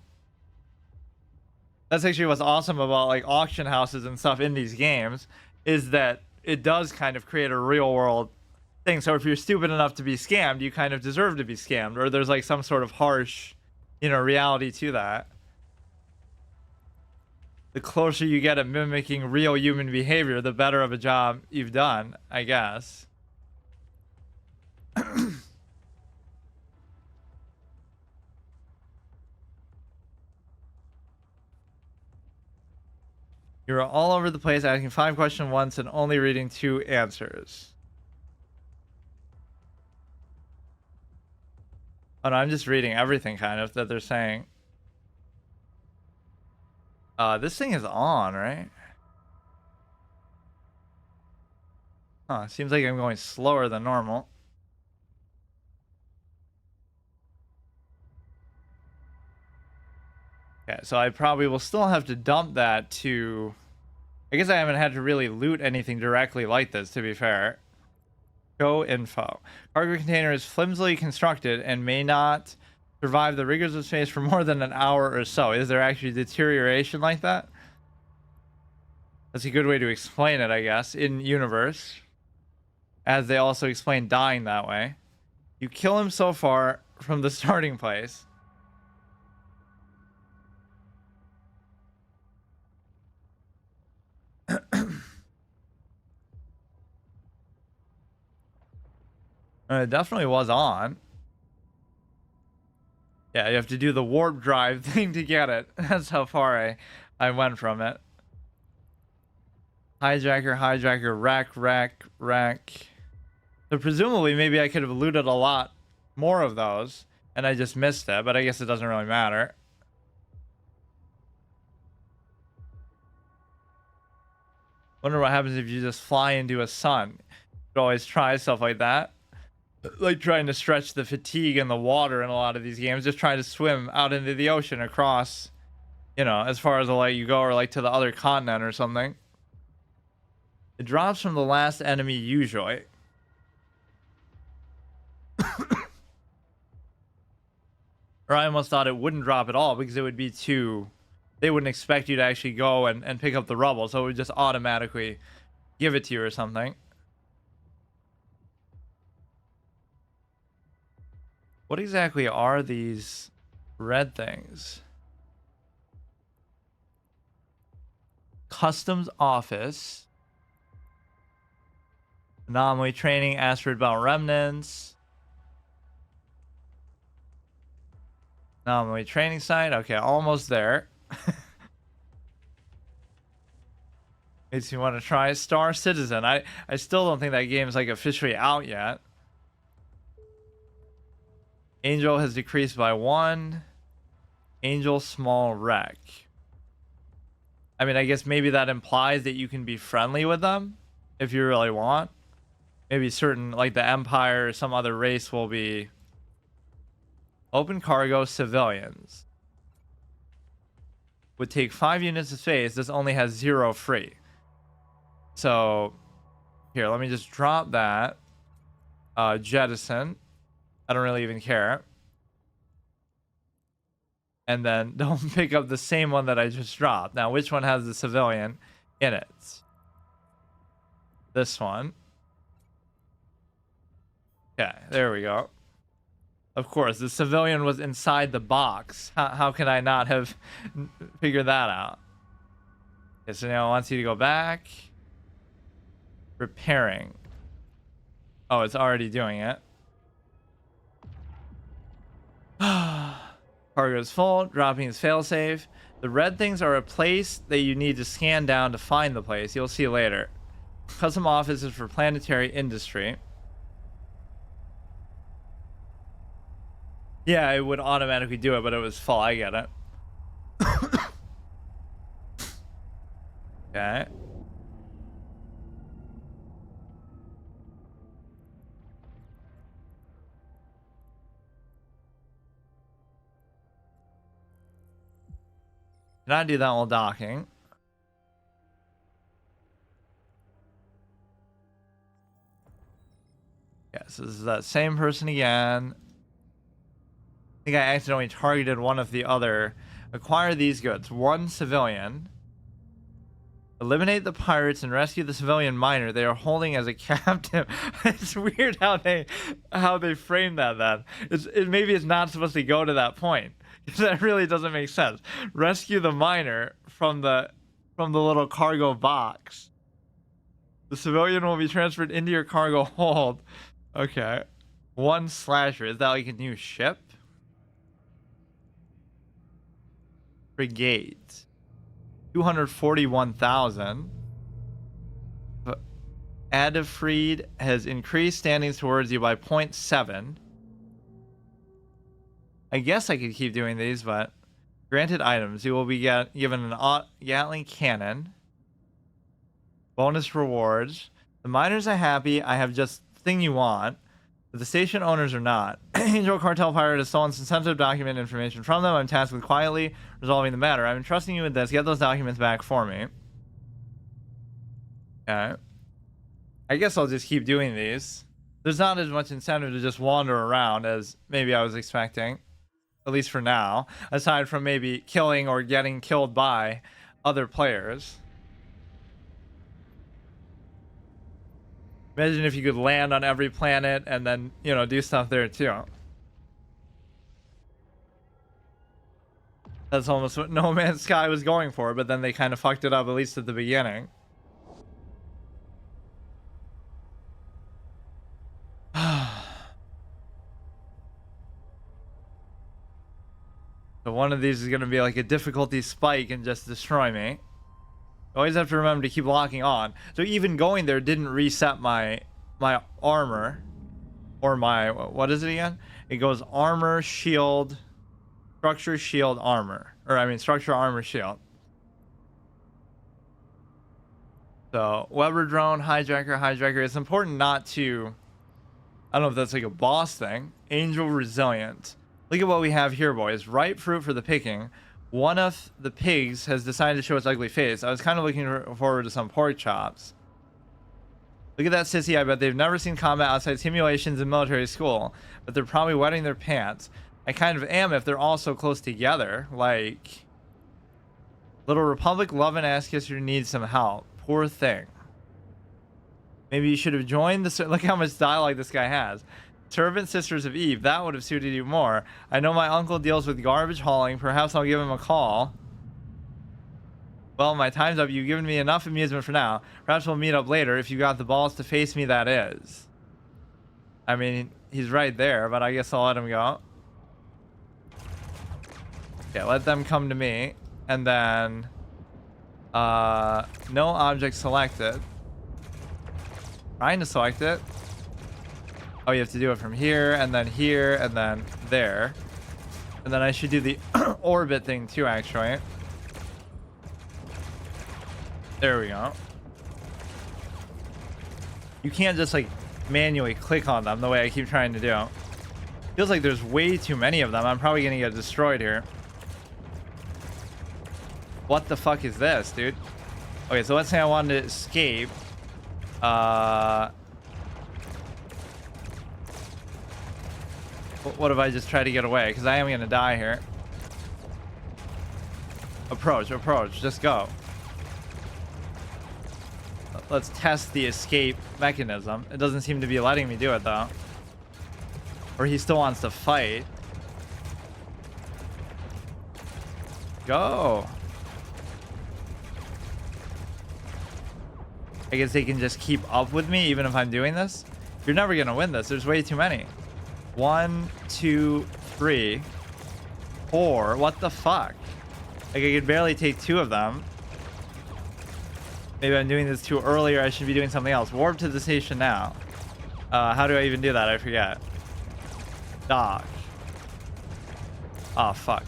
That's actually what's awesome about like auction houses and stuff in these games, is that it does kind of create a real world thing. So if you're stupid enough to be scammed, you kind of deserve to be scammed, or there's like some sort of harsh, reality to that. The closer you get at mimicking real human behavior, the better of a job you've done, I guess. You're all over the place asking 5 questions once and only reading 2 answers. Oh no, I'm just reading everything kind of that they're saying. This thing is on, right? Huh, seems like I'm going slower than normal. Okay, so I probably will still have to dump that to... I guess I haven't had to really loot anything directly like this, to be fair. Show info. Cargo container is flimsily constructed and may not survive the rigors of space for more than an hour or so. Is there actually deterioration like that? That's a good way to explain it, I guess, in universe. As they also explain dying that way. You kill him so far from the starting place. It definitely was on. Yeah, you have to do the warp drive thing to get it. That's how far I went from it. Hijacker, wreck. So presumably maybe I could have looted a lot more of those and I just missed it, but I guess it doesn't really matter. Wonder what happens if you just fly into a sun. You could always try stuff like that. Like trying to stretch the fatigue in the water in a lot of these games, just trying to swim out into the ocean across, as far as like you go, or like to the other continent or something. It drops from the last enemy usually. Or I almost thought it wouldn't drop at all because it would be too... They wouldn't expect you to actually go and pick up the rubble, so it would just automatically give it to you or something. What exactly are these red things? Customs office. Anomaly training, asteroid bound remnants. Anomaly training site. Okay, almost there. Makes you want to try Star Citizen. I still don't think that game is like officially out yet. Angel has decreased by 1. Angel small wreck. I mean, I guess maybe that implies that you can be friendly with them if you really want. Maybe certain, like the Empire or some other race will be... Open cargo civilians. Would take 5 units of space. This only has 0 free. So, here, let me just drop that. Jettison. I don't really even care. And then don't pick up the same one that I just dropped. Now, which one has the civilian in it? This one. Okay, there we go. Of course, the civilian was inside the box. How can I not have figured that out? Okay, so now it wants you to go back. Repairing. Oh, it's already doing it. Cargo is full. Dropping is failsafe. The red things are a place that you need to scan down to find the place. You'll see later. Custom office is for planetary industry. Yeah, it would automatically do it, but it was full. I get it. Okay. Can I do that while docking? Yes, this is that same person again. I think I accidentally targeted one of the other. Acquire these goods. 1 civilian. Eliminate the pirates and rescue the civilian miner they are holding as a captive. It's weird how they frame that. Then maybe it's not supposed to go to that point. That really doesn't make sense. Rescue the miner from the little cargo box. The civilian will be transferred into your cargo hold. Okay. One slasher. Is that like a new ship? Brigade. 241,000. Adafried has increased standings towards you by 0.7. I guess I could keep doing these, but granted items. You will be given an Gatling cannon. Bonus rewards. The miners are happy. I have just the thing you want. But the station owners are not. Angel Cartel Pirate has stolen sensitive document information from them. I'm tasked with quietly resolving the matter. I'm entrusting you with this. Get those documents back for me. Okay. I guess I'll just keep doing these. There's not as much incentive to just wander around as maybe I was expecting. At least for now. Aside from maybe killing or getting killed by other players. Imagine if you could land on every planet and then, you know, do stuff there too. That's almost what No Man's Sky was going for, but then they kind of fucked it up, at least at the beginning. So one of these is going to be like a difficulty spike and just destroy me. Always have to remember to keep locking on. So even going there didn't reset my armor. Or my, what is it again? It goes armor, shield, structure, shield, armor. Or I mean structure, armor, shield. So Weber drone, hijacker. It's important not to, I don't know if that's like a boss thing. Angel resilient. Look at what we have here, boys. Ripe fruit for the picking. One of the pigs has decided to show its ugly face. I was kind of looking forward to some pork chops. Look at that sissy. I bet they've never seen combat outside simulations in military school. But they're probably wetting their pants. I kind of am if they're all so close together. Like, Little Republic love and ass kisser needs some help. Poor thing. Maybe you should have joined the... Look how much dialogue this guy has. Servant Sisters of Eve, that would have suited you more. I know my uncle deals with garbage hauling. Perhaps I'll give him a call. Well, my time's up. You've given me enough amusement for now. Perhaps we'll meet up later if you got the balls to face me, that is. I mean, he's right there, but I guess I'll let him go. Yeah, let them come to me. And then... no object selected. Trying to select it. Oh, you have to do it from here, and then there. And then I should do the orbit thing too, actually. There we go. You can't just, like, manually click on them the way I keep trying to do. Feels like there's way too many of them. I'm probably gonna get destroyed here. What the fuck is this, dude? Okay, so let's say I wanted to escape. What if I just try to get away? Because I am going to die here. Approach. Just go. Let's test the escape mechanism. It doesn't seem to be letting me do it, though. Or he still wants to fight. Go. I guess they can just keep up with me even if I'm doing this. You're never going to win this. There's way too many. 1, 2, 3, 4. What the fuck? Like, I could barely take 2 of them. Maybe I'm doing this too early, or I should be doing something else. Warp to the station now. How do I even do that? I forget. Dodge. Oh, fuck.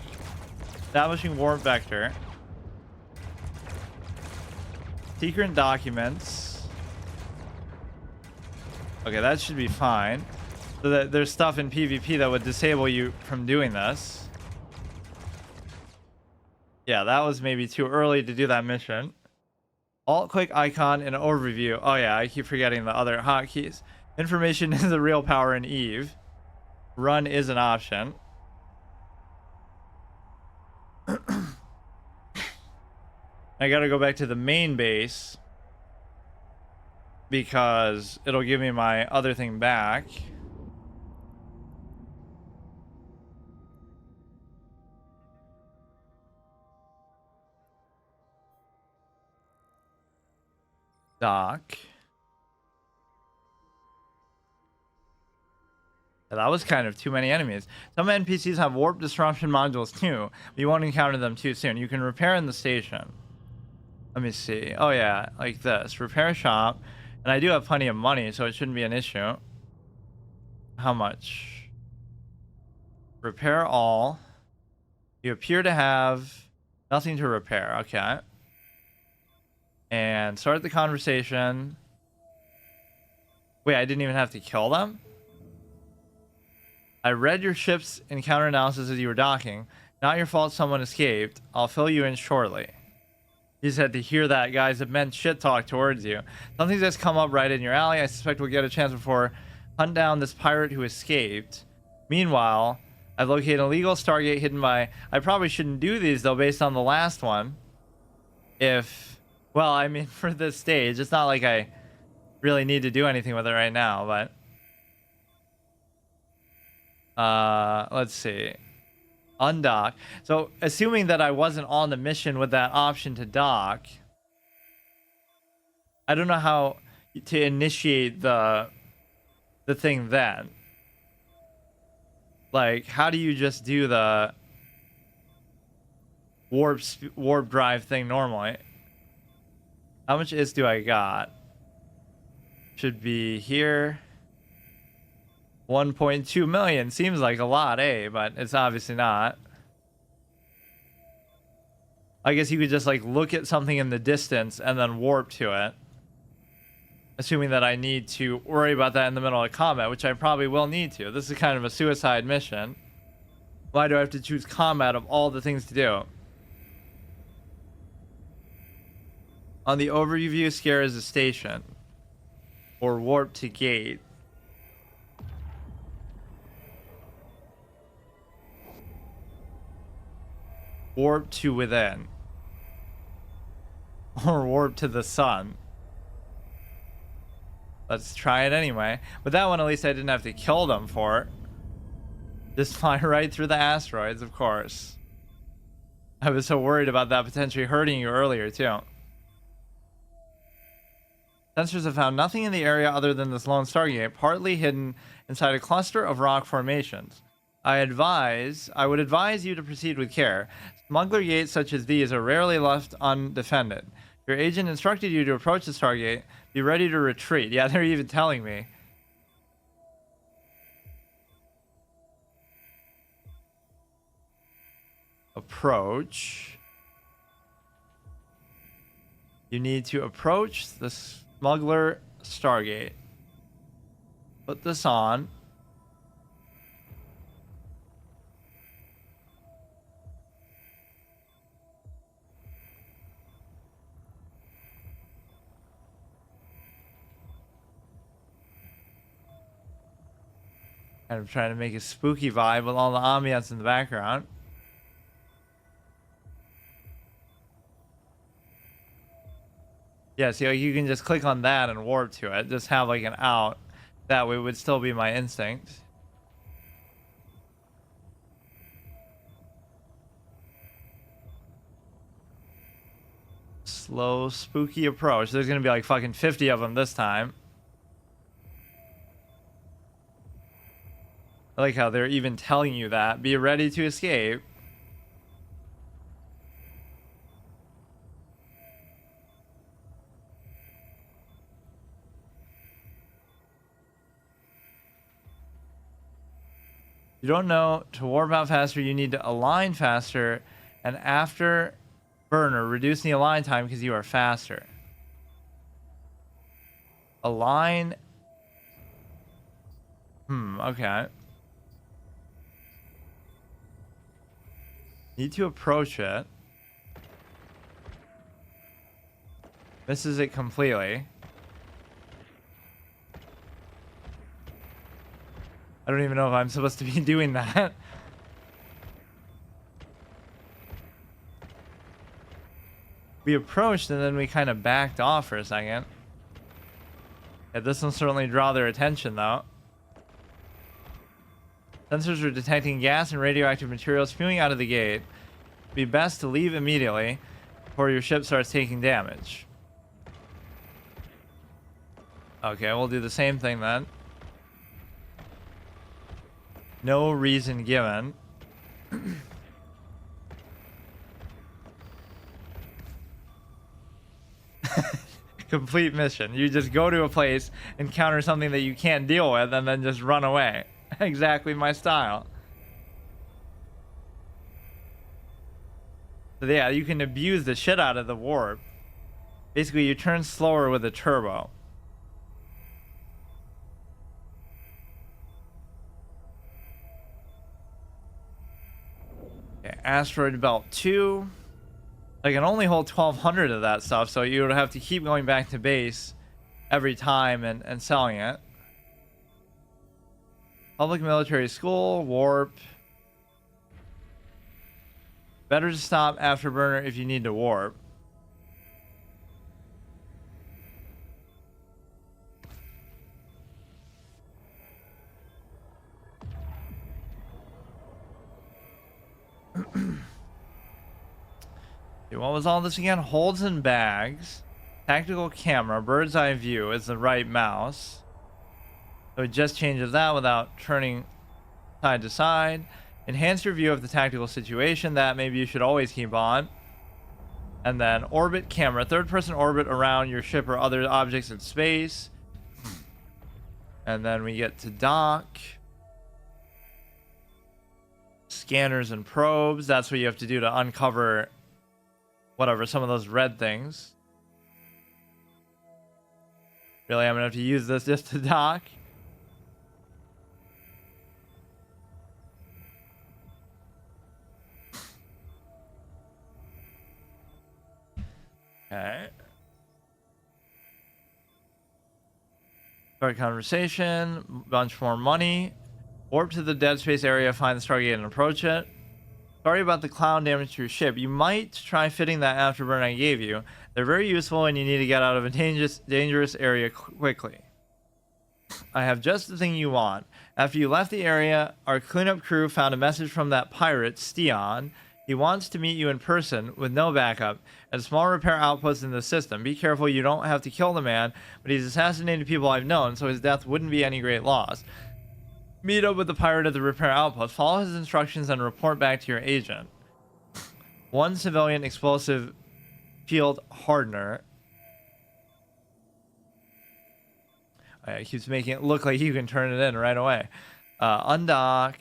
Establishing warp vector. Secret documents. Okay, that should be fine. So that there's stuff in PvP that would disable you from doing this. Yeah, that was maybe too early to do that mission. Alt quick icon and overview. Oh yeah, I keep forgetting the other hotkeys. Information is the real power in Eve. Run is an option. I gotta go back to the main base because it'll give me my other thing back. Dock. That was kind of too many enemies. Some NPCs have warp disruption modules too, but you won't encounter them too soon. You can repair in the station. Let me see. Oh yeah, like this. Repair shop. And I do have plenty of money, so it shouldn't be an issue. How much? Repair all. You appear to have nothing to repair. Okay. And start the conversation. Wait, I didn't even have to kill them? I read your ship's encounter analysis as you were docking. Not your fault someone escaped. I'll fill you in shortly. You just had to hear that, guys. It meant shit talk towards you. Something's just come up right in your alley. I suspect we'll get a chance before hunt down this pirate who escaped. Meanwhile, I've located an illegal Stargate hidden by... I probably shouldn't do these, though, based on the last one. If... Well, I mean, for this stage, it's not like I really need to do anything with it right now, but... let's see. Undock. So, assuming that I wasn't on the mission with that option to dock, I don't know how to initiate the thing then. Like, how do you just do the warp drive thing normally? How much is do I got? Should be here. 1.2 million seems like a lot, eh? But it's obviously not. I guess you could just like look at something in the distance and then warp to it. Assuming that I need to worry about that in the middle of combat, which I probably will need to. This is kind of a suicide mission. Why do I have to choose combat of all the things to do? On the overview view, scare is a station. Or warp to gate. Warp to within. Or warp to the sun. Let's try it anyway. But that one, at least I didn't have to kill them for it. Just fly right through the asteroids, of course. I was so worried about that potentially hurting you earlier, too. Sensors have found nothing in the area other than this lone Stargate, partly hidden inside a cluster of rock formations. I would advise you to proceed with care. Smuggler gates such as these are rarely left undefended. Your agent instructed you to approach the Stargate. Be ready to retreat. Yeah, they're even telling me. Approach. You need to approach the Smuggler Stargate. Put this on. Kind of trying to make a spooky vibe with all the ambiance in the background. Yeah, see, like, you can just click on that and warp to it. Just have like an out. That way would still be my instinct. Slow, spooky approach. There's gonna be like fucking 50 of them this time. I like how they're even telling you that. Be ready to escape. You don't know to warp out faster, you need to align faster. And after burner, reduce the align time because you are faster. Align. Okay. Need to approach it. Misses it completely. I don't even know if I'm supposed to be doing that. We approached and then we kind of backed off for a second. Yeah, this will certainly draw their attention though. Sensors are detecting gas and radioactive material spewing out of the gate. It'd be best to leave immediately before your ship starts taking damage. Okay, we'll do the same thing then. No reason given. Complete mission. You just go to a place, encounter something that you can't deal with, and then just run away. Exactly my style. So yeah, you can abuse the shit out of the warp. Basically, you turn slower with a turbo. Okay, asteroid belt 2. I can only hold 1,200 of that stuff, so you would have to keep going back to base every time and selling it. Public military school, warp. Better to stop afterburner if you need to warp. What was all this again? Holds and bags. Tactical camera. Bird's eye view is the right mouse. So it just changes that without turning side to side. Enhance your view of the tactical situation. That maybe you should always keep on. And then orbit camera. Third person orbit around your ship or other objects in space. And then we get to dock. Scanners and probes. That's what you have to do to uncover whatever, some of those red things. Really, I'm gonna have to use this just to dock. Okay. Start conversation. Bunch more money. Warp to the dead space area, find the Stargate and approach it. Sorry about the clown damage to your ship. You might try fitting that afterburn I gave you. They're very useful when you need to get out of a dangerous area quickly. I have just the thing you want. After you left the area, our cleanup crew found a message from that pirate, Steon. He wants to meet you in person with no backup and small repair outposts in the system. Be careful you don't have to kill the man, but he's assassinated people I've known, so his death wouldn't be any great loss. Meet up with the pirate at the repair outpost. Follow his instructions and report back to your agent. One civilian explosive field hardener. It keeps making it look like you can turn it in right away. Undock.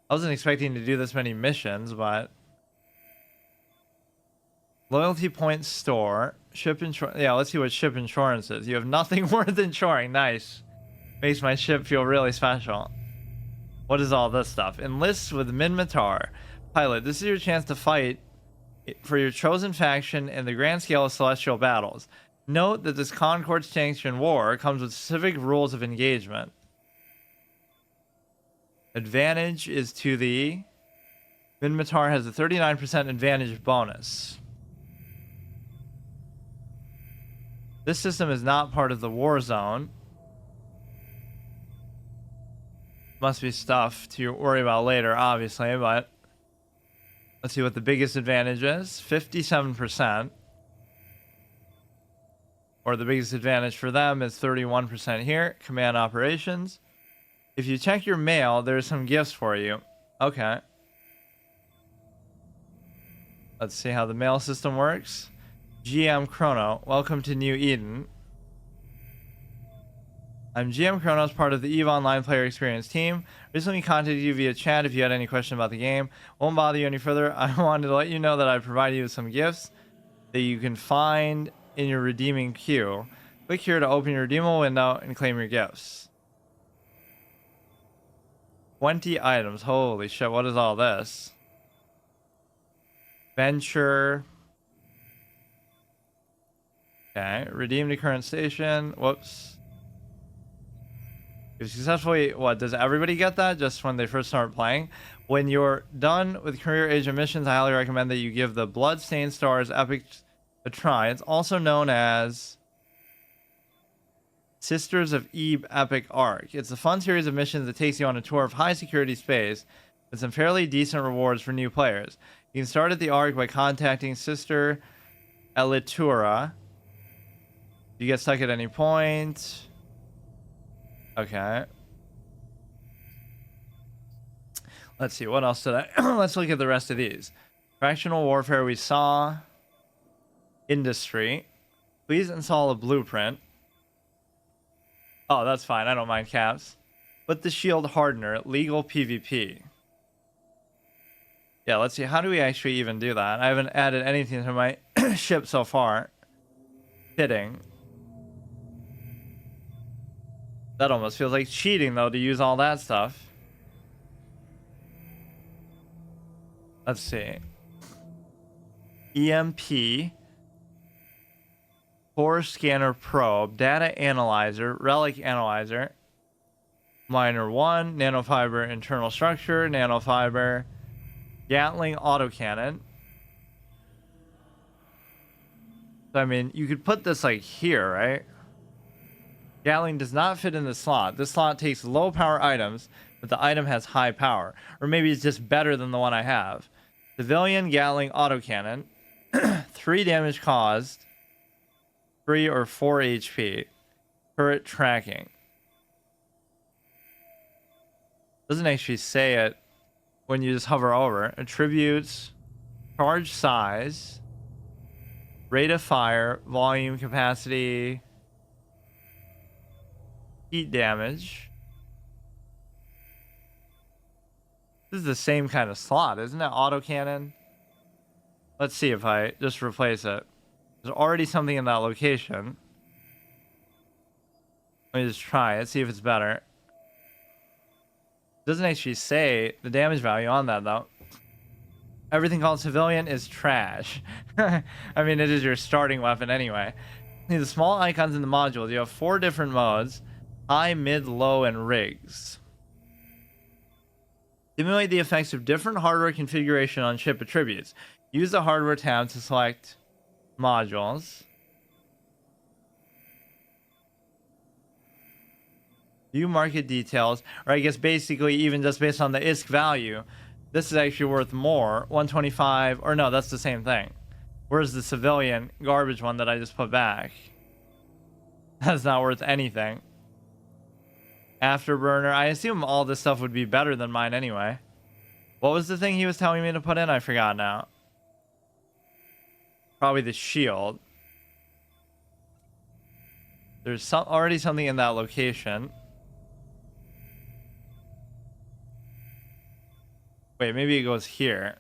I wasn't expecting to do this many missions, but loyalty points store. Ship insurance. Yeah, let's see what ship insurance is. You have nothing worth insuring. Nice. Makes my ship feel really special. What is all this stuff? Enlists with Minmatar. Pilot, this is your chance to fight for your chosen faction in the grand scale of celestial battles. Note that this Concord-sanctioned war comes with specific rules of engagement. Advantage is to the... Minmatar has a 39% advantage bonus. This system is not part of the war zone. Must be stuff to worry about later, obviously, but let's see what the biggest advantage is. 57%. Or the biggest advantage for them is 31% here. Command operations. If you check your mail, there's some gifts for you. Okay. Let's see how the mail system works. GM Chrono, welcome to New Eden. I'm GM Chronos, part of the EVE Online player experience team. Recently contacted you via chat if you had any question about the game. Won't bother you any further. I wanted to let you know that I provided you with some gifts that you can find in your redeeming queue. Click here to open your redeemable window and claim your gifts. 20 items. Holy shit, what is all this? Venture. Okay, redeem to current station. Whoops. You've successfully, what, does everybody get that just when they first start playing? When you're done with career agent missions, I highly recommend that you give the Bloodstained Stars Epic a try. It's also known as Sisters of Eve Epic Arc. It's a fun series of missions that takes you on a tour of high security space with some fairly decent rewards for new players. You can start at the Arc by contacting Sister Elitura. You get stuck at any point. Okay. Let's see, what else did I... Let's look at the rest of these. Fractional warfare we saw. Industry. Please install a blueprint. Oh, that's fine. I don't mind caps. Put the shield hardener. Legal PvP. Yeah, let's see. How do we actually even do that? I haven't added anything to my ship so far. Fitting. That almost feels like cheating, though, to use all that stuff. Let's see. EMP. Core scanner probe. Data analyzer. Relic analyzer. Miner 1. Nanofiber internal structure. Nanofiber. Gatling autocannon. So, I mean, you could put this, like, here, right? Gatling does not fit in the slot. This slot takes low power items, but the item has high power. Or maybe it's just better than the one I have. Civilian Gatling autocannon. 3 damage caused. 3 or 4 HP. Turret tracking. Doesn't actually say it when you just hover over. Attributes. Charge size. Rate of fire. Volume capacity. Heat damage. This is the same kind of slot, isn't it? Autocannon. Let's see if I just replace it. There's already something in that location. Let me just try it, see if it's better. It doesn't actually say the damage value on that, though. Everything called civilian is trash. I mean, it is your starting weapon anyway. The small icons in the modules. You have 4 different modes. High, mid, low, and rigs. Simulate the effects of different hardware configuration on ship attributes. Use the hardware tab to select modules. View market details. Or I guess basically even just based on the ISK value, this is actually worth more. 125. Or no, that's the same thing. Where's the civilian garbage one that I just put back? That's not worth anything. Afterburner. I assume all this stuff would be better than mine anyway. What was the thing he was telling me to put in? I forgot now. Probably the shield. There's already something in that location. Wait, maybe it goes here.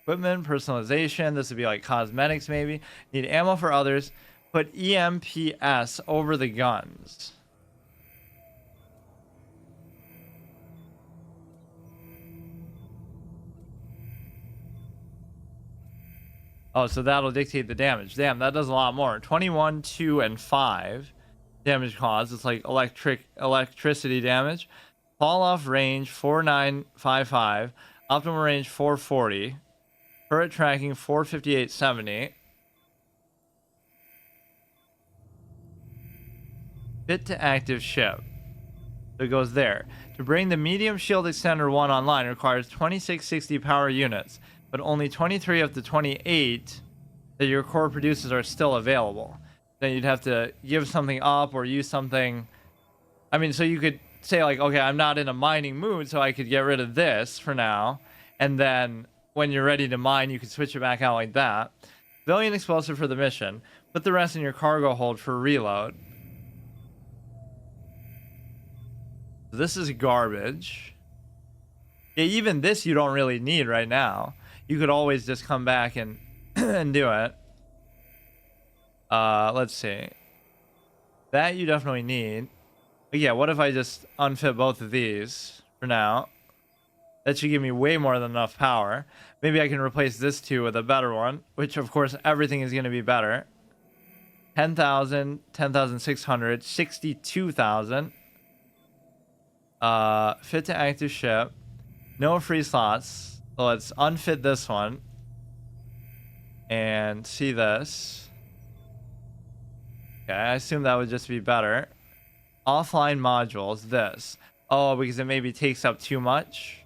Equipment, personalization. This would be like cosmetics maybe. Need ammo for others. Put EMPS over the guns. Oh, so that'll dictate the damage. Damn, that does a lot more. 21, 2, and 5 damage caused. It's like electricity damage. Fall off range 4955. Optimal range 440. Turret tracking 45870. Fit to active ship. So it goes there. To bring the medium shield extender 1 online requires 2660 power units, but only 23 of the 28 that your core produces are still available. Then you'd have to give something up or use something. I mean, so you could say like, okay, I'm not in a mining mood, so I could get rid of this for now. And then when you're ready to mine, you can switch it back out like that. Civilian explosive for the mission. Put the rest in your cargo hold for reload. This is garbage. Yeah, even this you don't really need right now. You could always just come back and and do it. Let's see. That you definitely need. But yeah, what if I just unfit both of these for now? That should give me way more than enough power. Maybe I can replace this too with a better one, which of course everything is going to be better. 10,000, 10,600, 62,000. Fit to active ship. No free slots. So let's unfit this one. And see this. Okay, I assume that would just be better. Offline modules, this. Oh, because it maybe takes up too much.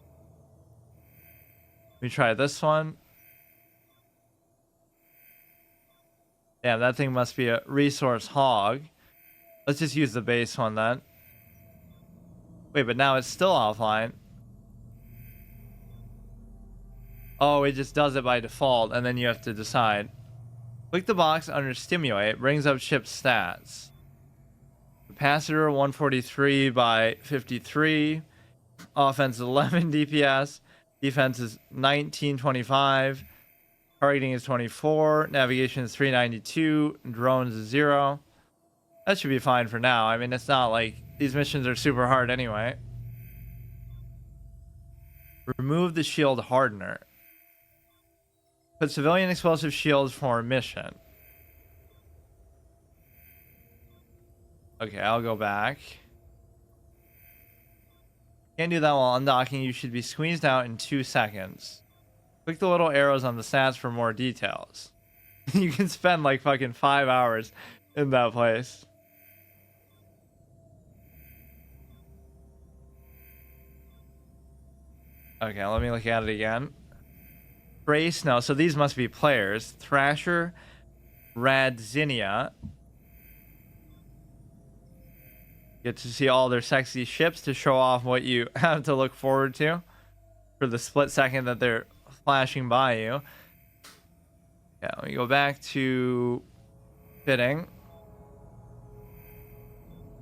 Let me try this one. Damn, that thing must be a resource hog. Let's just use the base one then. Wait, but now it's still offline. Oh, it just does it by default, and then you have to decide. Click the box under stimulate, brings up ship stats. Capacitor 143 by 53. Offense 11 DPS. Defense is 1925. Targeting is 24. Navigation is 392. Drones is 0. That should be fine for now. I mean, it's not like these missions are super hard anyway. Remove the shield hardener. Put civilian explosive shields for mission. Okay, I'll go back. Can't do that while undocking. You should be squeezed out in 2 seconds. Click the little arrows on the stats for more details. You can spend like fucking 5 hours in that place. Okay, let me look at it again. Trace, no, so these must be players. Thrasher, Radzinia. Get to see all their sexy ships to show off what you have to look forward to for the split second that they're flashing by you. Yeah, let me go back to fitting.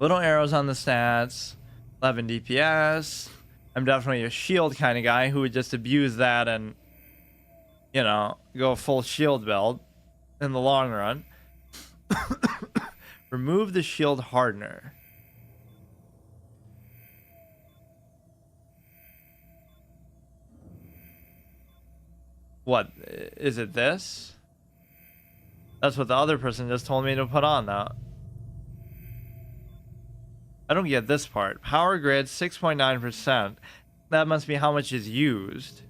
Little arrows on the stats. 11 DPS. I'm definitely a shield kind of guy who would just abuse that and, you know, go full shield build in the long run. Remove the shield hardener. What? Is it this? That's what the other person just told me to put on, though. I don't get this part. Power grid, 6.9%. That must be how much is used.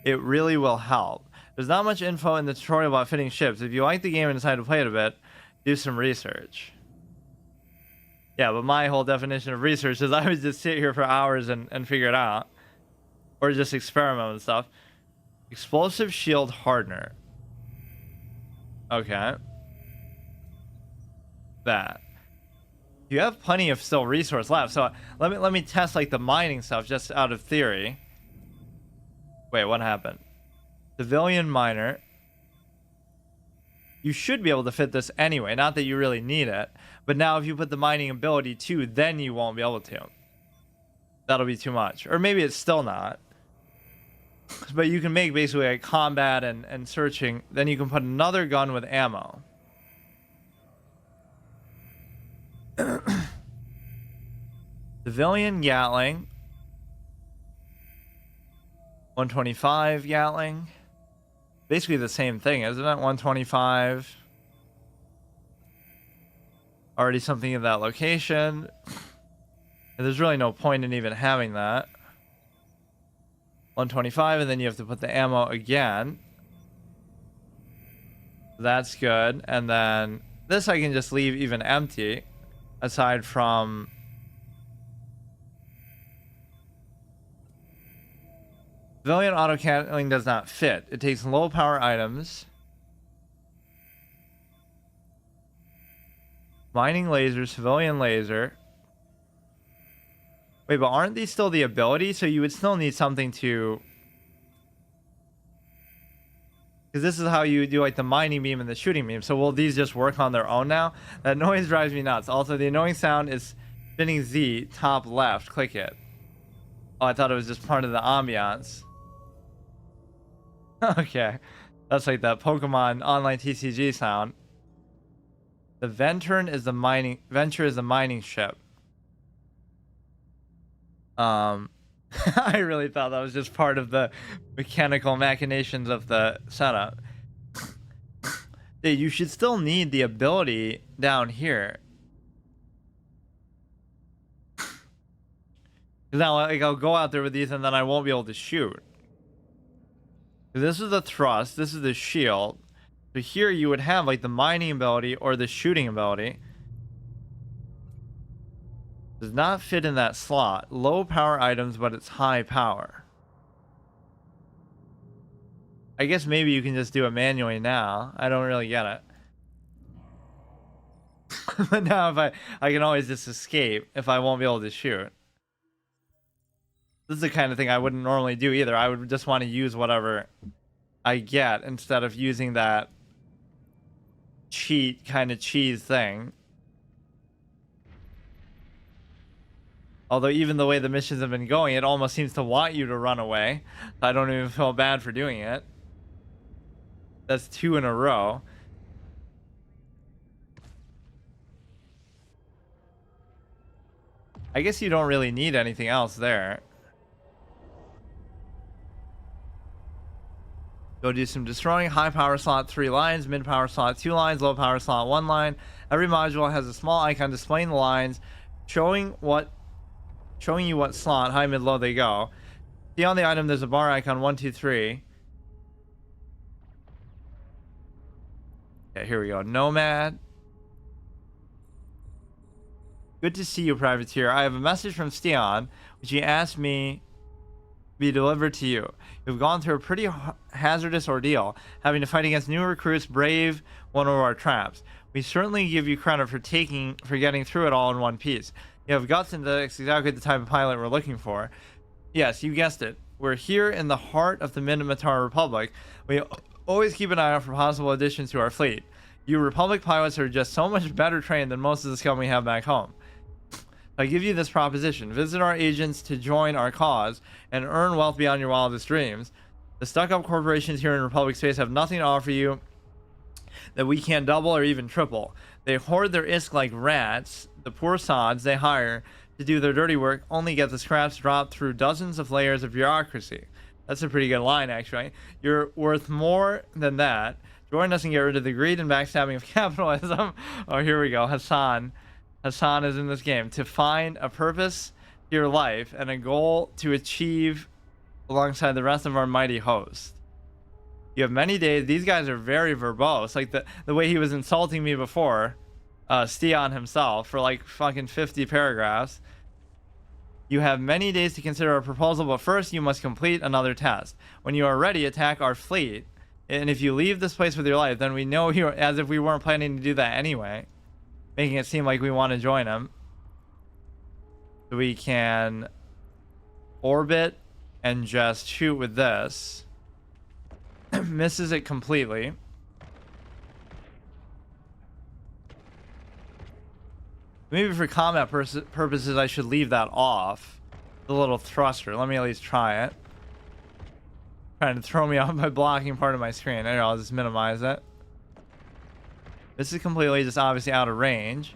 It really will help. There's not much info in the tutorial about fitting ships. If you like the game and decide to play it a bit, do some research. Yeah, but my whole definition of research is I would just sit here for hours and figure it out. Or just experiment with stuff. Explosive shield hardener. Okay. That. You have plenty of still resource left, so let me test like the mining stuff just out of theory. Wait, what happened? Civilian miner. You should be able to fit this anyway, not that you really need it, but now if you put the mining ability too, then you won't be able to. That'll be too much, or maybe it's still not. But you can make basically like combat and searching. Then you can put another gun with ammo. Civilian Gatling. 125 Gatling. Basically the same thing, isn't it? 125. Already something in that location. And there's really no point in even having that. 125, and then you have to put the ammo again. That's good. And then this I can just leave even empty, aside from civilian auto canceling does not fit. It takes low power items. Mining laser, civilian laser. Wait, but aren't these still the ability? So you would still need something to... Because this is how you do like the mining beam and the shooting beam. So will these just work on their own now? That noise drives me nuts. Also, the annoying sound is spinning Z, top left. Click it. Oh, I thought it was just part of the ambiance. Okay. That's like that Pokemon online TCG sound. The Venture is the mining ship. I really thought that was just part of the mechanical machinations of the setup. You should still need the ability down here. Because now, like, I'll go out there with these and then I won't be able to shoot. This is the thrust. This is the shield. So here you would have like the mining ability or the shooting ability. Does not fit in that slot. Low power items, but it's high power. I guess maybe you can just do it manually now. I don't really get it. But now if I can always just escape if I won't be able to shoot. This is the kind of thing I wouldn't normally do either. I would just want to use whatever I get instead of using that cheat kind of cheese thing. Although even the way the missions have been going, it almost seems to want you to run away. I don't even feel bad for doing it. That's 2 in a row. I guess you don't really need anything else there. Go do some destroying. High power slot 3 lines, mid power slot 2 lines, low power slot 1 line. Every module has a small icon displaying the lines, showing you what slot, high, mid, low they go. See on the item there's a bar icon 1, 2, 3. Okay, here we go. Nomad. Good to see you, Privateer. I have a message from Steon, which he asked me be delivered to you. You've gone through a pretty hazardous ordeal, having to fight against new recruits, brave one of our traps. We certainly give you credit for getting through it all in one piece. You have guts, and that's exactly the type of pilot we're looking for. Yes, you guessed it. We're here in the heart of the Minotaur Republic. We always keep an eye out for possible additions to our fleet. You Republic pilots are just so much better trained than most of the scum we have back home. I give you this proposition. Visit our agents to join our cause and earn wealth beyond your wildest dreams. The stuck-up corporations here in Republic space have nothing to offer you that we can't double or even triple. They hoard their isk like rats. The poor sods they hire to do their dirty work only get the scraps dropped through dozens of layers of bureaucracy. That's a pretty good line, actually. You're worth more than that. Join us and get rid of the greed and backstabbing of capitalism. Oh, here we go. Hassan is in this game. To find a purpose to your life and a goal to achieve alongside the rest of our mighty host. You have many days. These guys are very verbose. Like the way he was insulting me before, Steon himself, for like fucking 50 paragraphs. You have many days to consider a proposal, but first you must complete another test. When you are ready, attack our fleet. And if you leave this place with your life, then we know you as if we weren't planning to do that anyway. Making it seem like we want to join him. So we can orbit and just shoot with this. Misses it completely. Maybe for combat purposes, I should leave that off. The little thruster. Let me at least try it. Trying to throw me off by blocking part of my screen. There, I'll just minimize it. This is completely just obviously out of range.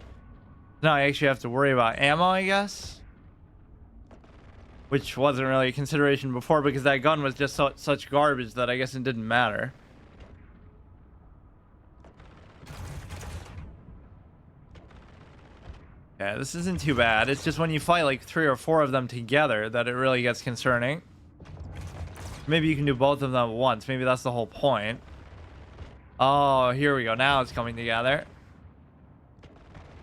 Now I actually have to worry about ammo, I guess. Which wasn't really a consideration before because that gun was just such garbage that I guess it didn't matter. Yeah, this isn't too bad. It's just when you fight like 3 or 4 of them together that it really gets concerning. Maybe you can do both of them at once. Maybe that's the whole point. Oh, here we go. Now it's coming together.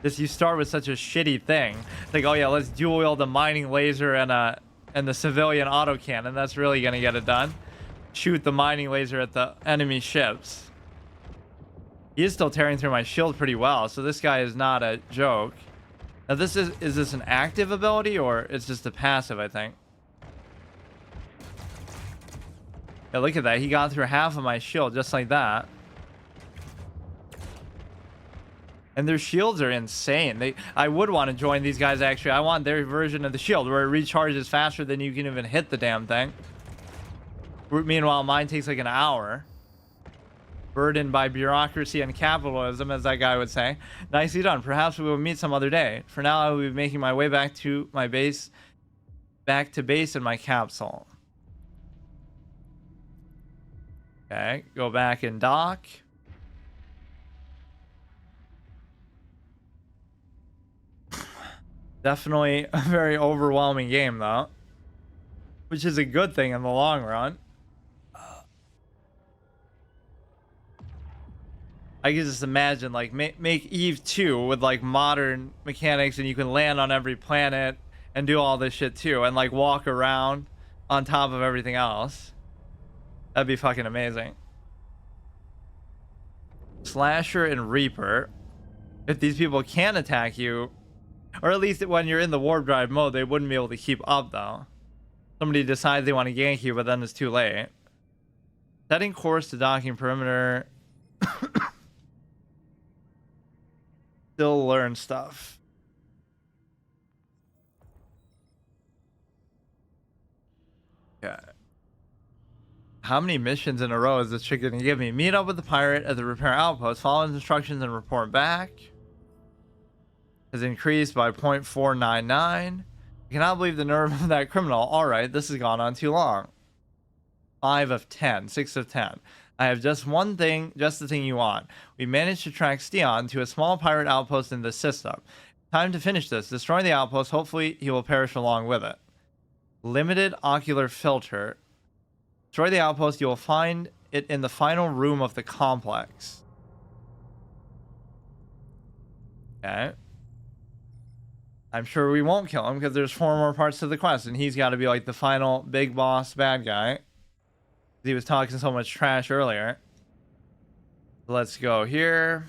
You start with such a shitty thing. It's like, oh yeah, let's dual wield the mining laser and the civilian autocannon. That's really gonna get it done. Shoot the mining laser at the enemy ships. He is still tearing through my shield pretty well, so this guy is not a joke. Now is this an active ability or it's just a passive, I think? Yeah, look at that. He got through half of my shield just like that. And their shields are insane. I would want to join these guys, actually. I want their version of the shield where it recharges faster than you can even hit the damn thing. Meanwhile, mine takes like an hour. Burdened by bureaucracy and capitalism, as that guy would say. Nicely done. Perhaps we will meet some other day. For now, I will be making my way back to my base. Back to base in my capsule. Okay, go back and dock. Definitely a very overwhelming game though, which is a good thing in the long run. I can just imagine like make Eve 2 with like modern mechanics, and you can land on every planet and do all this shit too, and like walk around on top of everything else. That'd be fucking amazing. Slasher and Reaper. If these people can attack you, or at least when you're in the warp drive mode, they wouldn't be able to keep up though. Somebody decides they want to gank you, but then it's too late. Setting course to docking perimeter. Still learn stuff. Okay. How many missions in a row is this chick gonna give me? Meet up with the pirate at the repair outpost. Follow his instructions and report back. Has increased by 0.499. I cannot believe the nerve of that criminal. Alright, this has gone on too long. 5 of 10. 6 of 10. I have just one thing, just the thing you want. We managed to track Steon to a small pirate outpost in the system. Time to finish this. Destroy the outpost. Hopefully, he will perish along with it. Limited ocular filter. Destroy the outpost. You will find it in the final room of the complex. Okay. I'm sure we won't kill him because there's 4 more parts to the quest, and he's got to be like the final big boss bad guy. He was talking so much trash earlier. Let's go here.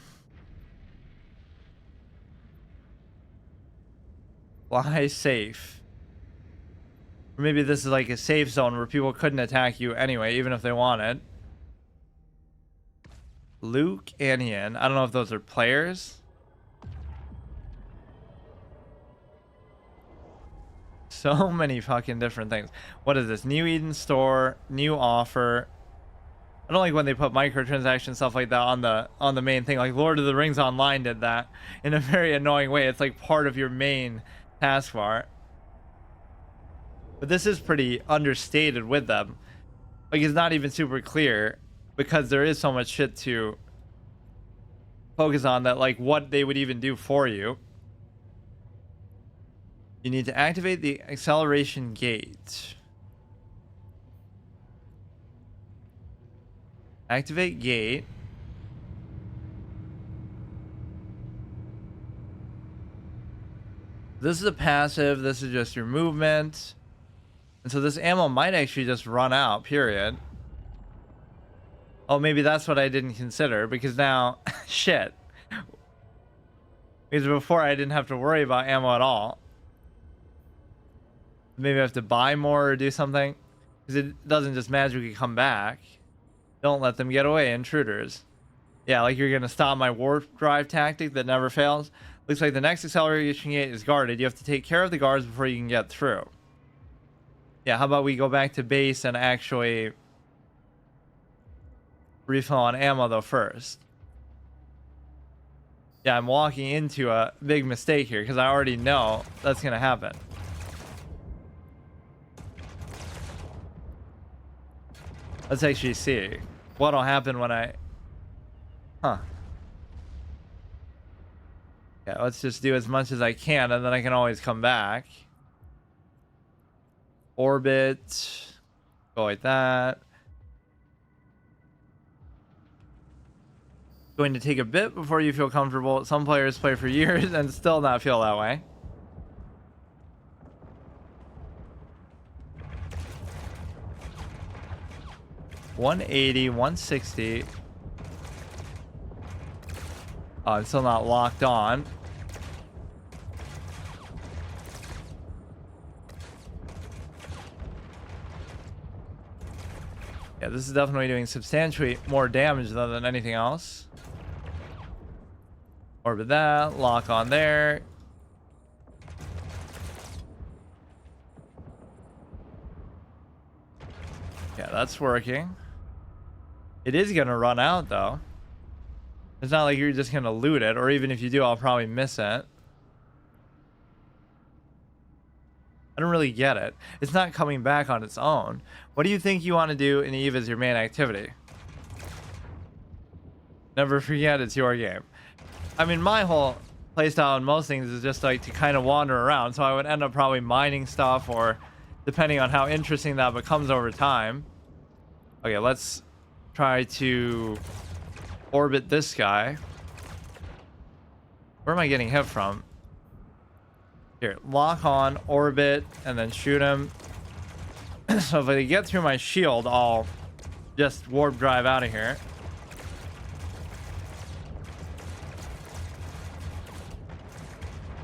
Fly safe. Or maybe this is like a safe zone where people couldn't attack you anyway, even if they wanted. Luke and Ian. I don't know if those are players. So many fucking different things. What is this? New Eden store, new offer. I don't like when they put microtransaction stuff like that on the main thing. Like Lord of the Rings Online did that in a very annoying way. It's like part of your main taskbar. But this is pretty understated with them. Like it's not even super clear because there is so much shit to focus on that, like what they would even do for you. You need to activate the acceleration gate. Activate gate. This is a passive. This is just your movement. And so this ammo might actually just run out, period. Oh, maybe that's what I didn't consider because now, shit. Because before I didn't have to worry about ammo at all. Maybe I have to buy more or do something. Because it doesn't just magically come back. Don't let them get away, intruders. Yeah, like you're going to stop my warp drive tactic that never fails. Looks like the next acceleration gate is guarded. You have to take care of the guards before you can get through. Yeah, how about we go back to base and actually refill on ammo though first. Yeah, I'm walking into a big mistake here because I already know that's going to happen. Let's actually see what'll happen when I... Huh. Yeah, let's just do as much as I can, and then I can always come back. Orbit. Go like that. Going to take a bit before you feel comfortable. Some players play for years and still not feel that way. $180, $160. Oh, I'm still not locked on. Yeah, this is definitely doing substantially more damage though than anything else. Orbit that, lock on there. Yeah, that's working. It is gonna run out though. It's not like you're just gonna loot it, or even if you do, I'll probably miss it. I don't really get it. It's not coming back on its own. What do you think you want to do in Eve as your main activity? Never forget it's your game. I mean, my whole playstyle in most things is just like to kind of wander around. So I would end up probably mining stuff, or depending on how interesting that becomes over time. Okay, let's try to orbit this guy. Where am I getting hit from? Here, lock on, orbit, and then shoot him. So if I get through my shield, I'll just warp drive out of here.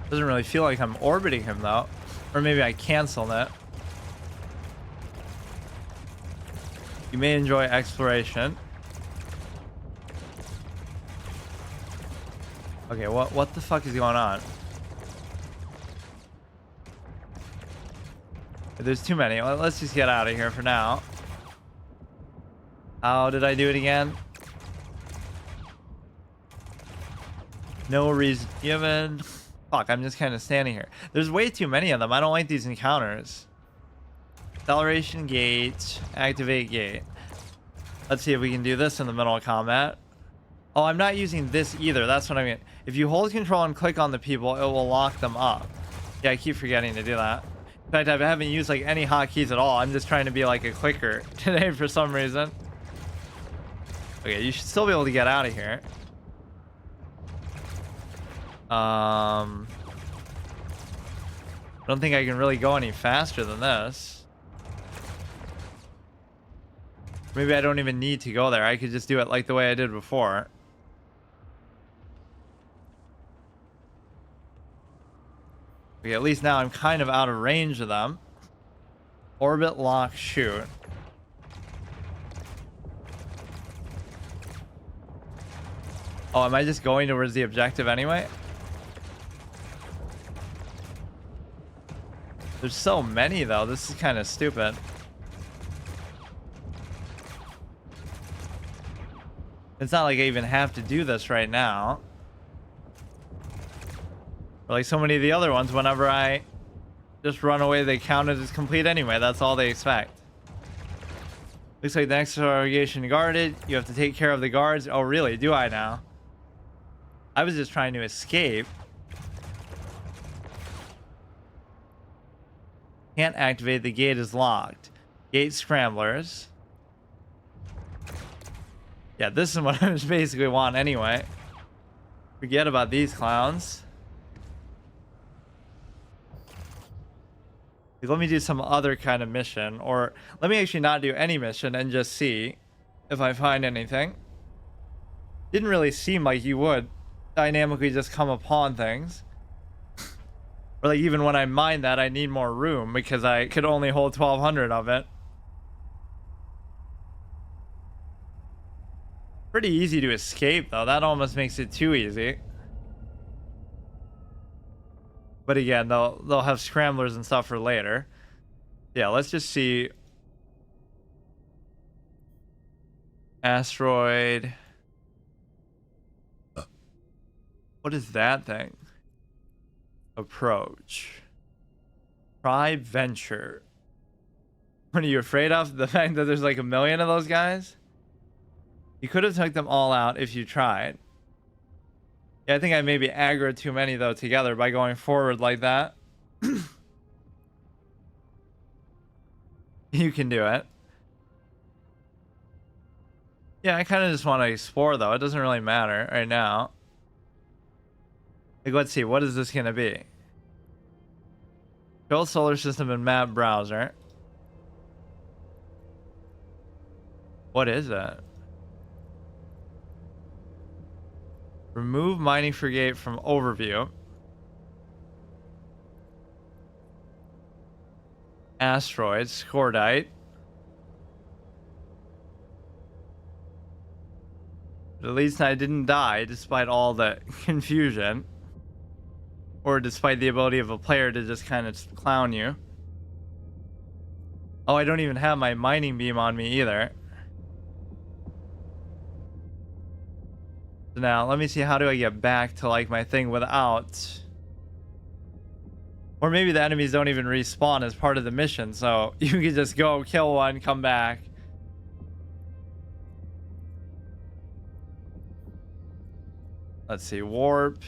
Doesn't really feel like I'm orbiting him though. Or maybe I canceled it. You may enjoy exploration. Okay, what the fuck is going on? There's too many. Let's just get out of here for now. How did I do it again? No reason given. Fuck, I'm just kind of standing here. There's way too many of them. I don't like these encounters. Acceleration gate. Activate gate. Let's see if we can do this in the middle of combat. Oh, I'm not using this either. That's what I mean. If you hold control and click on the people, it will lock them up. Yeah, I keep forgetting to do that. In fact, I haven't used like any hotkeys at all. I'm just trying to be like a clicker today for some reason. Okay, you should still be able to get out of here. I don't think I can really go any faster than this. Maybe I don't even need to go there. I could just do it like the way I did before. Okay, at least now I'm kind of out of range of them. Orbit, lock, shoot. Oh, am I just going towards the objective anyway? There's so many though. This is kind of stupid. It's not like I even have to do this right now. Or like so many of the other ones, whenever I just run away, they count it as complete anyway. That's all they expect. Looks like the next interrogation guarded. You have to take care of the guards. Oh, really? Do I now? I was just trying to escape. Can't activate. The gate is locked. Gate scramblers. Yeah, this is what I was basically want anyway. Forget about these clowns. Let me do some other kind of mission, or let me actually not do any mission and just see if I find anything. Didn't really seem like you would dynamically just come upon things. Or like even when I mine that, I need more room because I could only hold 1200 of it. Pretty easy to escape though. That almost makes it too easy. But again, they'll have scramblers and stuff for later. Yeah, let's just see. Asteroid. What is that thing? Approach. Try venture. What are you afraid of? The fact that there's like a million of those guys? You could have took them all out if you tried. Yeah, I think I maybe aggroed too many though together by going forward like that. You can do it. Yeah, I kind of just want to explore though. It doesn't really matter right now. Like, let's see. What is this going to be? Control solar system and map browser. What is that? Remove mining frigate from overview. Asteroid, Scordite. But at least I didn't die despite all the confusion. Or despite the ability of a player to just kind of clown you. Oh, I don't even have my mining beam on me either. So now, let me see, how do I get back to like my thing without... Or maybe the enemies don't even respawn as part of the mission, so you can just go kill one, come back. Let's see, warp.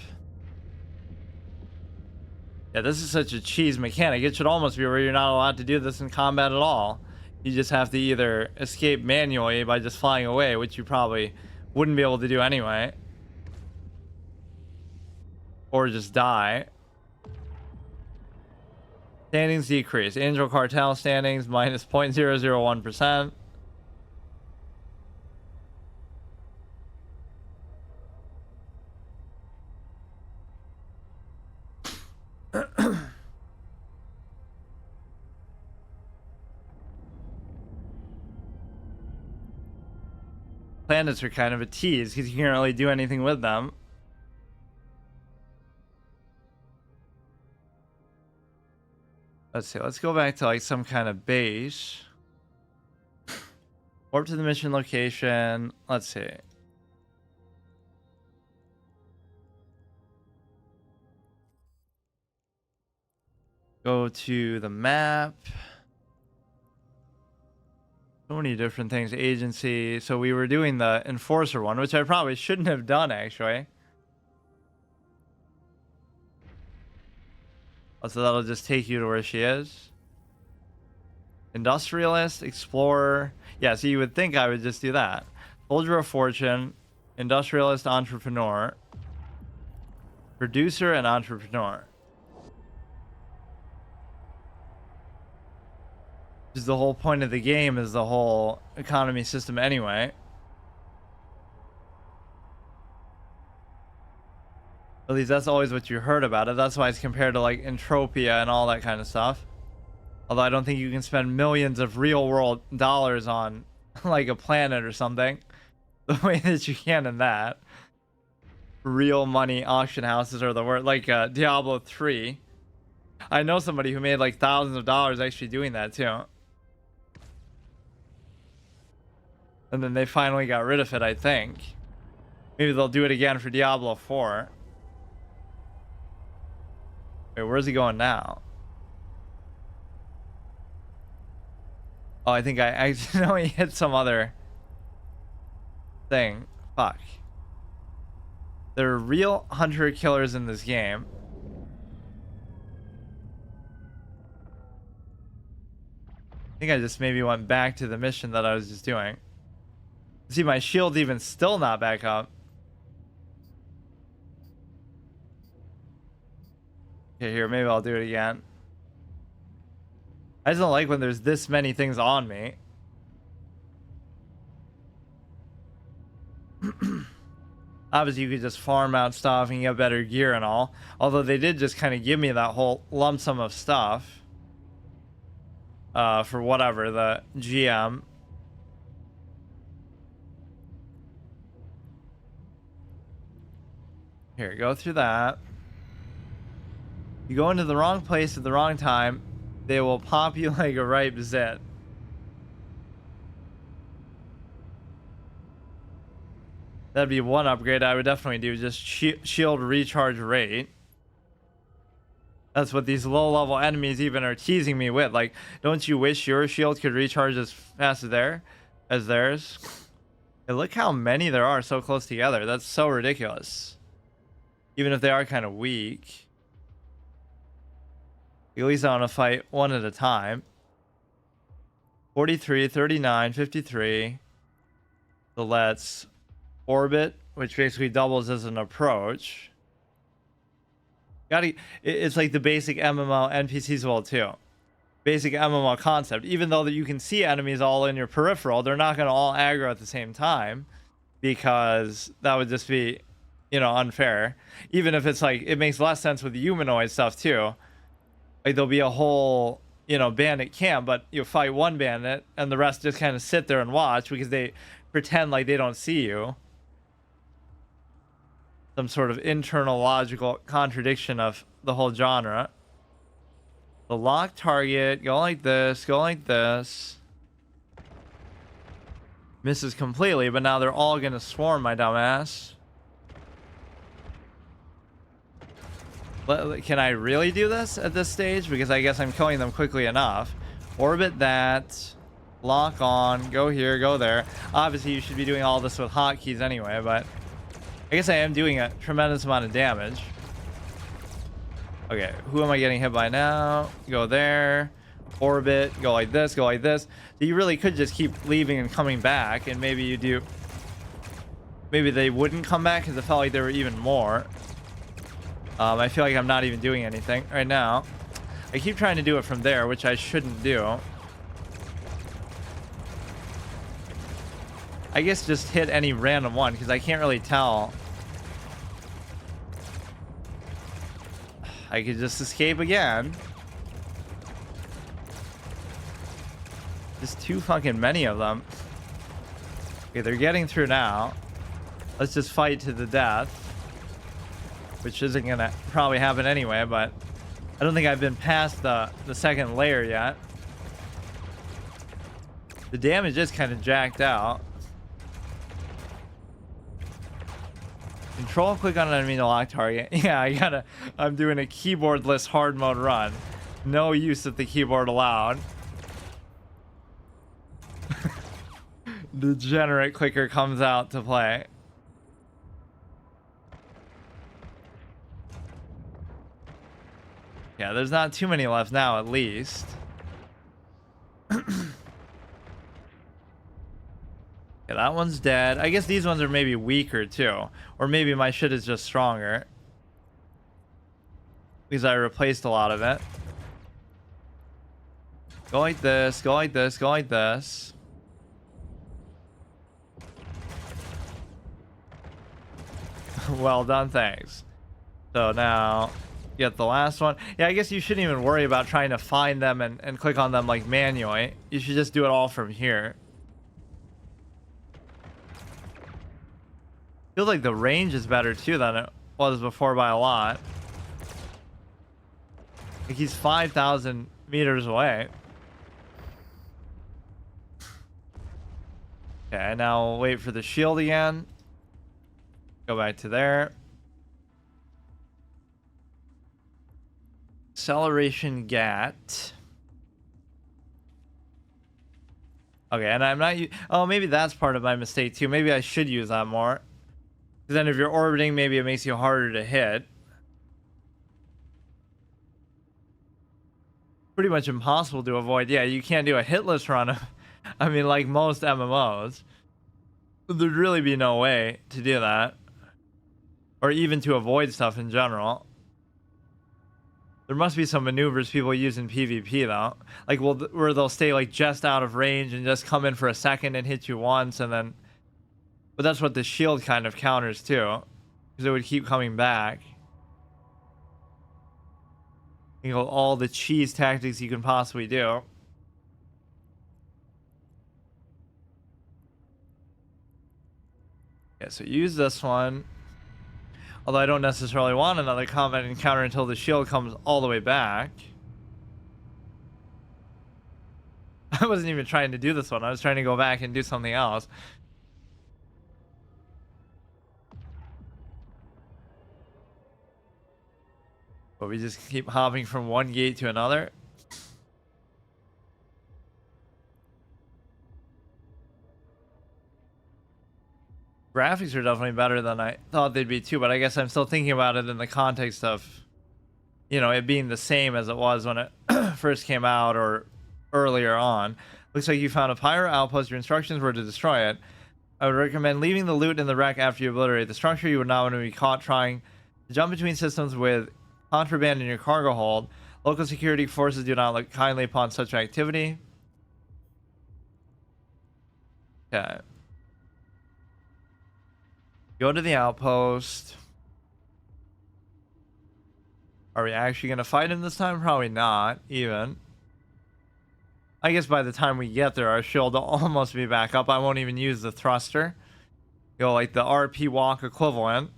Yeah, this is such a cheese mechanic. It should almost be where you're not allowed to do this in combat at all. You just have to either escape manually by just flying away, which you probably wouldn't be able to do anyway, or just die. Standings decrease. Angel Cartel standings minus 0.001%. Planets are kind of a tease because you can't really do anything with them. Let's see. Let's go back to like some kind of base. Warp to the mission location. Let's see. Go to the map. So many different things. Agency. So we were doing the enforcer one, which I probably shouldn't have done actually. So that'll just take you to where she is. Industrialist, explorer. Yeah, so you would think I would just do that. Soldier of fortune, industrialist, entrepreneur, producer, and entrepreneur. Because the whole point of the game is the whole economy system anyway. At least that's always what you heard about it. That's why it's compared to like Entropia and all that kind of stuff. Although I don't think you can spend millions of real world dollars on like a planet or something the way that you can in that. Real money auction houses are the word. Like Diablo 3. I know somebody who made like thousands of dollars actually doing that too. And then they finally got rid of it, I think. Maybe they'll do it again for Diablo 4. Wait, where's he going now? Oh, I think I accidentally hit some other thing. Fuck. There are real hunter-killers in this game. I think I just maybe went back to the mission that I was just doing. See, my shield's even still not back up. Okay, here, maybe I'll do it again. I just don't like when there's this many things on me. Obviously, you could just farm out stuff and get better gear and all. Although they did just kind of give me that whole lump sum of stuff. For whatever, the GM. Here, go through that. You go into the wrong place at the wrong time, they will pop you like a ripe zit. That'd be one upgrade I would definitely do, just shield recharge rate. That's what these low-level enemies even are teasing me with. Like, don't you wish your shield could recharge as fast as theirs? And look how many there are so close together. That's so ridiculous. Even if they are kind of weak. At least I want to fight one at a time. 43, 39, 53. So let's orbit, which basically doubles as an approach. It's like the basic MMO NPCs will too. Basic MMO concept. Even though that you can see enemies all in your peripheral, they're not going to all aggro at the same time, because that would just be, you know, unfair. Even if it's like, it makes less sense with the humanoid stuff too. Like there'll be a whole, you know, bandit camp, but you fight one bandit and the rest just kind of sit there and watch because they pretend like they don't see you. Some sort of internal logical contradiction of the whole genre. The lock target, go like this, go like this. Misses completely, but now they're all gonna swarm my dumbass. Can I really do this at this stage? Because I guess I'm killing them quickly enough. Orbit that. Lock on. Go here, go there. Obviously, you should be doing all this with hotkeys anyway, but I guess I am doing a tremendous amount of damage. Okay, who am I getting hit by now? Go there. Orbit. Go like this. Go like this. So you really could just keep leaving and coming back, and maybe you do. Maybe they wouldn't come back because it felt like there were even more. I feel like I'm not even doing anything right now. I keep trying to do it from there, which I shouldn't do. I guess just hit any random one because I can't really tell. I could just escape again. Just too fucking many of them. Okay, they're getting through now. Let's just fight to the death. Which isn't gonna probably happen anyway, but I don't think I've been past the second layer yet. The damage is kind of jacked out. Control click on an enemy to lock target. Yeah, I'm doing a keyboardless hard mode run. No use of the keyboard allowed. Degenerate clicker comes out to play. Yeah, there's not too many left now, at least. Yeah, that one's dead. I guess these ones are maybe weaker, too. Or maybe my shit is just stronger. Because I replaced a lot of it. Go like this, go like this, go like this. Well done, thanks. So now... get the last one. Yeah, I guess you shouldn't even worry about trying to find them and click on them like manually. You should just do it all from here. Feels like the range is better too than it was before by a lot. Like he's 5,000 meters away. Okay, now we'll wait for the shield again. Go back to there. Acceleration GAT. Okay, and I'm not. Oh, maybe that's part of my mistake too. Maybe I should use that more. Because then if you're orbiting, maybe it makes you harder to hit. Pretty much impossible to avoid. Yeah, you can't do a hitless run. I mean, like most MMOs. There'd really be no way to do that. Or even to avoid stuff in general. There must be some maneuvers people use in PvP though, like where they'll stay like just out of range and just come in for a second and hit you once, and then. But that's what the shield kind of counters too, because it would keep coming back. You know, all the cheese tactics you can possibly do. Yeah, so use this one. Although I don't necessarily want another combat encounter until the shield comes all the way back. I wasn't even trying to do this one. I was trying to go back and do something else. But we just keep hopping from one gate to another. Graphics are definitely better than I thought they'd be too, but I guess I'm still thinking about it in the context of, you know, it being the same as it was when it first came out or earlier on. Looks like you found a pirate outpost. Your instructions were to destroy it. I would recommend leaving the loot in the wreck after you obliterate the structure. You would not want to be caught trying to jump between systems with contraband in your cargo hold. Local security forces do not look kindly upon such activity. Okay. Go to the outpost. Are we actually going to fight him this time? Probably not, even. I guess by the time we get there, our shield will almost be back up. I won't even use the thruster. Go like the RP walk equivalent.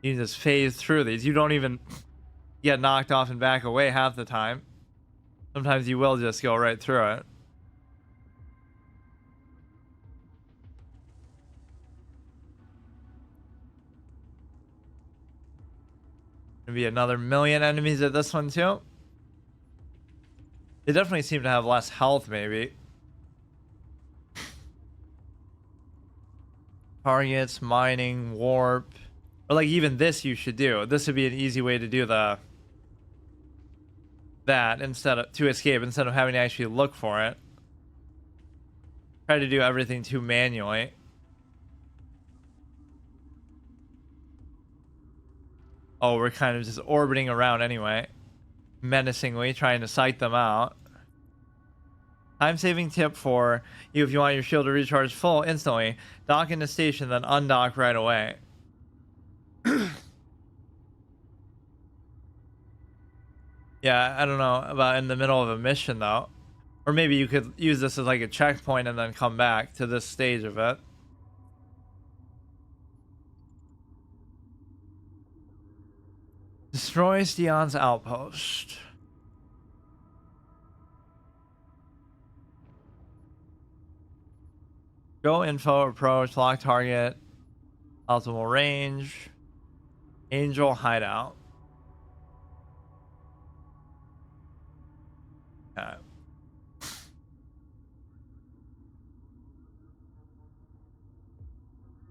You can just phase through these. You don't even get knocked off and back away half the time. Sometimes you will just go right through it. Maybe another million enemies at this one too. They definitely seem to have less health, maybe. Targets, mining, warp. Or like even this you should do. This would be an easy way to do that instead of to escape instead of having to actually look for it. Try to do everything too manually. Oh, we're kind of just orbiting around anyway. Menacingly trying to sight them out. Time-saving tip for you if you want your shield to recharge full instantly. Dock in the station, then undock right away. Yeah, I don't know about in the middle of a mission though. Or maybe you could use this as like a checkpoint and then come back to this stage of it. Destroy Steon's outpost. Go info, approach, lock target, optimal range, angel hideout. Okay.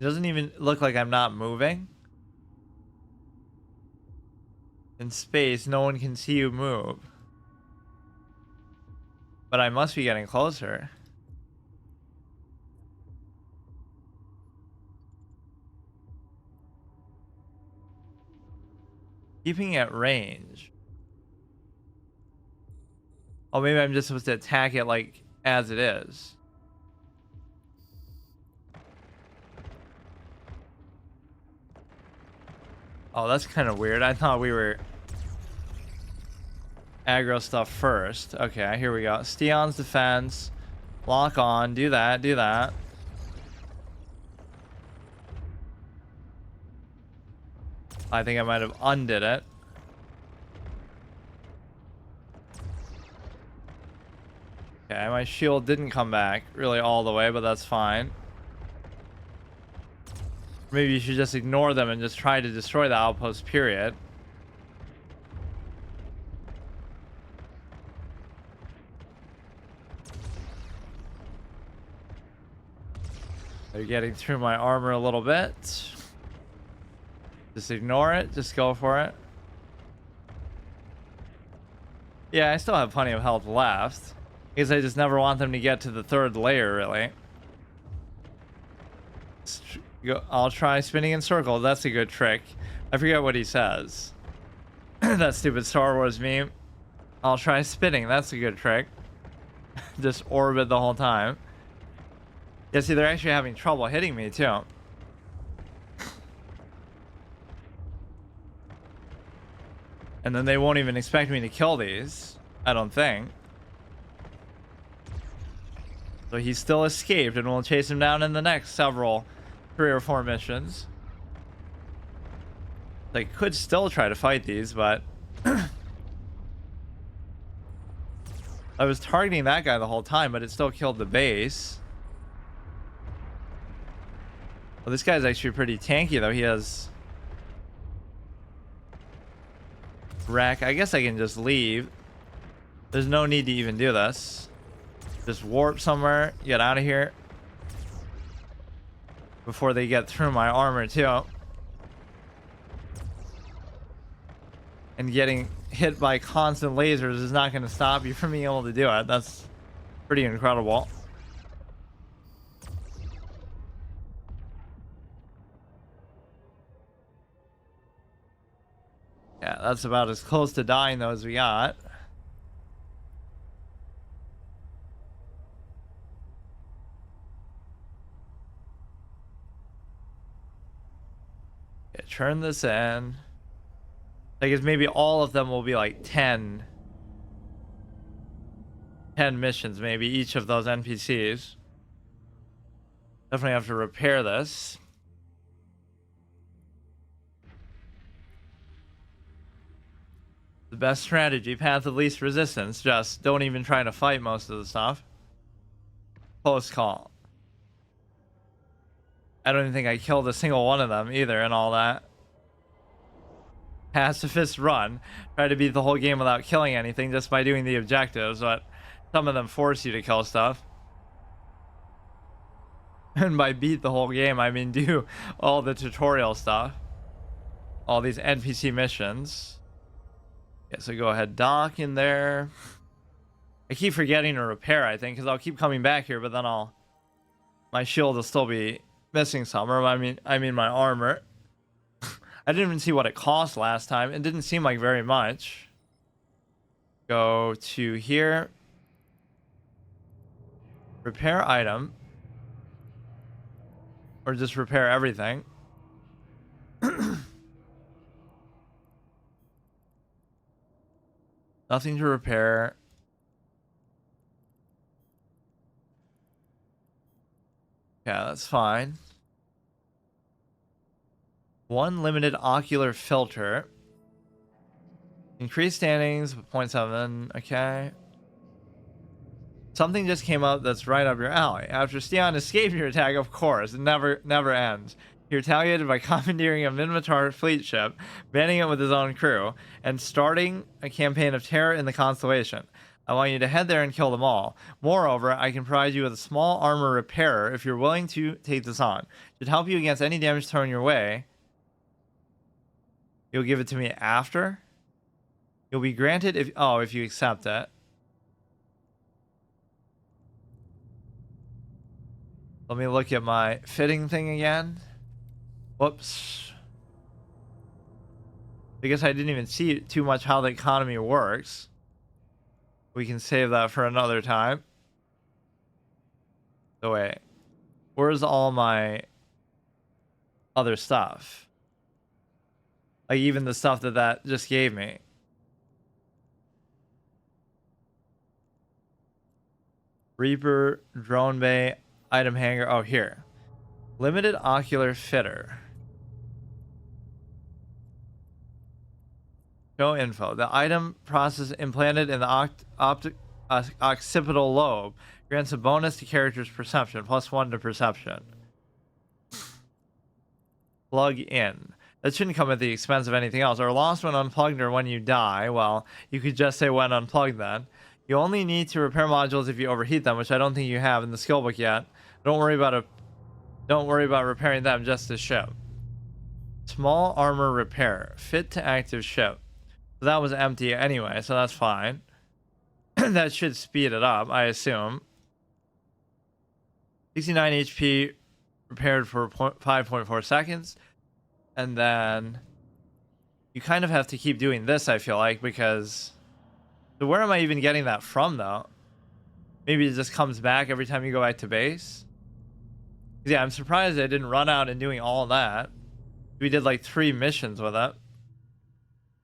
It doesn't even look like I'm not moving. In space, no one can see you move. But I must be getting closer. Keeping at range. Oh, maybe I'm just supposed to attack it like as it is. Oh, that's kind of weird. I thought we were aggro stuff first. Okay, here we go. Steon's defense. Lock on. Do that. Do that. I think I might have undid it. Okay, my shield didn't come back really all the way, but that's fine. Maybe you should just ignore them and just try to destroy the outpost, period. They're getting through my armor a little bit. Just ignore it. Just go for it. Yeah, I still have plenty of health left. Because I just never want them to get to the third layer, really. I'll try spinning in circles. That's a good trick. I forget what he says. That stupid Star Wars meme. I'll try spinning. That's a good trick. Just orbit the whole time. Yeah, see, they're actually having trouble hitting me, too. And then they won't even expect me to kill these. I don't think. So he still escaped, and we'll chase him down in the next several 3 or 4 missions. They could still try to fight these, but I was targeting that guy the whole time, but it still killed the base. Well, this guy's actually pretty tanky, though. He has rack. I guess I can just leave. There's no need to even do this. Just warp somewhere, get out of here before they get through my armor too. And getting hit by constant lasers is not going to stop you from being able to do it. That's pretty incredible. Yeah, that's about as close to dying though as we got. Turn this in. I guess maybe all of them will be like 10 missions, maybe each of those NPCs. Definitely have to repair this. The best strategy, path of least resistance. Just don't even try to fight most of the stuff. Close call. I don't even think I killed a single one of them either and all that. Pacifist run. Try to beat the whole game without killing anything just by doing the objectives, but some of them force you to kill stuff. And by beat the whole game, I mean do all the tutorial stuff. all these NPC missions. Yeah, so go ahead, dock in there. I keep forgetting to repair, I think, because I'll keep coming back here, but then my shield will still be missing some, or I mean my armor. I didn't even see what it cost last time. It didn't seem like very much. Go to here. Repair item. Or just repair everything. Nothing to repair. Yeah, that's fine. One limited ocular filter. Increased standings with 0.7. Okay. Something just came up that's right up your alley. After Steon escaped your attack, of course, it never ends. He retaliated by commandeering a Minotaur fleet ship, banning it with his own crew, and starting a campaign of terror in the constellation. I want you to head there and kill them all. Moreover, I can provide you with a small armor repairer if you're willing to take this on. It should help you against any damage thrown your way. You'll give it to me after? You'll be granted if you accept it. Let me look at my fitting thing again. Whoops. I guess I didn't even see too much how the economy works. We can save that for another time. So wait. Where's all my other stuff? Like even the stuff that just gave me. Reaper, drone bay, item hanger. Oh, here. Limited ocular fitter. Show info. The item process implanted in the occipital lobe grants a bonus to character's perception, +1 to perception. Plug in. That shouldn't come at the expense of anything else. Or lost when unplugged or when you die. Well, you could just say when unplugged then. You only need to repair modules if you overheat them, which I don't think you have in the skill book yet. Don't worry about repairing them, just this ship. Small armor repair. Fit to active ship. So that was empty anyway, so that's fine. That should speed it up, I assume. 69 HP repaired for 5.4 seconds. And then you kind of have to keep doing this, I feel like, because... So where am I even getting that from, though? Maybe it just comes back every time you go back to base? Yeah, I'm surprised I didn't run out and doing all that. We did like 3 missions with it.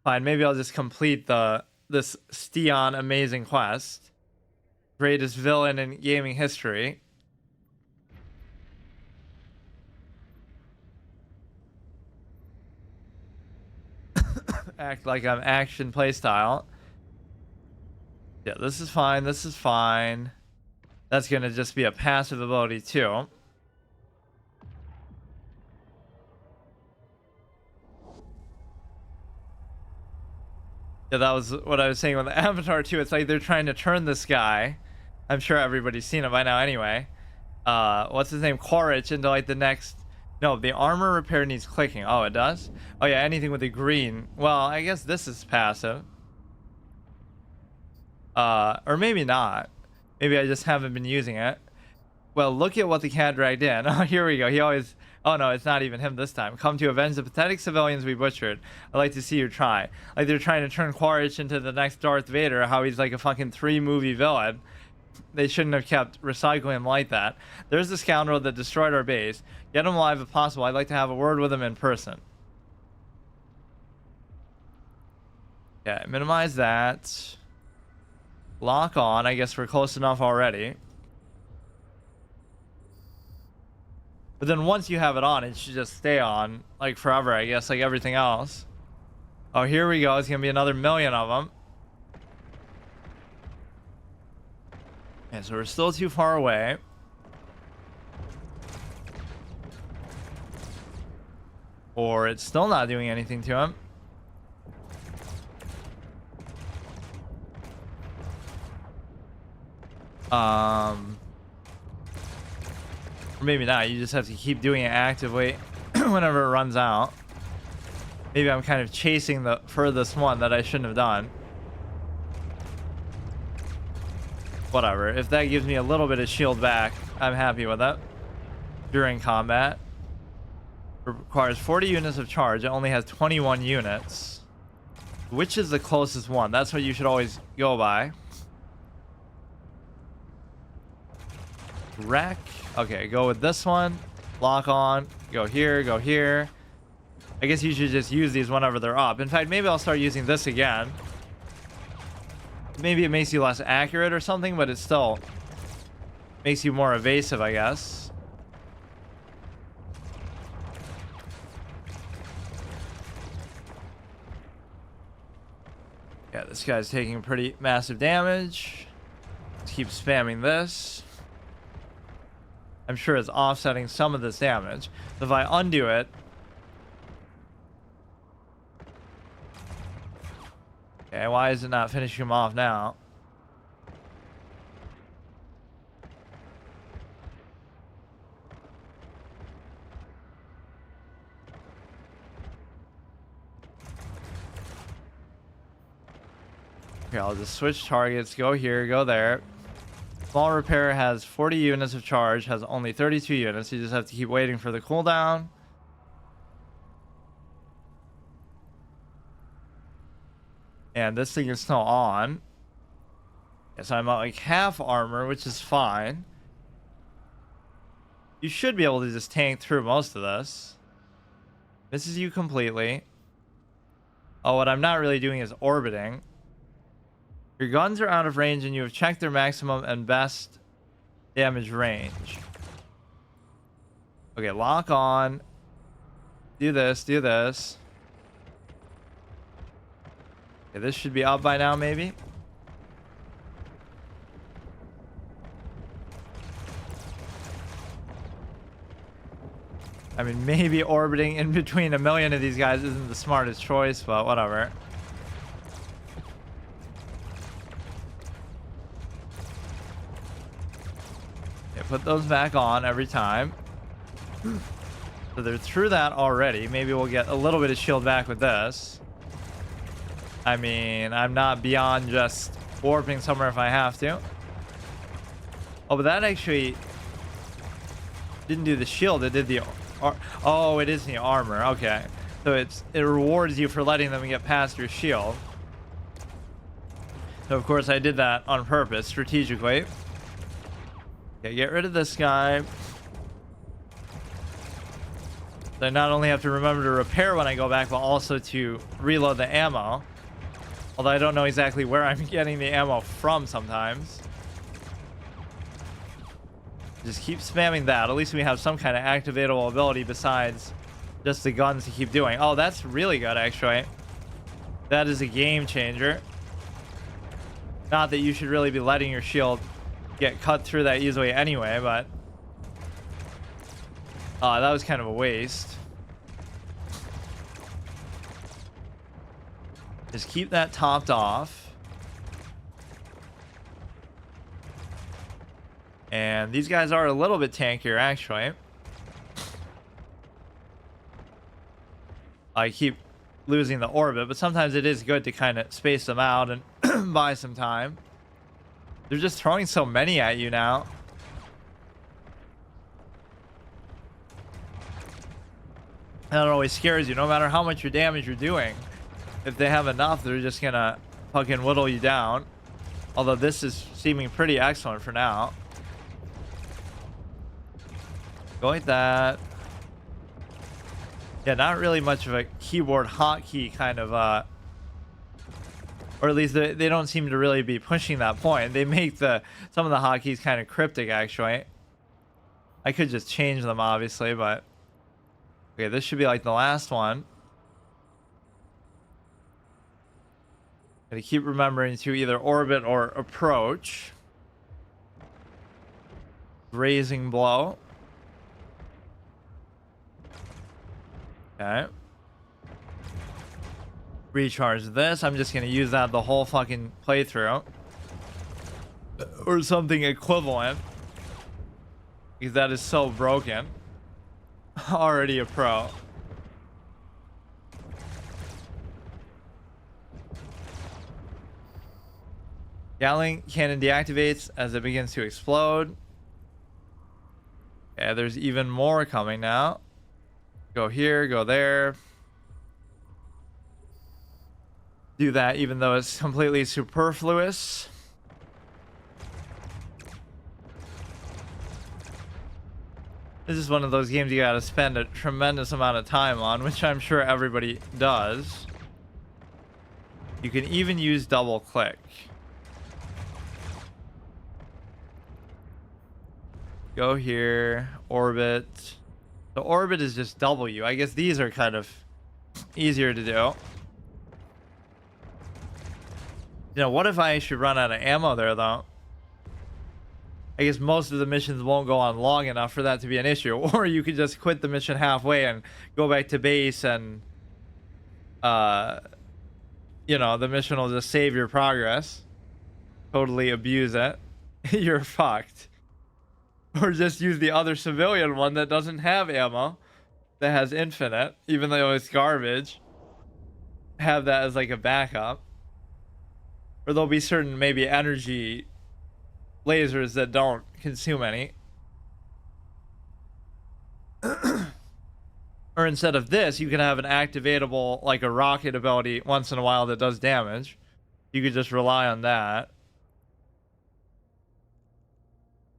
Fine, maybe I'll just complete this Steon amazing quest. Greatest villain in gaming history. Act like I'm action playstyle. Yeah, this is fine. This is fine. That's gonna just be a passive ability too. Yeah, that was what I was saying with the Avatar too. It's like they're trying to turn this guy. I'm sure everybody's seen it by now anyway. What's his name? Quaritch into like the next... No, the armor repair needs clicking. Oh, it does? Oh yeah, anything with the green. Well, I guess this is passive. Or maybe not. Maybe I just haven't been using it. Well, look at what the cat dragged in. Oh, here we go. He always... Oh no, it's not even him this time. Come to avenge the pathetic civilians we butchered. I'd like to see you try. Like they're trying to turn Quaritch into the next Darth Vader, how he's like a fucking 3-movie villain. They shouldn't have kept recycling him like that. There's the scoundrel that destroyed our base. Get him alive if possible. I'd like to have a word with him in person. Yeah, minimize that. Lock on. I guess we're close enough already. But then once you have it on, it should just stay on, like forever, I guess, like everything else. Oh, here we go. It's going to be another 1,000,000 of them. Okay, so we're still too far away. Or it's still not doing anything to him. Or maybe not. You just have to keep doing it actively whenever it runs out. Maybe I'm kind of chasing the furthest one that I shouldn't have done. Whatever. If that gives me a little bit of shield back, I'm happy with that. During combat. Requires 40 units of charge. It only has 21 units. Which is the closest one? That's what you should always go by. Wreck. Okay, go with this one. Lock on. Go here. Go here. I guess you should just use these whenever they're up. In fact, maybe I'll start using this again. Maybe it makes you less accurate or something, but it still makes you more evasive, I guess. Yeah, this guy's taking pretty massive damage. Let's keep spamming this. I'm sure it's offsetting some of this damage. So if I undo it... Okay, why is it not finishing him off now? Okay, I'll just switch targets, go here, go there. Small repair has 40 units of charge, has only 32 units. You just have to keep waiting for the cooldown. And this thing is still on. Yeah, so I'm at like half armor, which is fine. You should be able to just tank through most of this. Misses you completely. Oh, what I'm not really doing is orbiting. Your guns are out of range and you have checked their maximum and best damage range. Okay, lock on. Do this, do this. Okay, this should be up by now, maybe. I mean, maybe orbiting in between a million of these guys isn't the smartest choice, but whatever. Put those back on every time. So they're through that already. Maybe we'll get a little bit of shield back with this. I mean, I'm not beyond just warping somewhere if I have to. Oh, but that actually didn't do the shield. It did the... Oh, it is the armor. Okay. So it rewards you for letting them get past your shield. So, of course, I did that on purpose, strategically. Okay, get rid of this guy. So I not only have to remember to repair when I go back, but also to reload the ammo. Although I don't know exactly where I'm getting the ammo from sometimes. Just keep spamming that. At least we have some kind of activatable ability besides just the guns to keep doing. Oh, that's really good, actually. That is a game changer. Not that you should really be letting your shield get cut through that easily anyway, but that was kind of a waste. Just keep that topped off. And these guys are a little bit tankier, actually. I keep losing the orbit, but sometimes it is good to kind of space them out and buy some time. They're just throwing so many at you now. And that always scares you, no matter how much your damage you're doing. If they have enough, they're just gonna fucking whittle you down. Although this is seeming pretty excellent for now. Go like that. Yeah, not really much of a keyboard hotkey kind of or at least they don't seem to really be pushing that point. They make some of the hotkeys kind of cryptic, actually. I could just change them, obviously, but okay, this should be like the last one. Gotta keep remembering to either orbit or approach. Raising blow. Okay. Recharge this. I'm just gonna use that the whole fucking playthrough. Or something equivalent. Because that is so broken. Already a pro. Gatling cannon deactivates as it begins to explode. Yeah, there's even more coming now. Go here, go there. Do that even though it's completely superfluous. This is one of those games you gotta spend a tremendous amount of time on, which I'm sure everybody does. You can even use double click. Go here, orbit. The orbit is just W. I guess these are kind of easier to do. You know, what if I should run out of ammo there, though? I guess most of the missions won't go on long enough for that to be an issue. Or you could just quit the mission halfway and go back to base and, you know, the mission will just save your progress. Totally abuse it. You're fucked. Or just use the other civilian one that doesn't have ammo, that has infinite, even though it's garbage. Have that as like a backup. Or there'll be certain maybe energy lasers that don't consume any. Or instead of this, you can have an activatable, like a rocket ability once in a while that does damage. You could just rely on that.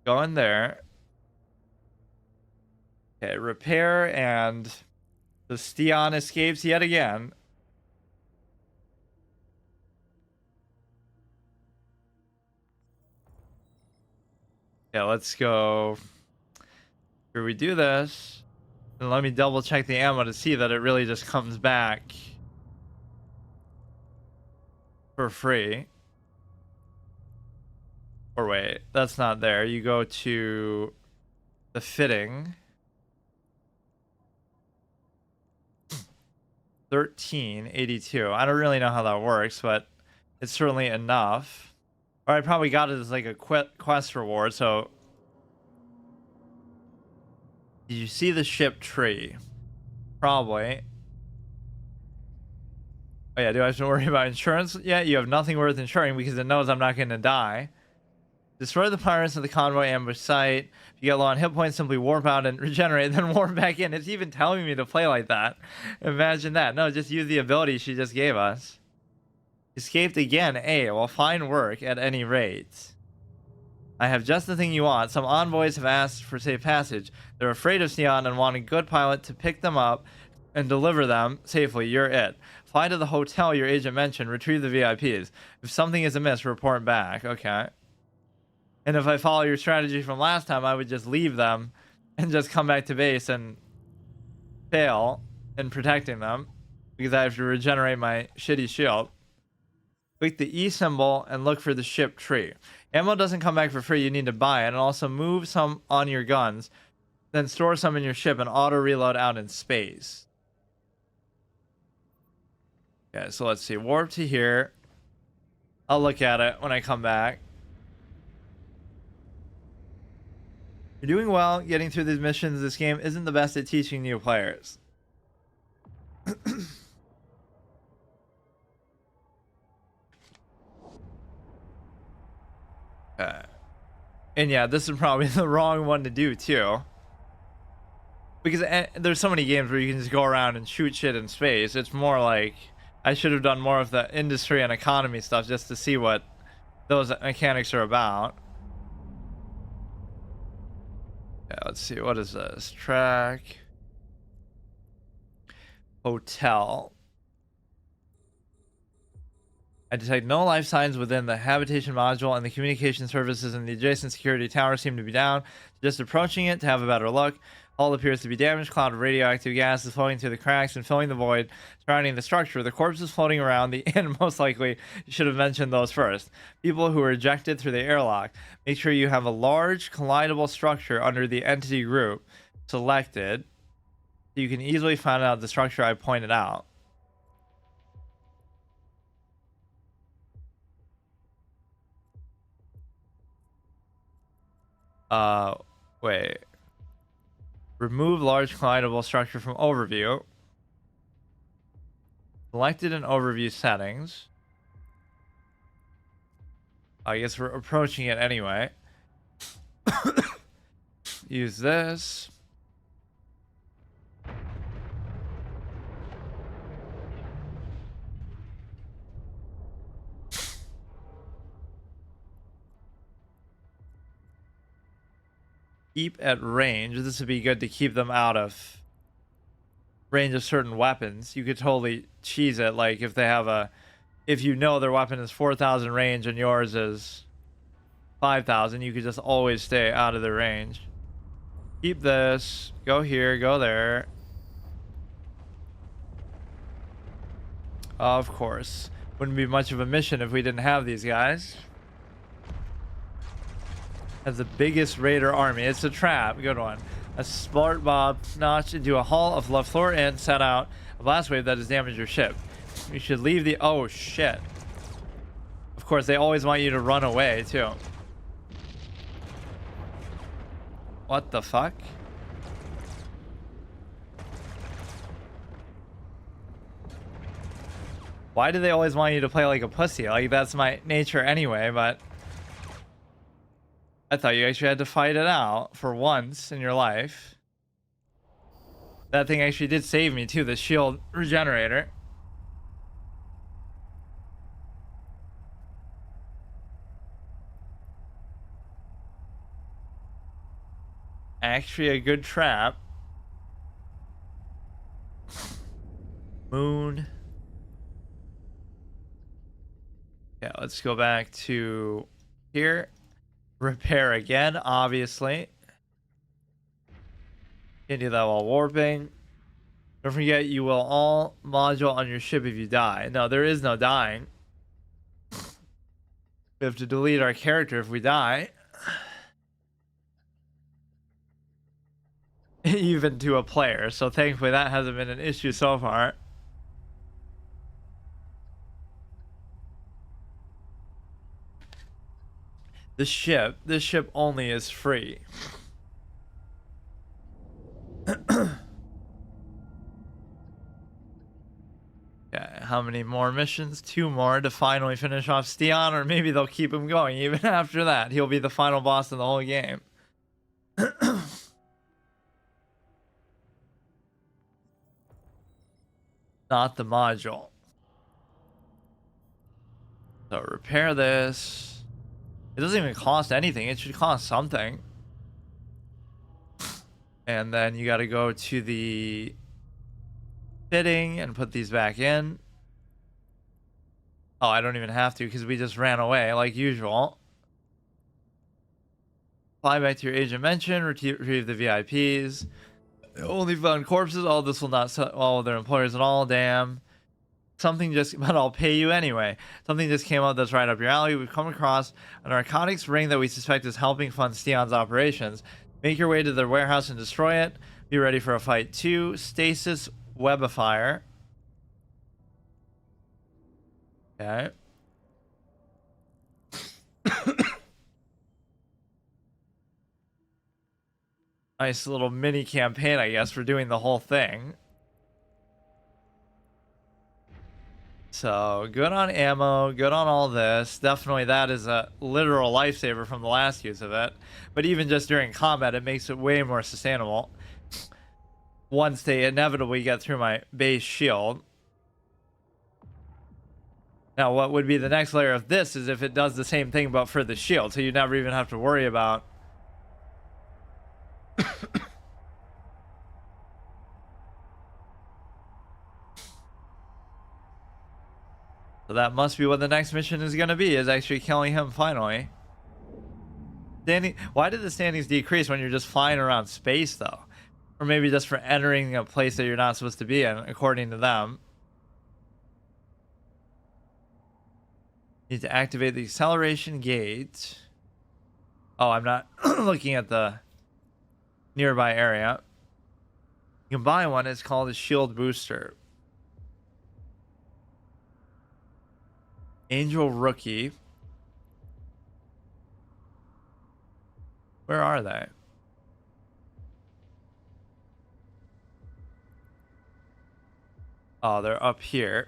Go in there. Okay, repair, and the Steon escapes yet again. Yeah, let's go. Here we do this. And let me double check the ammo to see that it really just comes back for free. Or wait, that's not there. You go to the fitting. 1382. I don't really know how that works, but it's certainly enough. Or I probably got it as like a quest reward. So did you see the ship tree? Probably. Oh yeah, do I have to worry about insurance? Yeah, you have nothing worth insuring because it knows I'm not going to die. Destroy the pirates at the convoy ambush site. If you get low on hit points, simply warp out and regenerate, then warp back in. It's even telling me to play like that. Imagine that. No, just use the ability she just gave us. Escaped again. A. Well, fine work at any rate. I have just the thing you want. Some envoys have asked for safe passage. They're afraid of Sion and want a good pilot to pick them up and deliver them safely. You're it. Fly to the hotel your agent mentioned. Retrieve the VIPs. If something is amiss, report back. Okay. And if I follow your strategy from last time, I would just leave them and just come back to base and fail in protecting them because I have to regenerate my shitty shield. Click the E symbol and look for the ship tree. Ammo doesn't come back for free. You need to buy it, and also move some on your guns. Then store some in your ship and auto reload out in space. Okay, so let's see. Warp to here. I'll look at it when I come back. You're doing well getting through these missions. This game isn't the best at teaching new players. And yeah, this is probably the wrong one to do too. Because there's so many games where you can just go around and shoot shit in space. It's more like I should have done more of the industry and economy stuff just to see what those mechanics are about. Yeah, let's see. What is this? Track. Hotel. I detect no life signs within the habitation module, and the communication services in the adjacent security tower seem to be down. Just approaching it to have a better look. Hull appears to be damaged. Cloud of radioactive gas is flowing through the cracks and filling the void surrounding the structure. The corpse is floating around the inn. Most likely, you should have mentioned those first. People who were ejected through the airlock. Make sure you have a large collidable structure under the entity group selected. So you can easily find out the structure I pointed out. Wait. Remove large collidable structure from overview. Selected in overview settings. I guess we're approaching it anyway. Use this. Keep at range. This would be good to keep them out of range of certain weapons. You could totally cheese it, like if they have a, if you know their weapon is 4,000 range and yours is 5,000, you could just always stay out of their range. Keep this. Go here. Go there. Of course. Wouldn't be much of a mission if we didn't have these guys. Has the biggest raider army. It's a trap. Good one. A smart mob notched into a hull of left floor and set out a blast wave that has damaged your ship. You should leave the... Oh, shit. Of course, they always want you to run away, too. What the fuck? Why do they always want you to play like a pussy? Like, that's my nature anyway, but... I thought you actually had to fight it out for once in your life. That thing actually did save me too, the shield regenerator. Actually a good trap. Moon. Yeah, let's go back to here. Repair again, obviously. Can't do that while warping. Don't forget, you will all module on your ship if you die. No, there is no dying. We have to delete our character if we die. Even to a player. So thankfully that hasn't been an issue so far. This ship only is free. Yeah, how many more missions? 2 more to finally finish off Steon, or maybe they'll keep him going even after that. He'll be the final boss in the whole game. Not the module. So repair this. It doesn't even cost anything. It should cost something. And then you got to go to the fitting and put these back in. Oh, I don't even have to because we just ran away like usual. Fly back to your agent mention. Retrieve the VIPs. Only found corpses. All this will not sell all their employers at all. Damn. Something just, but I'll pay you anyway. Something just came up that's right up your alley. We've come across a narcotics ring that we suspect is helping fund Steon's operations. Make your way to their warehouse and destroy it. Be ready for a fight 2. Stasis Webifier. Okay. Nice little mini campaign, I guess, for doing the whole thing. So, good on ammo, good on all this. Definitely that is a literal lifesaver from the last use of it. But even just during combat, it makes it way more sustainable. Once they inevitably get through my base shield. Now, what would be the next layer of this is if it does the same thing but for the shield. So you never even have to worry about... So that must be what the next mission is going to be, is actually killing him finally. Why did the standings decrease when you're just flying around space, though? Or maybe just for entering a place that you're not supposed to be in, according to them. Need to activate the acceleration gate. Oh, I'm not looking at the nearby area. You can buy one. It's called a shield booster. Angel Rookie. Where are they? Oh, they're up here.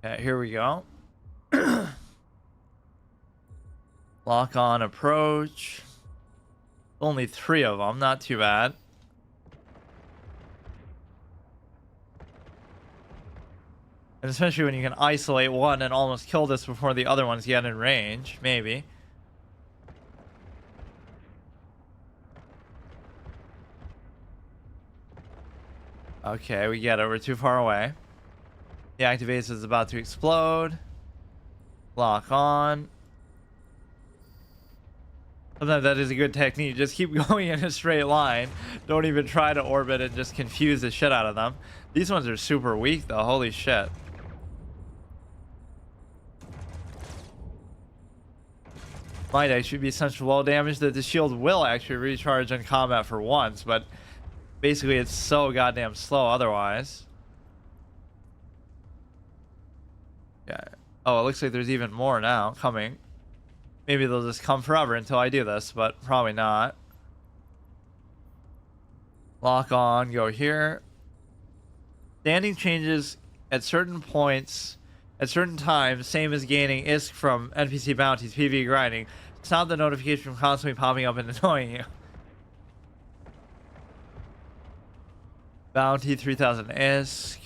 Okay, here we go. Lock on approach. Only 3 of them, not too bad. And especially when you can isolate one and almost kill this before the other ones get in range, maybe. Okay, we get it. We're too far away. The activation is about to explode. Lock on. Sometimes that is a good technique. Just keep going in a straight line. Don't even try to orbit and just confuse the shit out of them. These ones are super weak though. Holy shit. Might actually be such low damage that the shield will actually recharge in combat for once, but basically it's so goddamn slow otherwise. Yeah. Oh, it looks like there's even more now coming. Maybe they'll just come forever until I do this, but probably not. Lock on, go here. Standing changes at certain points, at certain times, same as gaining ISK from NPC bounties, PvE grinding. Stop the notification from constantly popping up and annoying you. Bounty 3000 ISK.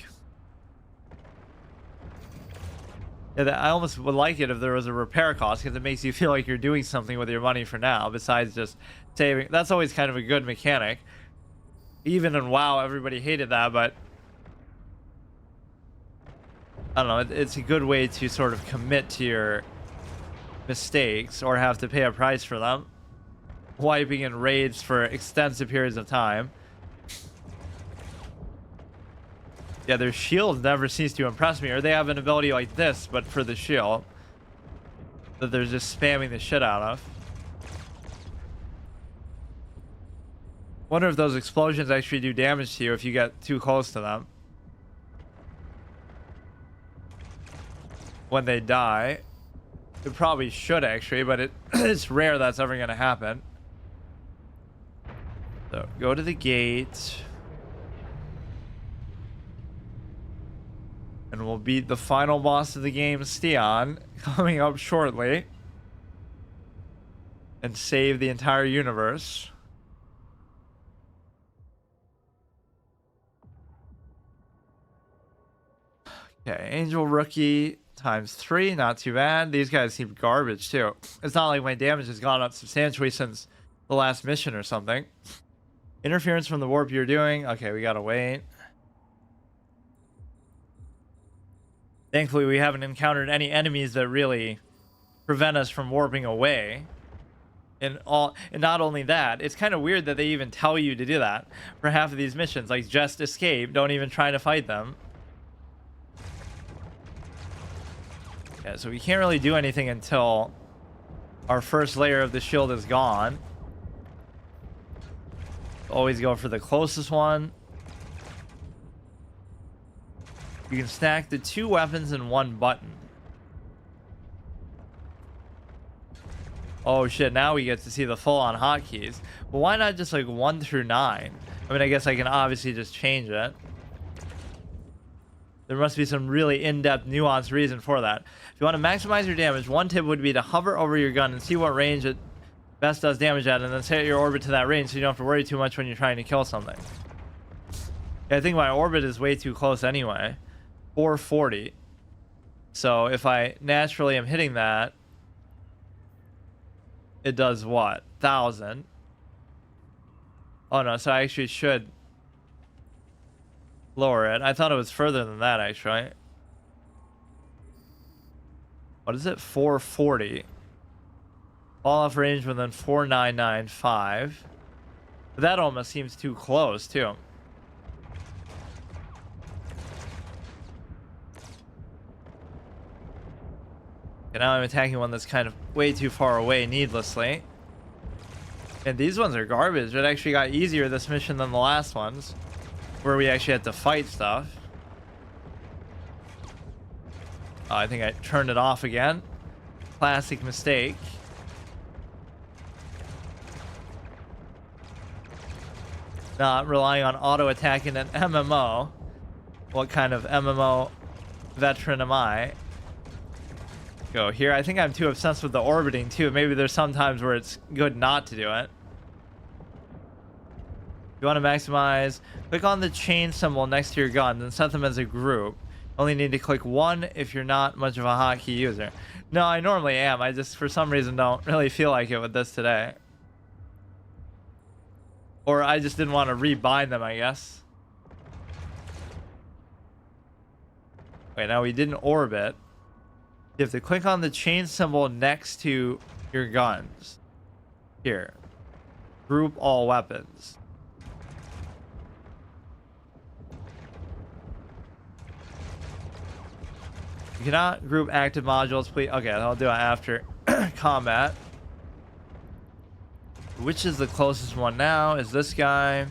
Yeah, I almost would like it if there was a repair cost, because it makes you feel like you're doing something with your money for now, besides just saving. That's always kind of a good mechanic. Even in WoW, everybody hated that, but I don't know, it's a good way to sort of commit to your mistakes or have to pay a price for them. Wiping in raids for extensive periods of time. Yeah, their shield never cease to impress me, or they have an ability like this, but for the shield, that they're just spamming the shit out of. Wonder if those explosions actually do damage to you if you get too close to them. When they die. It probably should actually, but it's rare that's ever going to happen. So, go to the gate. And we'll beat the final boss of the game, Steon, coming up shortly. And save the entire universe. Okay, Angel Rookie ×3, not too bad. These guys seem garbage too. It's not like my damage has gone up substantially since the last mission or something. Interference from the warp you're doing. Okay, we gotta wait. Thankfully, we haven't encountered any enemies that really prevent us from warping away. And not only that, it's kind of weird that they even tell you to do that for half of these missions. Like, just escape. Don't even try to fight them. Yeah, so we can't really do anything until our first layer of the shield is gone. Always go for the closest one. You can stack the 2 weapons in 1 button. Oh shit, now we get to see the full-on hotkeys. But why not just like 1 through 9? I mean, I guess I can obviously just change it. There must be some really in-depth, nuanced reason for that. If you want to maximize your damage, one tip would be to hover over your gun and see what range it best does damage at, and then set your orbit to that range so you don't have to worry too much when you're trying to kill something. Yeah, I think my orbit is way too close anyway. 440. So if I naturally am hitting that, it does what? 1,000. Oh no, so I actually should lower it. I thought it was further than that, actually. What is it? 440. Fall off range within 4995. But that almost seems too close, too. And now I'm attacking one that's kind of way too far away needlessly. And these ones are garbage. It actually got easier this mission than the last ones, where we actually had to fight stuff. Oh, I think I turned it off again. Classic mistake. Not relying on auto attack in an MMO. What kind of MMO veteran am I? go here. I think I'm too obsessed with the orbiting too. Maybe there's some times where it's good not to do it. If you want to maximize, click on the chain symbol next to your gun, then set them as a group. Only need to click one if you're not much of a hotkey user. No, I normally am. I just, for some reason, don't really feel like it with this today. Or I just didn't want to rebind them, I guess. Wait, now we didn't orbit. You have to click on the chain symbol next to your guns. Here. Group all weapons. You cannot group active modules, please. Okay, I'll do it after combat. Which is the closest one now? Is this guy? I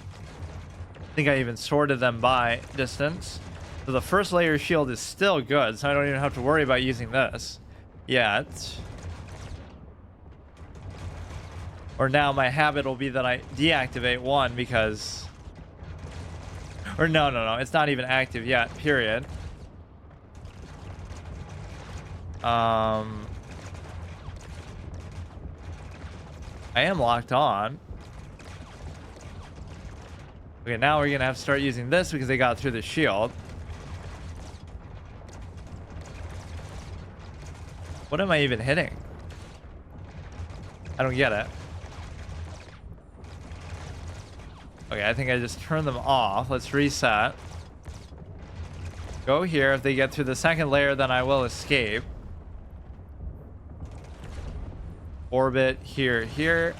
think I even sorted them by distance. So the first layer shield is still good, so I don't even have to worry about using this yet. Or now my habit will be that I deactivate one because... Or no, it's not even active yet, period. I am locked on. Okay, now we're gonna have to start using this because they got through the shield. What am I even hitting? I don't get it. Okay, I think I just turned them off. Let's reset. Go here. If they get through the second layer, then I will escape. Orbit here.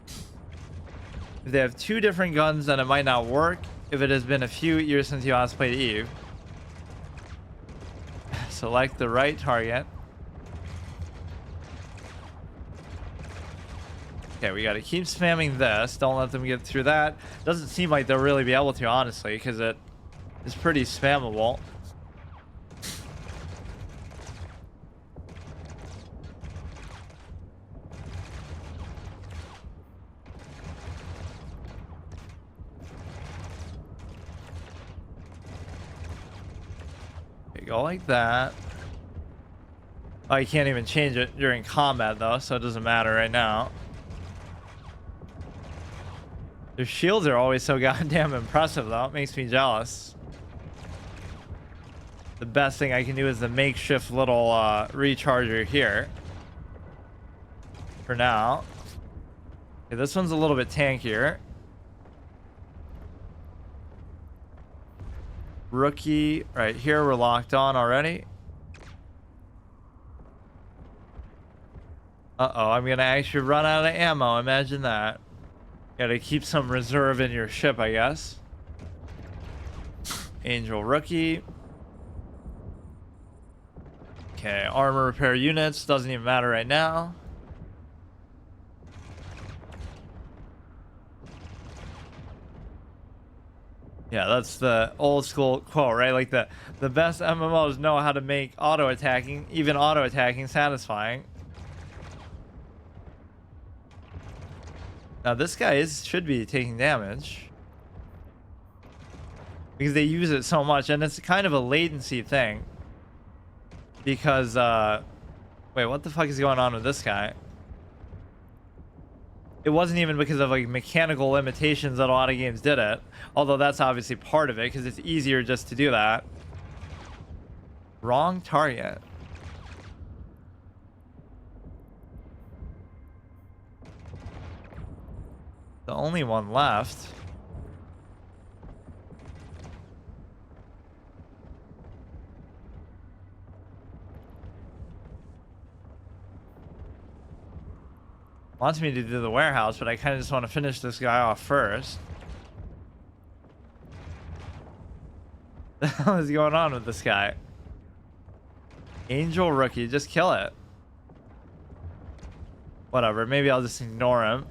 If they have two different guns, then it might not work. If it has been a few years since you last played Eve. Select the right target. Okay, we gotta keep spamming this. Don't let them get through that. Doesn't seem like they'll really be able to, honestly, because it is pretty spammable. Go like that. Oh, you can't even change it during combat though, so it doesn't matter right now. Their shields are always so goddamn impressive though. It makes me jealous. The best thing I can do is the makeshift little recharger here. For now. Okay, this one's a little bit tankier. Rookie right here, we're locked on already. Uh-oh, I'm gonna actually run out of ammo. Imagine that. Gotta keep some reserve in your ship, I guess. Angel Rookie. Okay, armor repair units. Doesn't even matter right now. Yeah, that's the old school quote, right? Like the best MMOs know how to make auto attacking, even auto attacking, satisfying. Now this guy should be taking damage because they use it so much, and it's kind of a latency thing. Because wait, what the fuck is going on with this guy? It wasn't even because of like mechanical limitations that a lot of games did it. Although that's obviously part of it because it's easier just to do that. Wrong target. The only one left. Wants me to do the warehouse, but I kind of just want to finish this guy off first. What the hell is going on with this guy? Angel Rookie, just kill it. Whatever, maybe I'll just ignore him.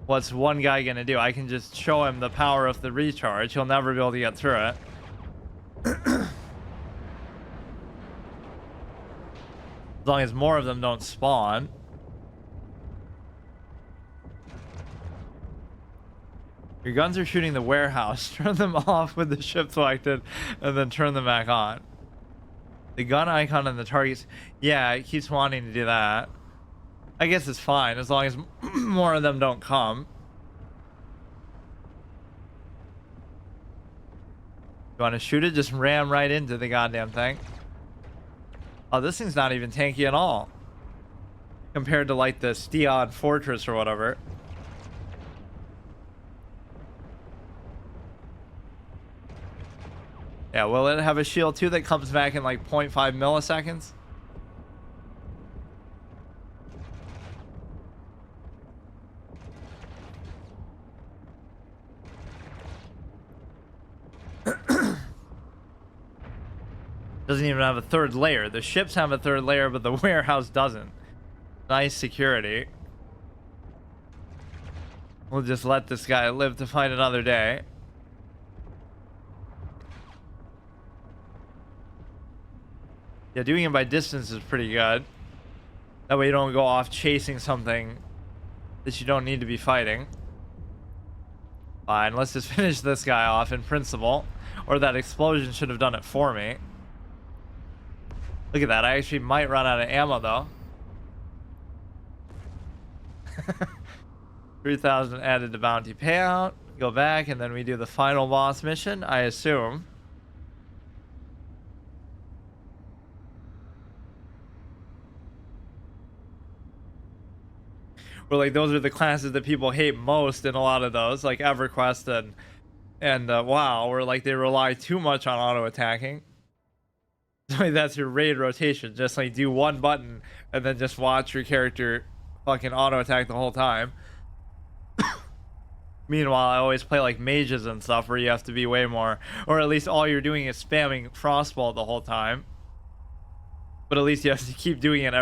What's one guy gonna do? I can just show him the power of the recharge. He'll never be able to get through it. As long as more of them don't spawn. Your guns are shooting the warehouse. Turn them off with the ship selected, and then turn them back on. The gun icon on the targets. Yeah, it keeps wanting to do that. I guess it's fine as long as more of them don't come. You want to shoot it? Just ram right into the goddamn thing. Oh, this thing's not even tanky at all. Compared to like the Steon Fortress or whatever. Yeah, will it have a shield too that comes back in like 0.5 milliseconds? Doesn't even have a third layer. The ships have a third layer, but the warehouse doesn't. Nice security. We'll just let this guy live to fight another day. Yeah, doing it by distance is pretty good. That way you don't go off chasing something that you don't need to be fighting. Fine, let's just finish this guy off in principle. Or that explosion should have done it for me. Look at that, I actually might run out of ammo though. 3,000 added to bounty payout. Go back and then we do the final boss mission, I assume. Where like those are the classes that people hate most in a lot of those, like EverQuest and WoW, where like they rely too much on auto attacking. Like that's your raid rotation. Just like do one button and then just watch your character fucking auto attack the whole time. Meanwhile, I always play like mages and stuff where you have to be way more, or at least all you're doing is spamming frostball the whole time. But at least you have to keep doing it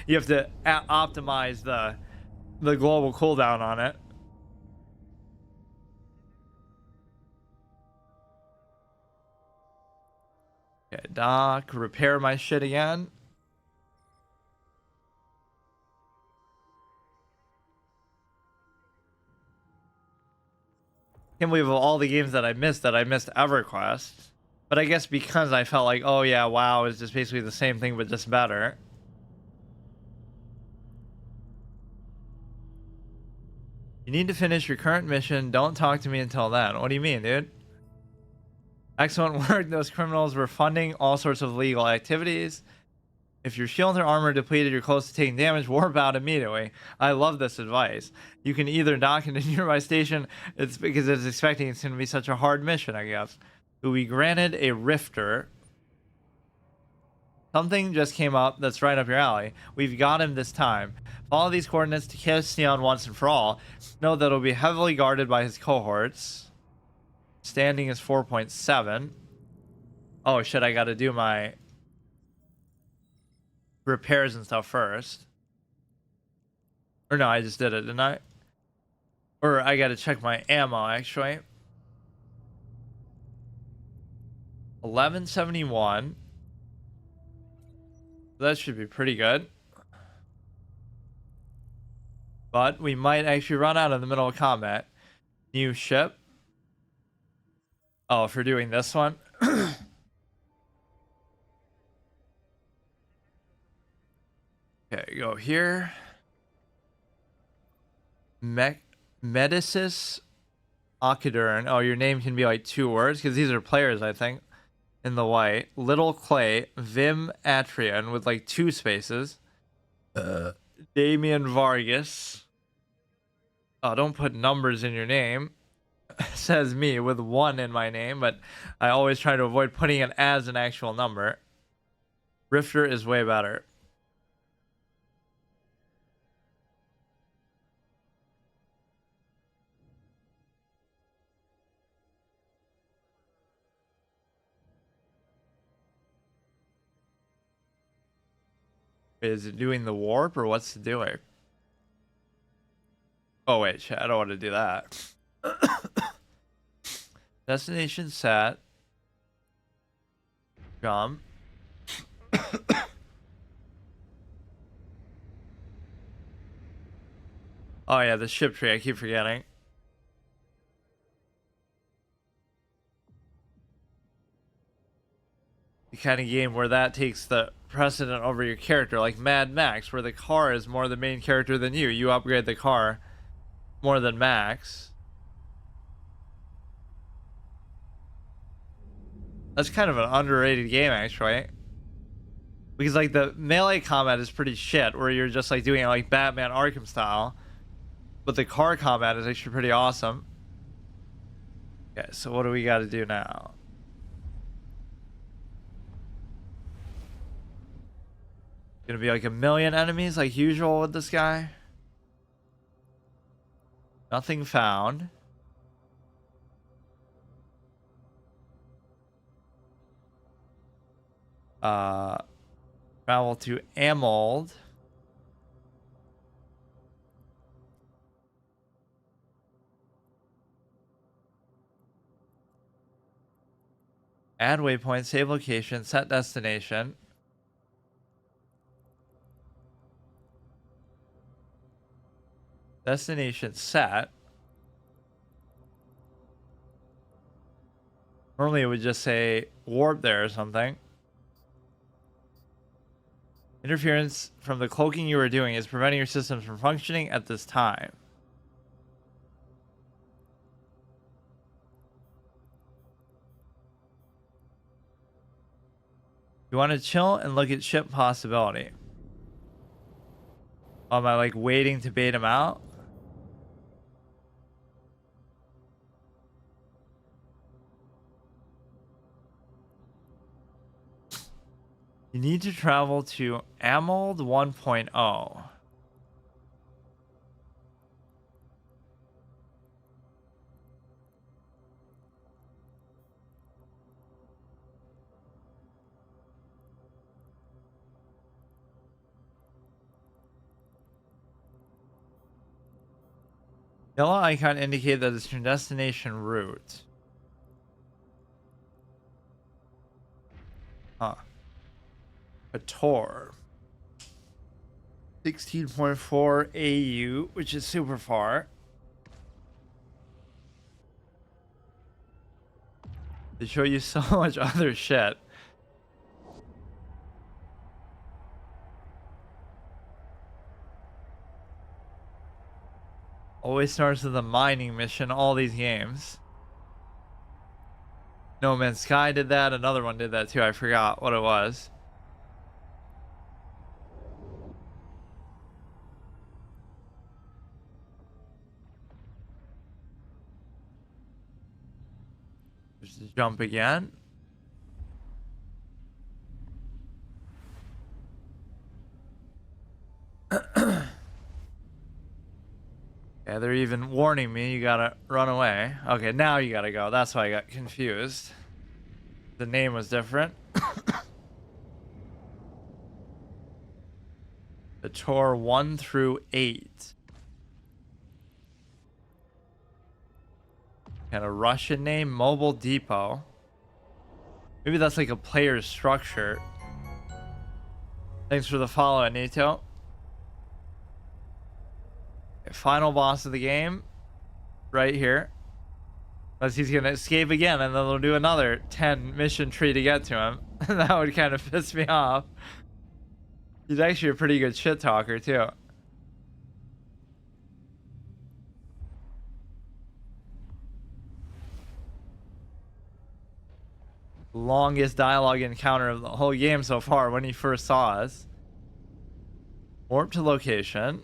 you have to optimize the global cooldown on it. Okay, doc, repair my shit again. Can't believe of all the games that I missed EverQuest. But I guess because I felt like, oh yeah, WoW is just basically the same thing but just better. You need to finish your current mission. Don't talk to me until then. What do you mean, dude? Excellent work. Those criminals were funding all sorts of illegal activities. If your shield or armor depleted, you're close to taking damage, warp out immediately. I love this advice. You can either dock in a nearby station, it's because it's expecting it's going to be such a hard mission, I guess. You'll be granted a rifter. Something just came up that's right up your alley. We've got him this time. Follow these coordinates to kiss Neon once and for all. Know that it'll be heavily guarded by his cohorts. Standing is 4.7. Oh shit, I gotta do my repairs and stuff first. Or no, I just did it, didn't I? Or I gotta check my ammo actually. 1171. That should be pretty good. But we might actually run out in the middle of combat. New ship. Oh, if we're doing this one. Okay, go here. Medicis Occidern. Oh, your name can be like 2 words because these are players, I think. In the white. Little Clay. Vim Atrian with like 2 spaces. Damian Vargas. Oh, don't put numbers in your name. Says me with 1 in my name, but I always try to avoid putting it as an actual number. Rifter is way better. Is it doing the warp or what's it doing? Oh wait, shit, I don't want to do that. Destination set. Jump. Oh yeah, the ship tree, I keep forgetting. the kind of game where that takes the precedent over your character, like Mad Max, where the car is more the main character than you. You upgrade the car more than Max. That's kind of an underrated game, actually. Because, like, the melee combat is pretty shit, where you're just, like, doing it like Batman Arkham style. But the car combat is actually pretty awesome. Okay, so what do we got to do now? Gonna be like a million enemies like usual with this guy. Nothing found. Travel to Amold. Add waypoint, save location, set destination. Destination set. Normally it would just say warp there or something. Interference from the cloaking you are doing is preventing your systems from functioning at this time. You want to chill and look at ship possibility. Am I like waiting to bait him out? You need to travel to Amold 1.0. Yellow icon indicates that it's your destination route. Huh. A tour. 16.4 AU, which is super far. They show you so much other shit. Always starts with a mining mission, all these games. No Man's Sky did that, another one did that too, I forgot what it was. Just jump again. Yeah, they're even warning me you gotta run away. Okay, now you gotta go. That's why I got confused. The name was different. The tour 1 through 8. And a Russian name, Mobile Depot. Maybe that's like a player's structure. Thanks for the follow, Anito. Final boss of the game, right here. Unless he's gonna escape again, and then they'll do another 10 mission tree to get to him. That would kind of piss me off. He's actually a pretty good shit talker too. Longest dialogue encounter of the whole game so far when he first saw us. Warp to location.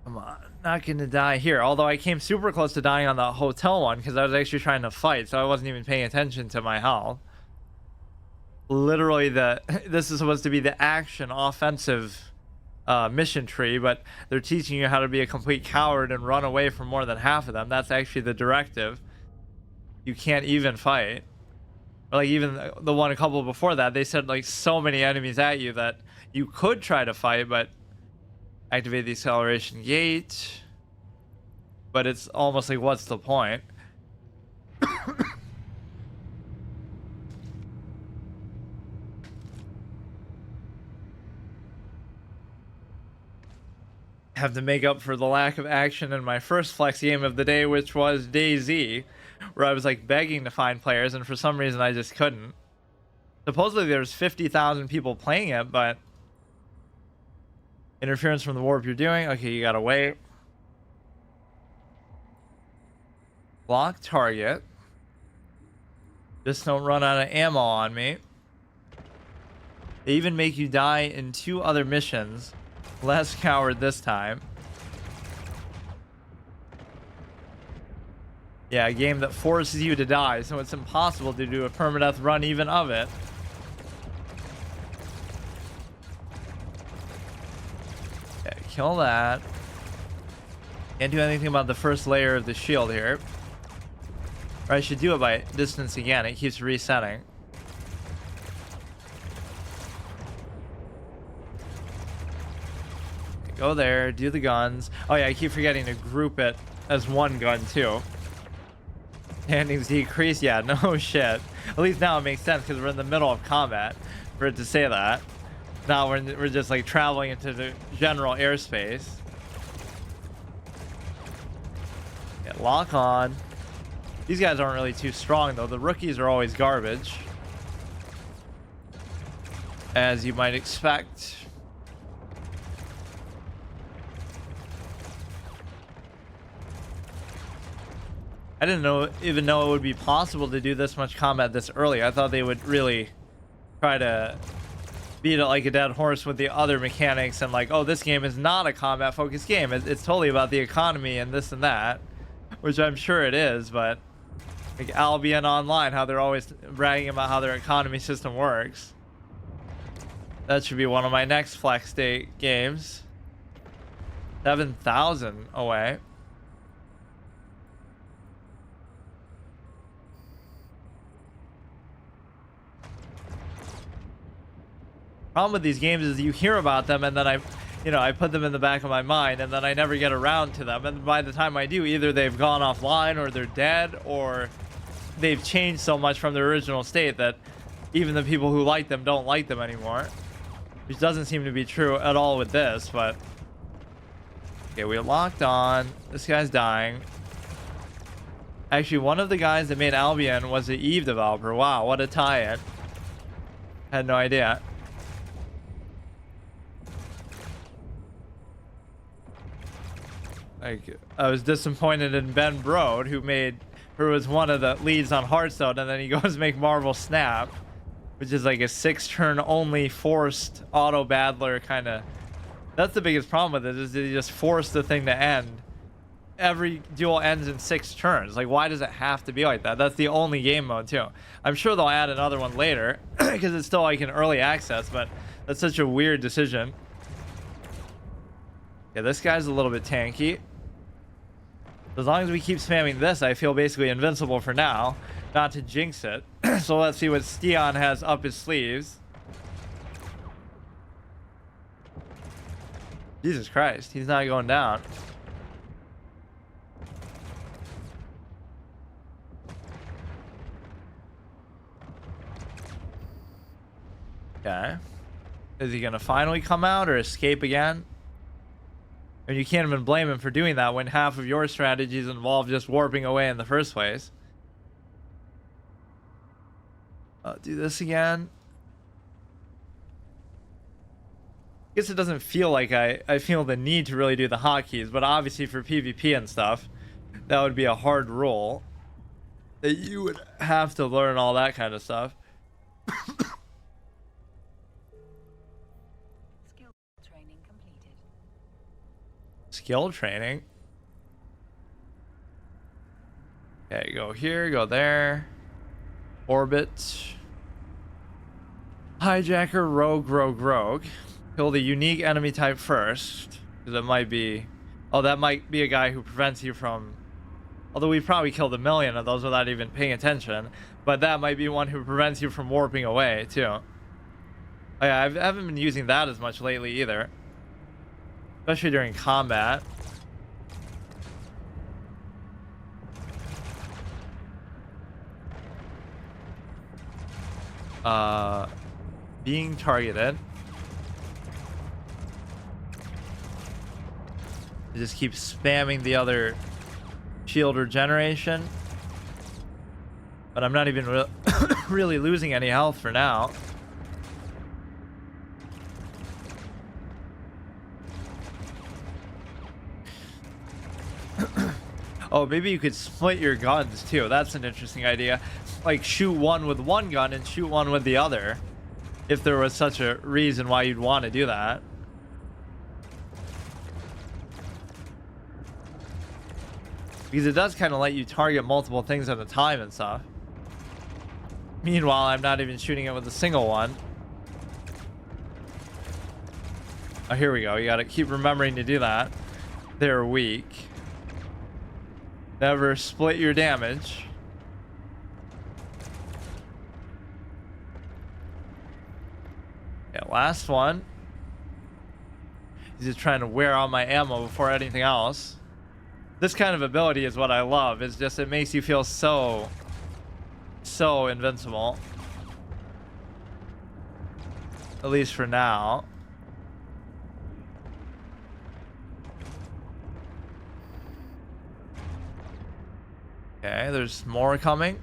Come on, not gonna die here. Although I came super close to dying on the hotel one because I was actually trying to fight, so I wasn't even paying attention to my health. Literally, this is supposed to be the action offensive mission tree, but they're teaching you how to be a complete coward and run away from more than half of them. That's actually the directive. You can't even fight. Or like even the one a couple before that, they said like so many enemies at you that you could try to fight, but activate the acceleration gate. But it's almost like, what's the point? have to make up for the lack of action in my first flex game of the day, which was DayZ, where I was like begging to find players, and for some reason I just couldn't. Supposedly there's 50,000 people playing it, but interference from the warp you're doing. Okay, you gotta wait. Block target. Just don't run out of ammo on me. They even make you die in 2 other missions. Less coward this time. Yeah, a game that forces you to die, so it's impossible to do a permadeath run even of it. Okay, kill that. Can't do anything about the first layer of the shield here. Or I should do it by distance again. It keeps resetting. Go there, do the guns. Oh yeah, I keep forgetting to group it as one gun too. Standings decrease. Yeah, no shit. At least now it makes sense because we're in the middle of combat for it to say that. Now we're just like traveling into the general airspace. Yeah, lock on. These guys aren't really too strong though. The rookies are always garbage, as you might expect. I didn't even know it would be possible to do this much combat this early. I thought they would really try to beat it like a dead horse with the other mechanics and like, oh, this game is not a combat focused game. It's totally about the economy and this and that, which I'm sure it is, but like Albion Online, how they're always bragging about how their economy system works. That should be one of my next flex day games. 7,000 away. Problem with these games is you hear about them and then I put them in the back of my mind and then I never get around to them, and by the time I do, either they've gone offline or they're dead or they've changed so much from their original state that even the people who like them don't like them anymore, which doesn't seem to be true at all with this. But okay, we locked on. This guy's dying. Actually, one of the guys that made Albion was the Eve developer. Wow, what a tie-in. Had no idea. Like, I was disappointed in Ben Brode, who was one of the leads on Hearthstone, and then he goes make Marvel Snap, which is like a 6-turn only forced auto battler kind of. That's the biggest problem with it, is they just force the thing to end. Every duel ends in 6 turns. Like, why does it have to be like that? That's the only game mode too. I'm sure they'll add another one later because it's still like in early access, but that's such a weird decision. Yeah, this guy's a little bit tanky. As long as we keep spamming this, I feel basically invincible for now. Not to jinx it. So let's see what Steon has up his sleeves. Jesus Christ, he's not going down. Okay. Is he gonna finally come out or escape again? And you can't even blame him for doing that when half of your strategies involve just warping away in the first place. Do this again. I guess it doesn't feel like I feel the need to really do the hotkeys, but obviously for PvP and stuff, that would be a hard rule. That you would have to learn all that kind of stuff. Skill training. Okay, go here, go there. Orbit. Hijacker, rogue. Kill the unique enemy type first. Because it might be... Oh, that might be a guy who prevents you from... Although we've probably killed 1 million of those without even paying attention. But that might be one who prevents you from warping away, too. Oh yeah, I haven't been using that as much lately either. Especially during combat. Being targeted. I just keep spamming the other shield regeneration. But I'm not even really losing any health for now. Oh, maybe you could split your guns too. That's an interesting idea. Like shoot one with one gun and shoot one with the other. If there was such a reason why you'd want to do that. Because it does kind of let you target multiple things at a time and stuff. Meanwhile, I'm not even shooting it with a single one. Oh, here we go. You gotta keep remembering to do that. They're weak. Never split your damage. Yeah, last one. He's just trying to wear out my ammo before anything else. This kind of ability is what I love. It's just, it makes you feel so invincible. At least for now. Okay, there's more coming.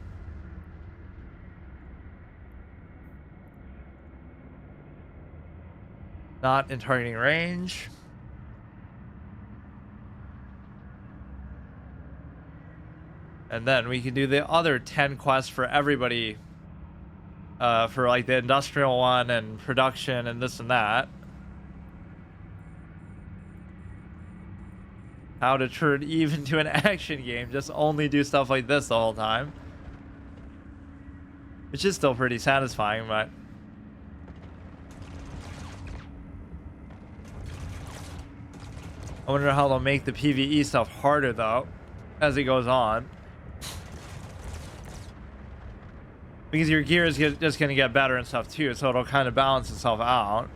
Not in targeting range. And then we can do the other 10 quests for everybody. For like the industrial one and production and this and that. How to turn Eve into an action game. Just only do stuff like this the whole time. Which is still pretty satisfying, but... I wonder how they'll make the PvE stuff harder, though, as it goes on. Because your gear is just going to get better and stuff, too, so it'll kind of balance itself out.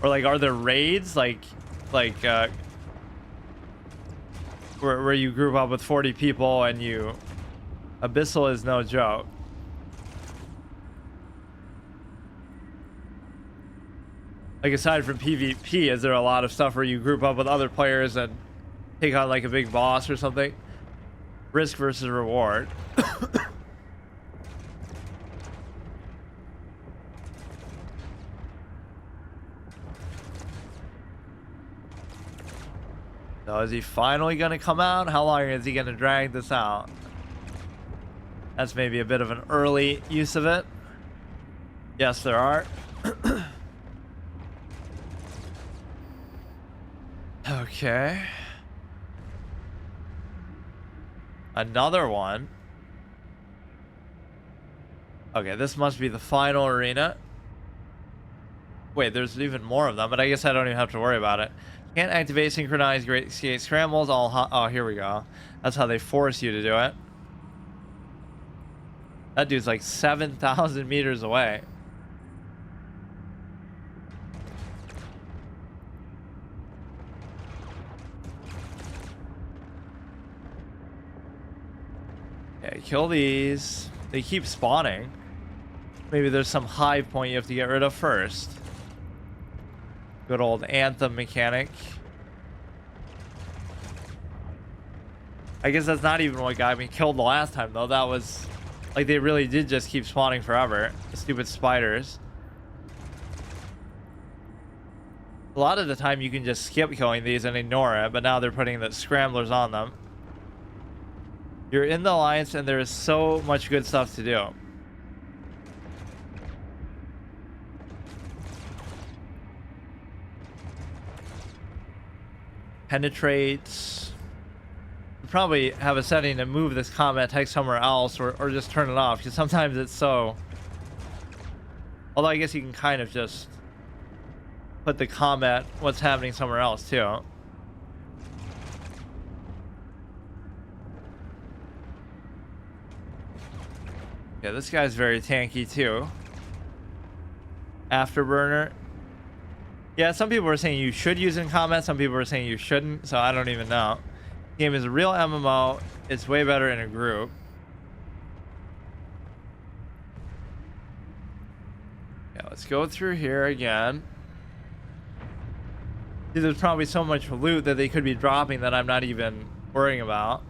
Or, like, are there raids? Like where you group up with 40 people and you... Abyssal is no joke. Like, aside from PvP, is there a lot of stuff where you group up with other players and take on, like, a big boss or something? Risk versus reward. So is he finally going to come out? How long is he going to drag this out? That's maybe a bit of an early use of it. Yes, there are. Okay. Another one. Okay, this must be the final arena. Wait, there's even more of them, but I guess I don't even have to worry about it. Can't activate synchronized great skate scrambles. Oh, here we go. That's how they force you to do it. That dude's like 7,000 meters away. Okay, kill these. They keep spawning. Maybe there's some hive point you have to get rid of first. Good old Anthem mechanic. I guess that's not even what got me killed the last time, though. That was... Like, they really did just keep spawning forever. The stupid spiders. A lot of the time, you can just skip killing these and ignore it, but now they're putting the scramblers on them. You're in the Alliance, and there is so much good stuff to do. Penetrates. We probably have a setting to move this combat text somewhere else, or just turn it off, because sometimes it's so... Although I guess you can kind of just put the combat, what's happening somewhere else too. Yeah, this guy's very tanky too. Afterburner. Yeah, some people were saying you should use it in combat, some people were saying you shouldn't, so I don't even know. The game is a real MMO. It's way better in a group. Yeah, let's go through here again. See, there's probably so much loot that they could be dropping that I'm not even worrying about.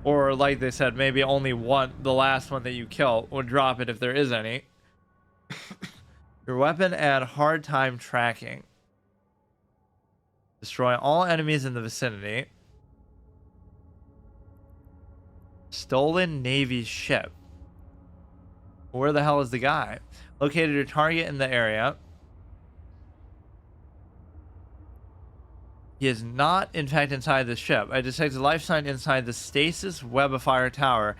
Or like they said, maybe only the last one that you kill would drop it if there is any. Your weapon add hard time tracking. Destroy all enemies in the vicinity. Stolen Navy ship. Where the hell is the guy? Located your target in the area. He is not, in fact, inside the ship. I detect a life sign inside the stasis web of fire tower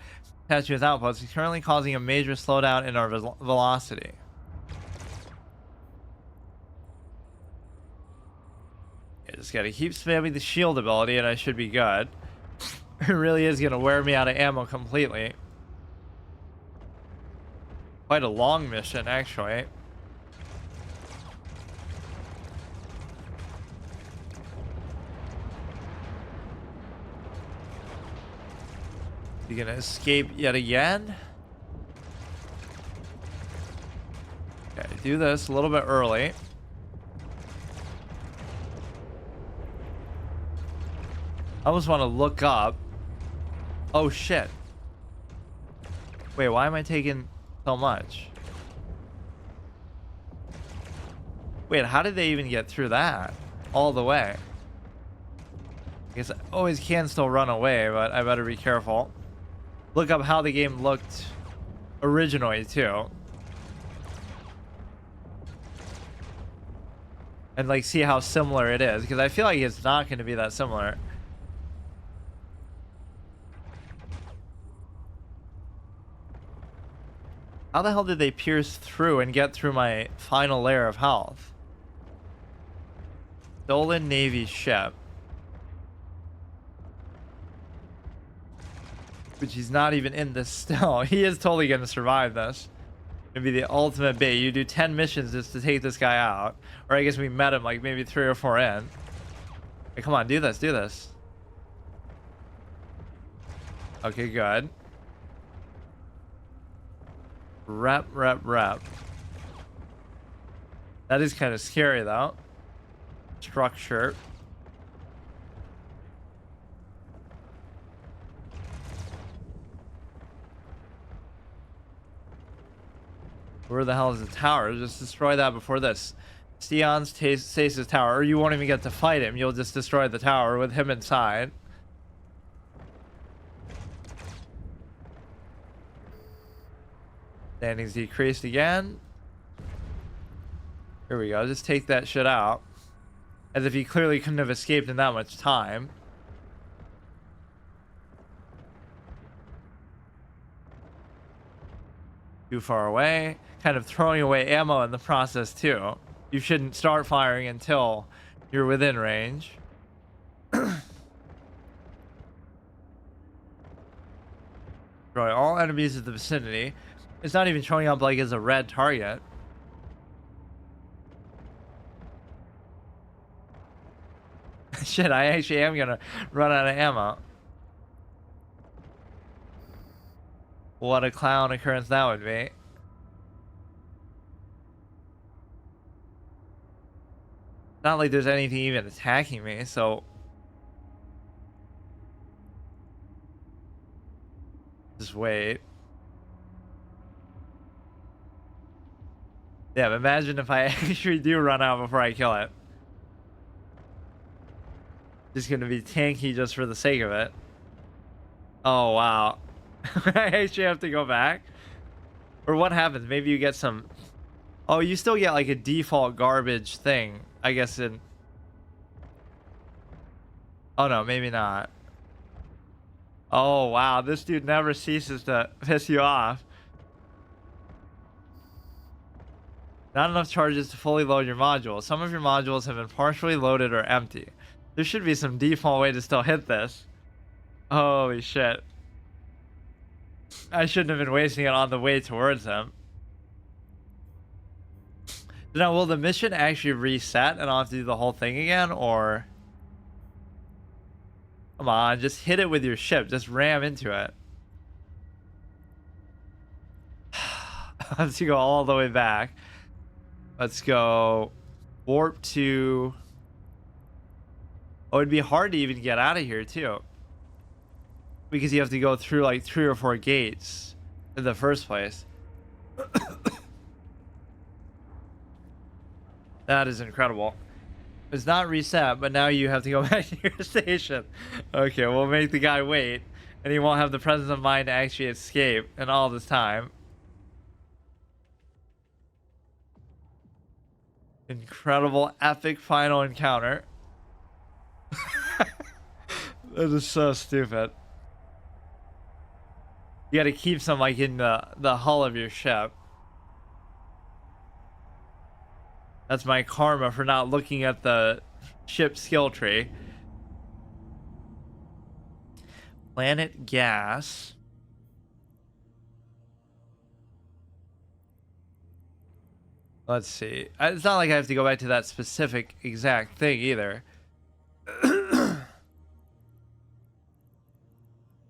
attached to his outpost. He's currently causing a major slowdown in our velocity. I just gotta keep spamming the shield ability and I should be good. It really is gonna wear me out of ammo completely. Quite a long mission, actually. You gonna escape yet again? Okay, do this a little bit early. I almost want to look up. Oh shit. Wait, why am I taking so much? Wait, how did they even get through that? All the way. I guess I always can still run away, but I better be careful. Look up how the game looked originally, too. And, like, see how similar it is. Because I feel like it's not going to be that similar. How the hell did they pierce through and get through my final layer of health? Stolen Navy ship. Which he's not even in this still. He is totally going to survive this. It'd be the ultimate bait. You do 10 missions just to take this guy out. Or I guess we met him like maybe 3 or 4 in. Hey, come on, do this, do this. Okay, good. Rep. That is kind of scary though. Structure. Where the hell is the tower? Just destroy that before this. Steon's stasis tower. Or you won't even get to fight him. You'll just destroy the tower with him inside. Standings decreased again. Here we go. Just take that shit out. As if he clearly couldn't have escaped in that much time. Too far away. Kind of throwing away ammo in the process too. You shouldn't start firing until you're within range. Destroy all enemies in the vicinity. It's not even showing up like as a red target. Shit, I actually am gonna run out of ammo. What a clown occurrence that would be. Not like there's anything even attacking me, so just wait. Yeah, imagine if I actually do run out before I kill it. Just gonna be tanky just for the sake of it. Oh wow. I actually have to go back. Or what happens? Maybe you get some. Oh, you still get like a default garbage thing, I guess. In oh no, maybe not. Oh wow, this dude never ceases to piss you off. Not enough charges to fully load your module. Some of your modules have been partially loaded or empty. There should be some default way to still hit this. Holy shit. I shouldn't have been wasting it on the way towards him. Now, will the mission actually reset and I'll have to do the whole thing again, or? Come on, just hit it with your ship. Just ram into it. Let's go all the way back. Let's go warp to... Oh, it'd be hard to even get out of here, too. Because you have to go through, like, 3 or 4 gates in the first place. That is incredible. It's not reset, but now you have to go back to your station. Okay, we'll make the guy wait, and he won't have the presence of mind to actually escape in all this time. Incredible, epic final encounter. That is so stupid. You gotta keep some, like, in the hull of your ship. That's my karma for not looking at the ship skill tree. Planet gas. Let's see. It's not like I have to go back to that specific exact thing either.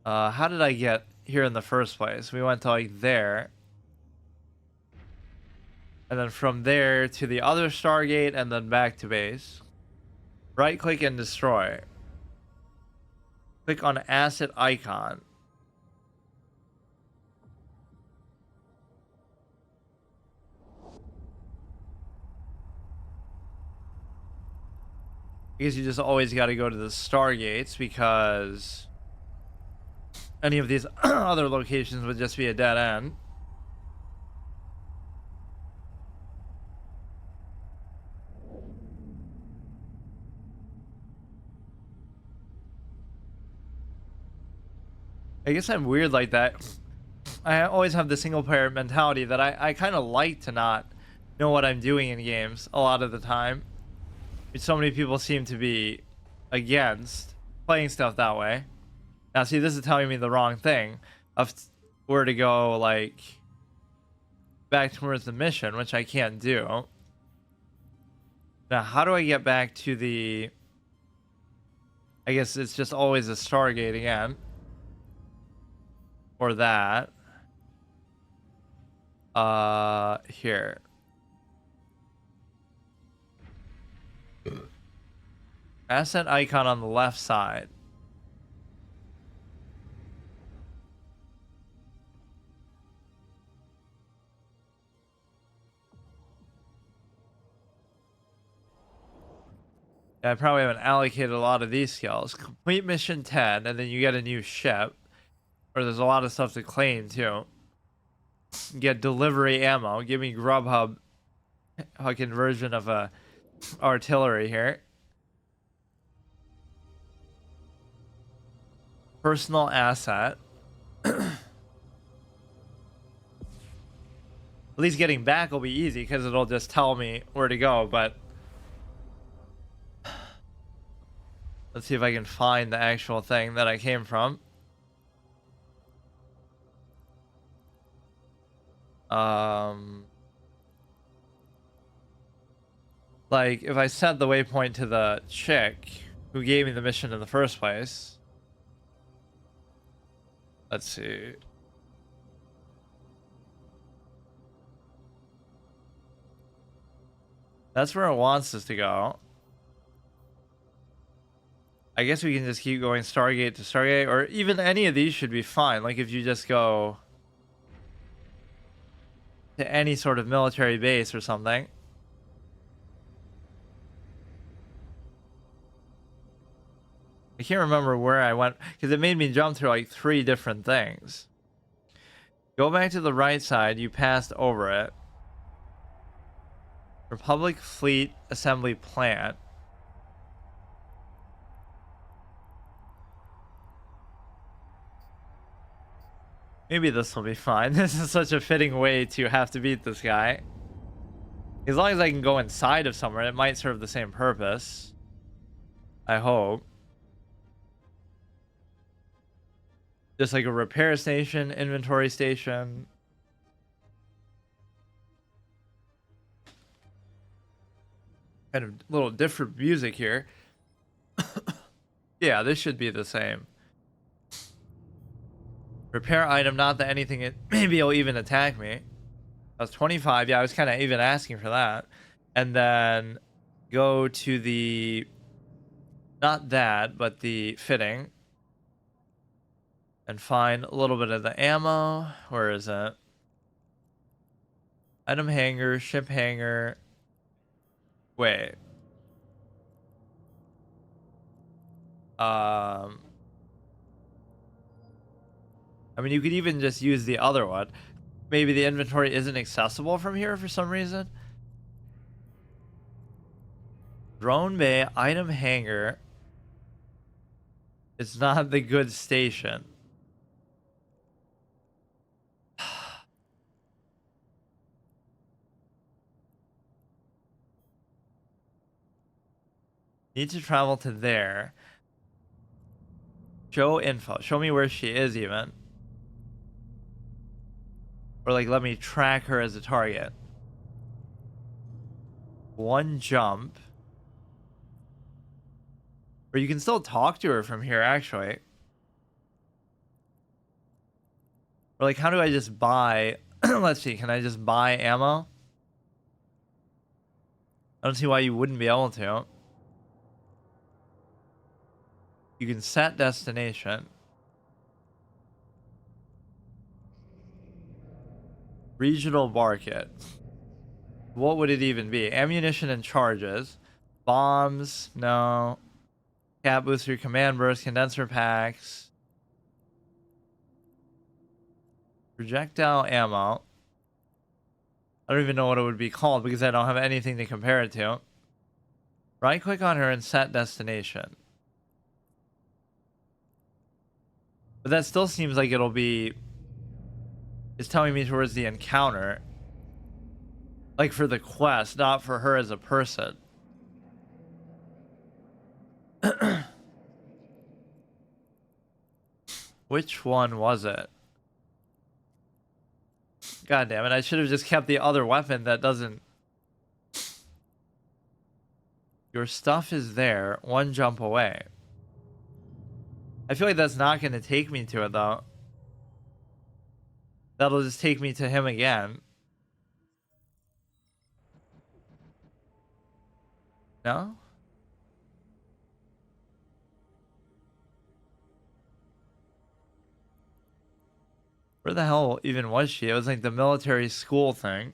How did I get here in the first place? We went to, like, there. And then from there to the other Stargate and then back to base. Right click and destroy. Click on asset icon. I guess you just always got to go to the Stargates because any of these other locations would just be a dead end. I guess I'm weird like that. I always have the single player mentality that I kind of like to not know what I'm doing in games a lot of the time. So many people seem to be against playing stuff that way. Now, see, this is telling me the wrong thing of where to go, like, back towards the mission, which I can't do. Now, how do I get back to the... I guess it's just always a Stargate again. Or that. Here. Asset icon on the left side. Yeah, I probably haven't allocated a lot of these skills. Complete mission 10, and then you get a new ship. Or there's a lot of stuff to claim, too. Get delivery ammo. Give me Grubhub fucking version of a artillery here. Personal asset. At least getting back will be easy because it'll just tell me where to go, but let's see if I can find the actual thing that I came from. Like, if I set the waypoint to the chick who gave me the mission in the first place. Let's see. That's where it wants us to go. I guess we can just keep going Stargate to Stargate, or even any of these should be fine. Like if you just go to any sort of military base or something. I can't remember where I went because it made me jump through like 3 different things. Go back to the right side. You passed over it. Republic Fleet Assembly Plant. Maybe this will be fine. This is such a fitting way to have to beat this guy. As long as I can go inside of somewhere, it might serve the same purpose. I hope. Just like a repair station, inventory station. Kind of little different music here. Yeah, this should be the same. Repair item, not that anything, maybe it'll even attack me. That was 25. Yeah, I was kind of even asking for that. And then go to the, not that, but the fitting, and find a little bit of the ammo. Where is it? Item hanger, ship hanger. Wait. I mean, you could even just use the other one. Maybe the inventory isn't accessible from here for some reason. Drone bay, item hanger. It's not the good station. Need to travel to there. Show info. Show me where she is even. Or like let me track her as a target. One jump. Or you can still talk to her from here actually. Or like how do I just buy let's see, can I just buy ammo? I don't see why you wouldn't be able to. You can set destination. Regional market. What would it even be? Ammunition and charges. Bombs, no. Cap booster, command burst, condenser packs. Projectile ammo. I don't even know what it would be called because I don't have anything to compare it to. Right click on her and set destination. But that still seems like it'll be... It's telling me towards the encounter. Like for the quest, not for her as a person. Which one was it? God damn it, I should have just kept the other weapon that doesn't... Your stuff is there, one jump away. I feel like that's not going to take me to it, though. That'll just take me to him again. No? Where the hell even was she? It was like the military school thing.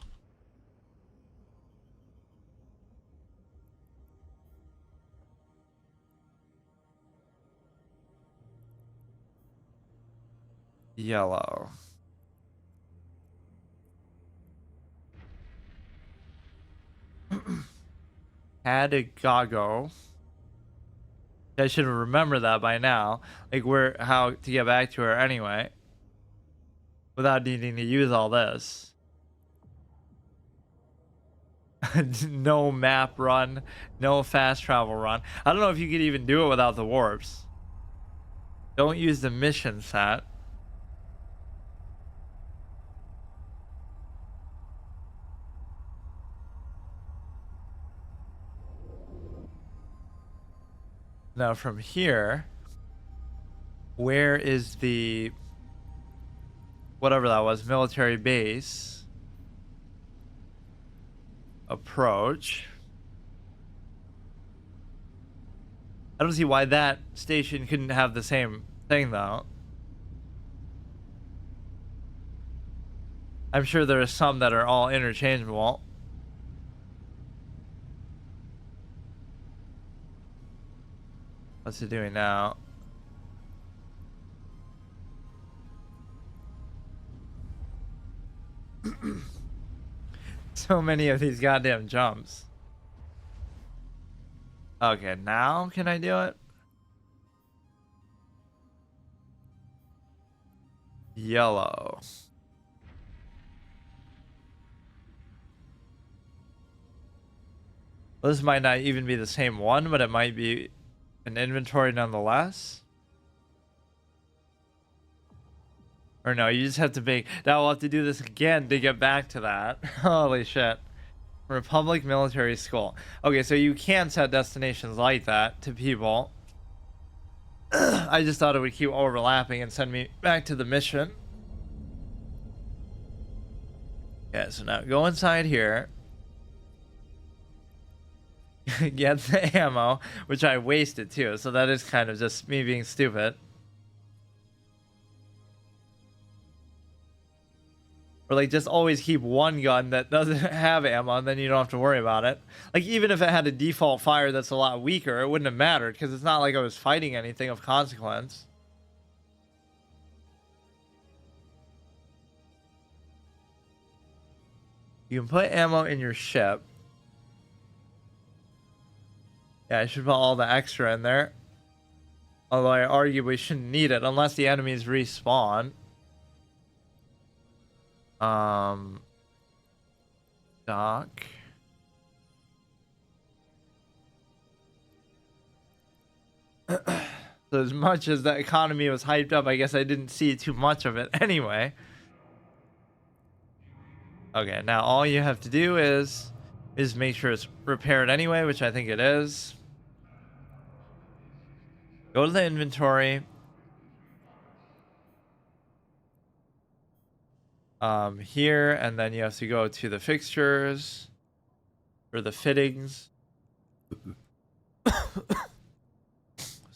Yellow. Hadagogo. I should remember that by now. Like where, how to get back to her anyway. Without needing to use all this. No map run. No fast travel run. I don't know if you could even do it without the warps. Don't use the mission set. Now from here, where is the, whatever that was, military base? Approach. I don't see why that station couldn't have the same thing though. I'm sure there are some that are all interchangeable. What's it doing now? So many of these goddamn jumps. Okay, now can I do it? Yellow. Well, this might not even be the same one, but it might be an inventory nonetheless. Or no, you just have to make... Now we'll have to do this again to get back to that. Holy shit. Republic Military School. Okay, so you can set destinations like that to people. I just thought it would keep overlapping and send me back to the mission. Okay, so now go inside here. get the ammo, which I wasted too. So that is kind of just me being stupid. Or like just always keep one gun that doesn't have ammo, and then you don't have to worry about it. Like even if it had a default fire that's a lot weaker, it wouldn't have mattered because it's not like I was fighting anything of consequence. You can put ammo in your ship. Yeah, I should put all the extra in there. Although I arguably shouldn't need it unless the enemies respawn. Dock. So as much as the economy was hyped up, I guess I didn't see too much of it anyway. Okay, now all you have to do is make sure it's repaired anyway, which I think it is. Go to the inventory. Here, and then you have to go to the fixtures or the fittings. So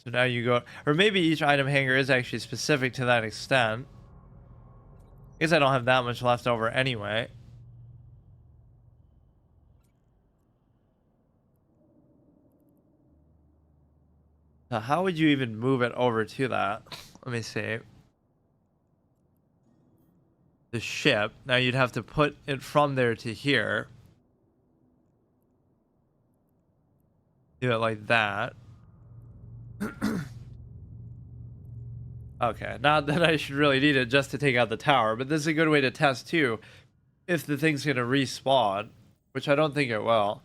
now you go, or maybe each item hanger is actually specific to that extent. I guess I don't have that much left over anyway. So how would you even move it over to that? Let me see. The ship. Now you'd have to put it from there to here. Do it like that. Okay, not that I should really need it just to take out the tower, but this is a good way to test too if the thing's gonna respawn, which I don't think it will.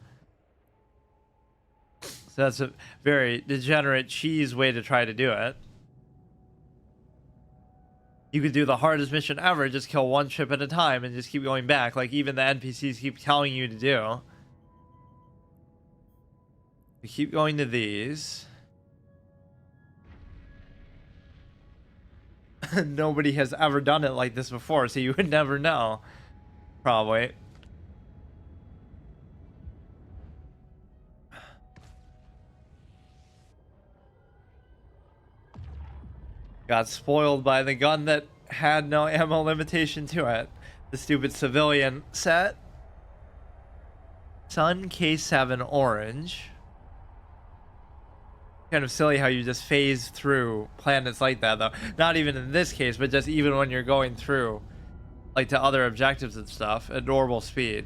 So that's a very degenerate cheese way to try to do it. You could do the hardest mission ever, just kill one ship at a time and just keep going back, like even the NPCs keep telling you to do. You keep going to these. Nobody has ever done it like this before, so you would never know. Probably. Got spoiled by the gun that had no ammo limitation to it. The stupid civilian set. Sun K7 orange. Kind of silly how you just phase through planets like that though. Not even in this case, but just even when you're going through like to other objectives and stuff at normal speed.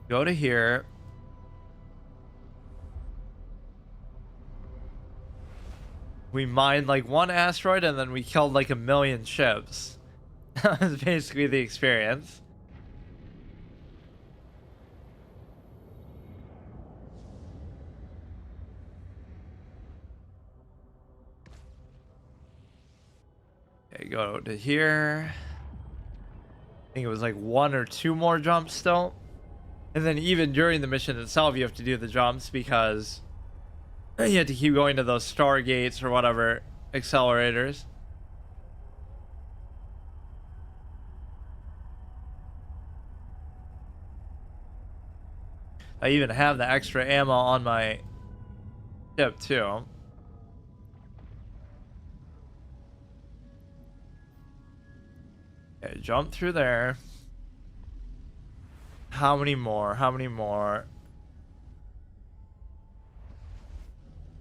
Go to here. We mined like one asteroid and then we killed like 1,000,000 ships. That was basically the experience. Okay, go to here. I think it was like 1 or 2 more jumps still. And then even during the mission itself, you have to do the jumps because you have to keep going to those stargates or whatever accelerators. I even have the extra ammo on my ship too. Okay, jump through there. How many more? How many more?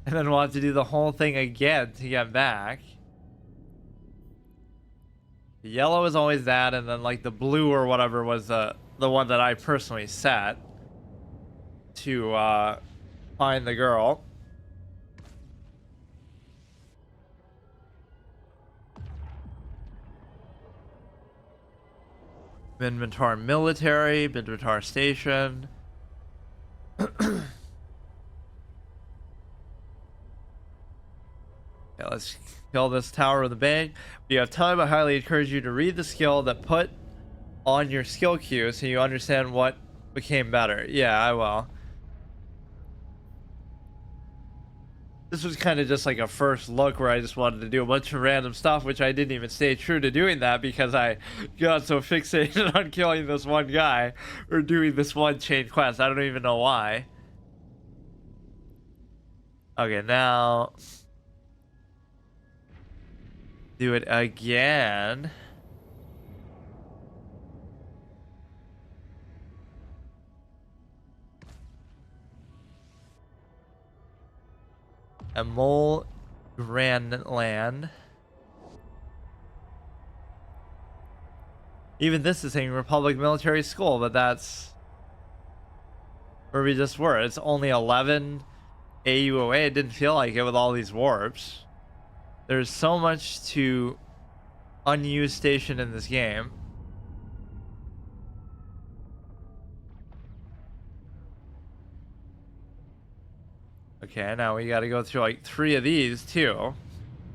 And then we'll have to do the whole thing again to get back. The yellow is always that, and then like the blue or whatever was the one that I personally set to find the girl. Minmatar military, Minmatar station. Yeah, let's kill this tower with a bang. If you have time, I highly encourage you to read the skill that put on your skill queue so you understand what became better. Yeah, I will. this was kind of just like a first look where I just wanted to do a bunch of random stuff, which I didn't even stay true to doing that because I got so fixated on killing this one guy or doing this one chain quest. I don't even know why. Okay, now do it again. A mole grand land. Even this is saying Republic Military School, but that's where we just were. It's only 11 AUOA. It didn't feel like it with all these warps. There's so much to unused station in this game. Okay, now we gotta go through like 3 of these too,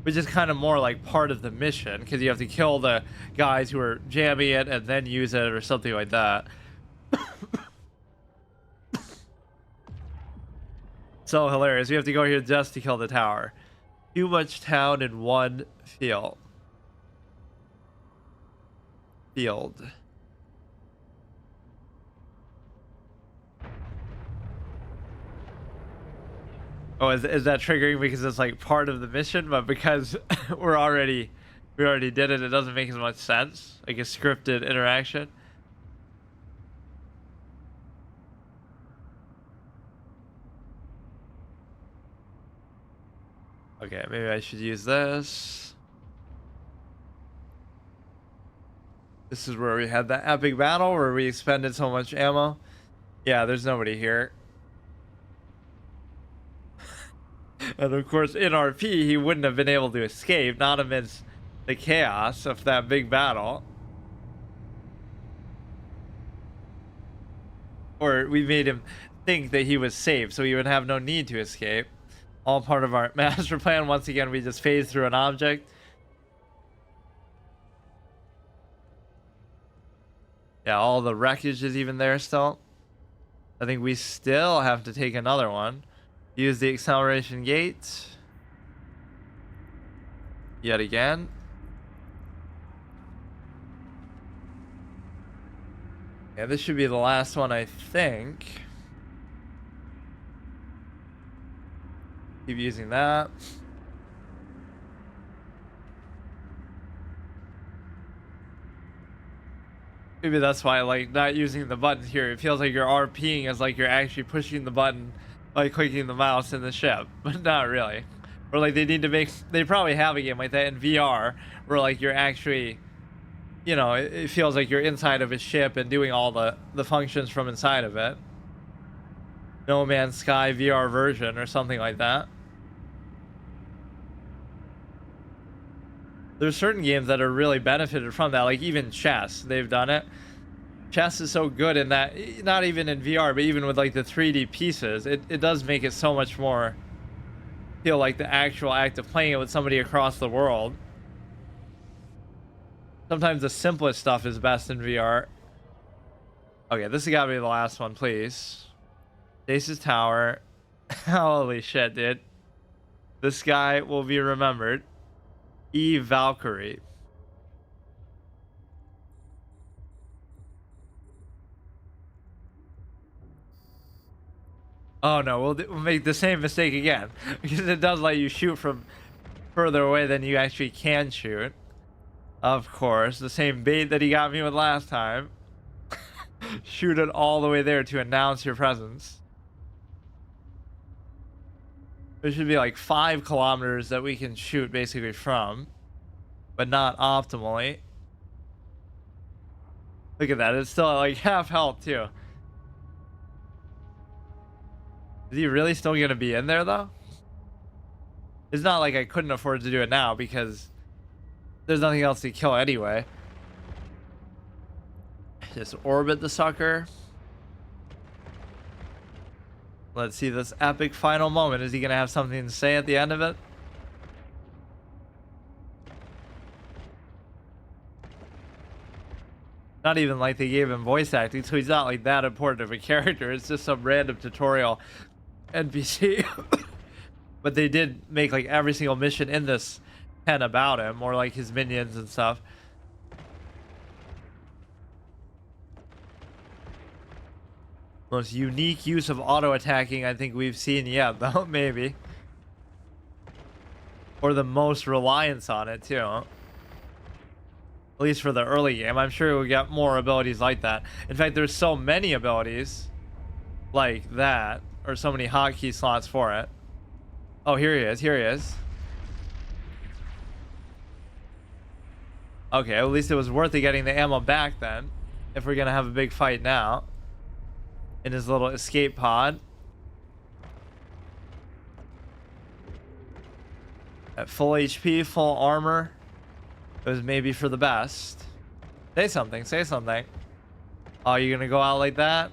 which is kind of more like part of the mission because you have to kill the guys who are jamming it and then use it or something like that. So hilarious. We have to go here just to kill the tower. Too much town in one field. Oh, is that triggering because it's like part of the mission, but because we already did it, it doesn't make as much sense. Like a scripted interaction. Okay, maybe I should use this. This is where we had that epic battle where we expended so much ammo. Yeah, there's nobody here. And of course, in RP, he wouldn't have been able to escape, not amidst the chaos of that big battle. Or we made him think that he was safe, so he would have no need to escape. All part of our master plan. Once again, we just phased through an object. Yeah, all the wreckage is even there still. I think we still have to take another one. Use the acceleration gate. Yet again. Yeah, this should be the last one, I think. Keep using that. Maybe that's why I like not using the buttons here. It feels like you're RPing as like you're actually pushing the button by clicking the mouse in the ship, but not really. Or like they probably have a game like that in VR where like you're actually, you know, it feels like you're inside of a ship and doing all the functions from inside of it. No Man's Sky VR version or something like that. There's certain games that are really benefited from that, like even chess, they've done it. Chess is so good in that, not even in VR, but even with like the 3D pieces, it does make it so much more feel like the actual act of playing it with somebody across the world. Sometimes the simplest stuff is best in VR. Okay, this has got to be the last one, please. Jace's Tower. Holy shit, dude. This guy will be remembered. E. Valkyrie. Oh no, we'll make the same mistake again because it does let you shoot from further away than you actually can shoot. Of course, the same bait that he got me with last time. Shoot it all the way there to announce your presence. There should be like 5 kilometers that we can shoot basically from, but not optimally. Look at that, it's still at like half health too. Is he really still gonna be in there though? It's not like I couldn't afford to do it now because there's nothing else to kill anyway. Just orbit the sucker. Let's see this epic final moment. Is he gonna have something to say at the end of it? Not even like they gave him voice acting, so he's not like that important of a character. It's just some random tutorial NPC. but they did make like every single mission in this pen about him, or like his minions and stuff. Most unique use of auto attacking I think we've seen yet, though. Maybe, or the most reliance on it too, at least for the early game. I'm sure we'll get more abilities like that. In fact, there's so many abilities like that, or so many hotkey slots for it. Oh, here he is, here he is. Okay, at least it was worth it getting the ammo back then, if we're gonna have a big fight now. In his little escape pod. At full HP, full armor. It was maybe for the best. Say something, say something. Oh, you're gonna go out like that?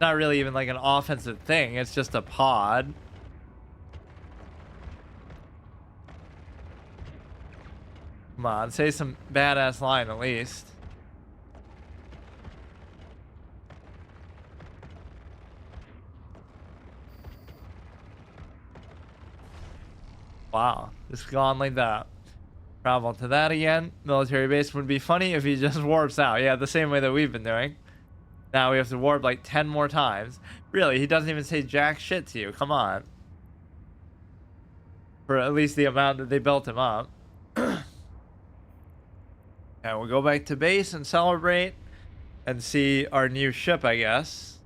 Not really even like an offensive thing, it's just a pod. Come on, say some badass line at least. Wow, just gone like that. Travel to that again. Military base would be funny if he just warps out. Yeah, the same way that we've been doing. Now we have to warp like 10 more times. Really, he doesn't even say jack shit to you. Come on. For at least the amount that they built him up. And we'll go back to base and celebrate and see our new ship, I guess.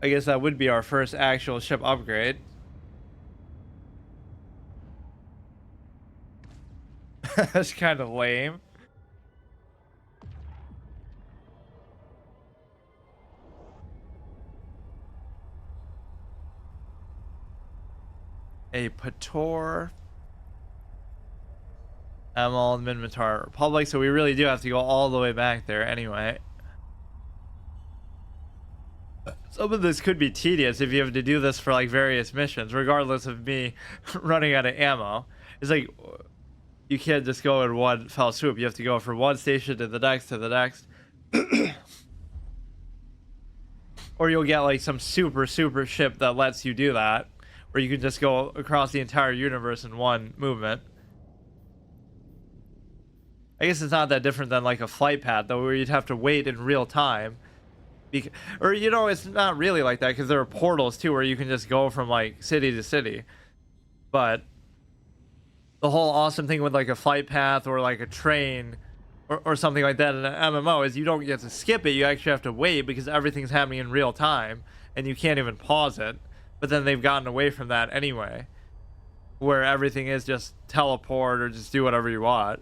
I guess that would be our first actual ship upgrade. That's kind of lame. A Pator. Emerald and Minmatar Republic, so we really do have to go all the way back there anyway. Some of this could be tedious if you have to do this for like various missions, regardless of me running out of ammo. It's like you can't just go in one fell swoop. You have to go from one station to the next to the next. Or you'll get like some super ship that lets you do that, where you can just go across the entire universe in one movement. I guess it's not that different than like a flight path, though, where you'd have to wait in real time. Or, you know, it's not really like that, because there are portals too where you can just go from like city to city. But the whole awesome thing with like a flight path or like a train or something like that in an MMO is you don't get to skip it. You actually have to wait because everything's happening in real time and you can't even pause it. But then they've gotten away from that anyway, where everything is just teleport or just do whatever you want.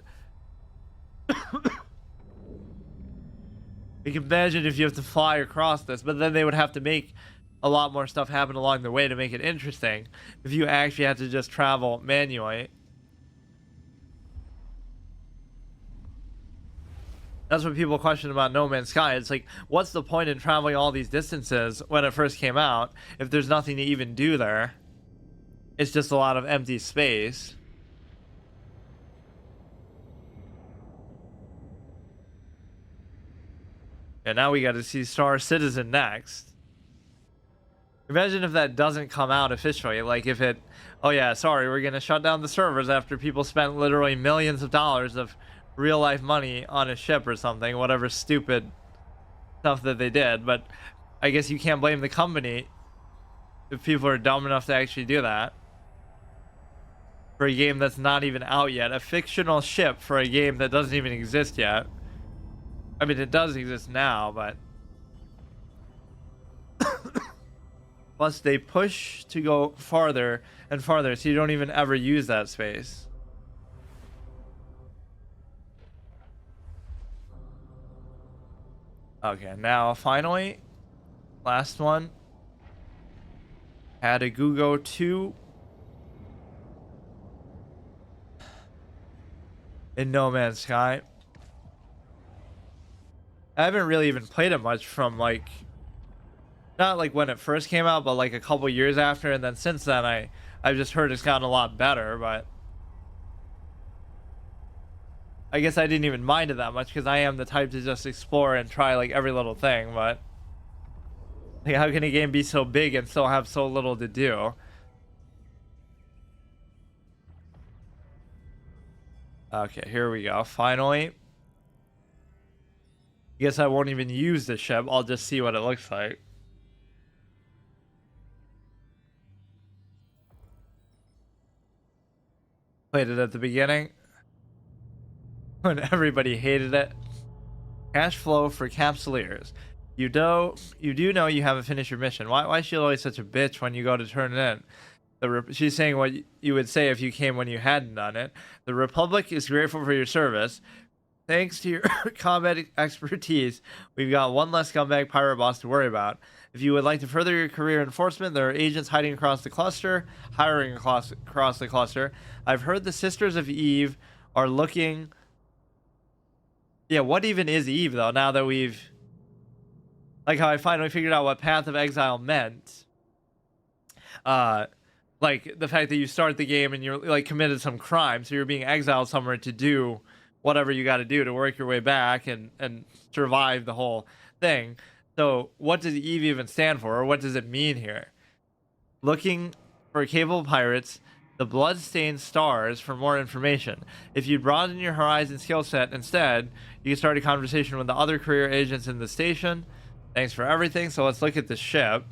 You can imagine if you have to fly across this, but then they would have to make a lot more stuff happen along the way to make it interesting if you actually had to just travel manually. That's what people question about No Man's Sky. It's like, what's the point in traveling all these distances when it first came out if there's nothing to even do there? It's just a lot of empty space. And now we got to see Star Citizen next. Imagine if that doesn't come out officially. Like if it, oh yeah, sorry, we're going to shut down the servers after people spent literally millions of dollars of real life money on a ship or something, whatever stupid stuff that they did. But I guess you can't blame the company if people are dumb enough to actually do that for a game that's not even out yet. A fictional ship for a game that doesn't even exist yet. I mean, it does exist now, but plus they push to go farther and farther, so you don't even ever use that space. Okay, now finally, last one. Add a Googo 2 in No Man's Sky. I haven't really even played it much from like, not like when it first came out, but like a couple years after, and then since then I've just heard it's gotten a lot better. But I guess I didn't even mind it that much because I am the type to just explore and try like every little thing. But Like, how can a game be so big and still have so little to do? Okay, here we go. Finally. I guess I won't even use the ship. I'll just see what it looks like. Played it at the beginning when everybody hated it. Cash flow for capsuleers. You do know you haven't finished your mission. Why is she always such a bitch when you go to turn it in? She's saying what you would say if you came when you hadn't done it. The Republic is grateful for your service. Thanks to your combat expertise, we've got one less scumbag pirate boss to worry about. If you would like to further your career in enforcement, there are agents hiding across the cluster, hiring across the cluster. I've heard the Sisters of Eve are looking... Yeah, what even is Eve, though, now that we've... Like how I finally figured out what Path of Exile meant. Like, the fact that you start the game and you're, like, committed some crime, so you're being exiled somewhere to do whatever you got to do to work your way back and survive the whole thing. So what does Eve even stand for, or what does it mean here? Looking for capable pirates, the bloodstained stars for more information. If you broaden your horizon skill set instead, you can start a conversation with the other career agents in the station. Thanks for everything. So let's look at the ship.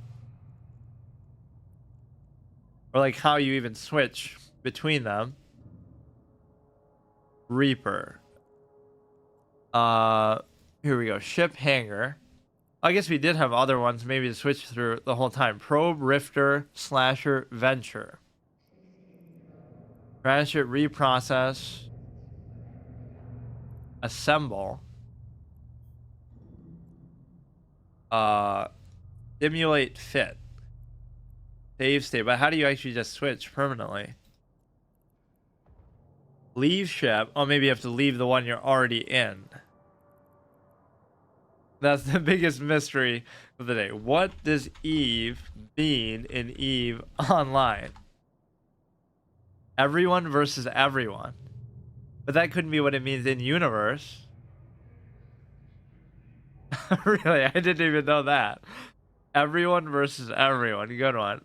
Or like how you even switch between them. Reaper. Here we go. Ship hangar. I guess we did have other ones maybe to switch through the whole time. Probe, Rifter, Slasher, Venture. Crash it, reprocess. Assemble. Simulate fit. Save state. But how do you actually just switch permanently? Leave ship. Oh, maybe you have to leave the one you're already in. That's the biggest mystery of the day. What does Eve mean in Eve Online? Everyone versus everyone. But that couldn't be what it means in universe. Really, I didn't even know that. Everyone versus everyone. Good one.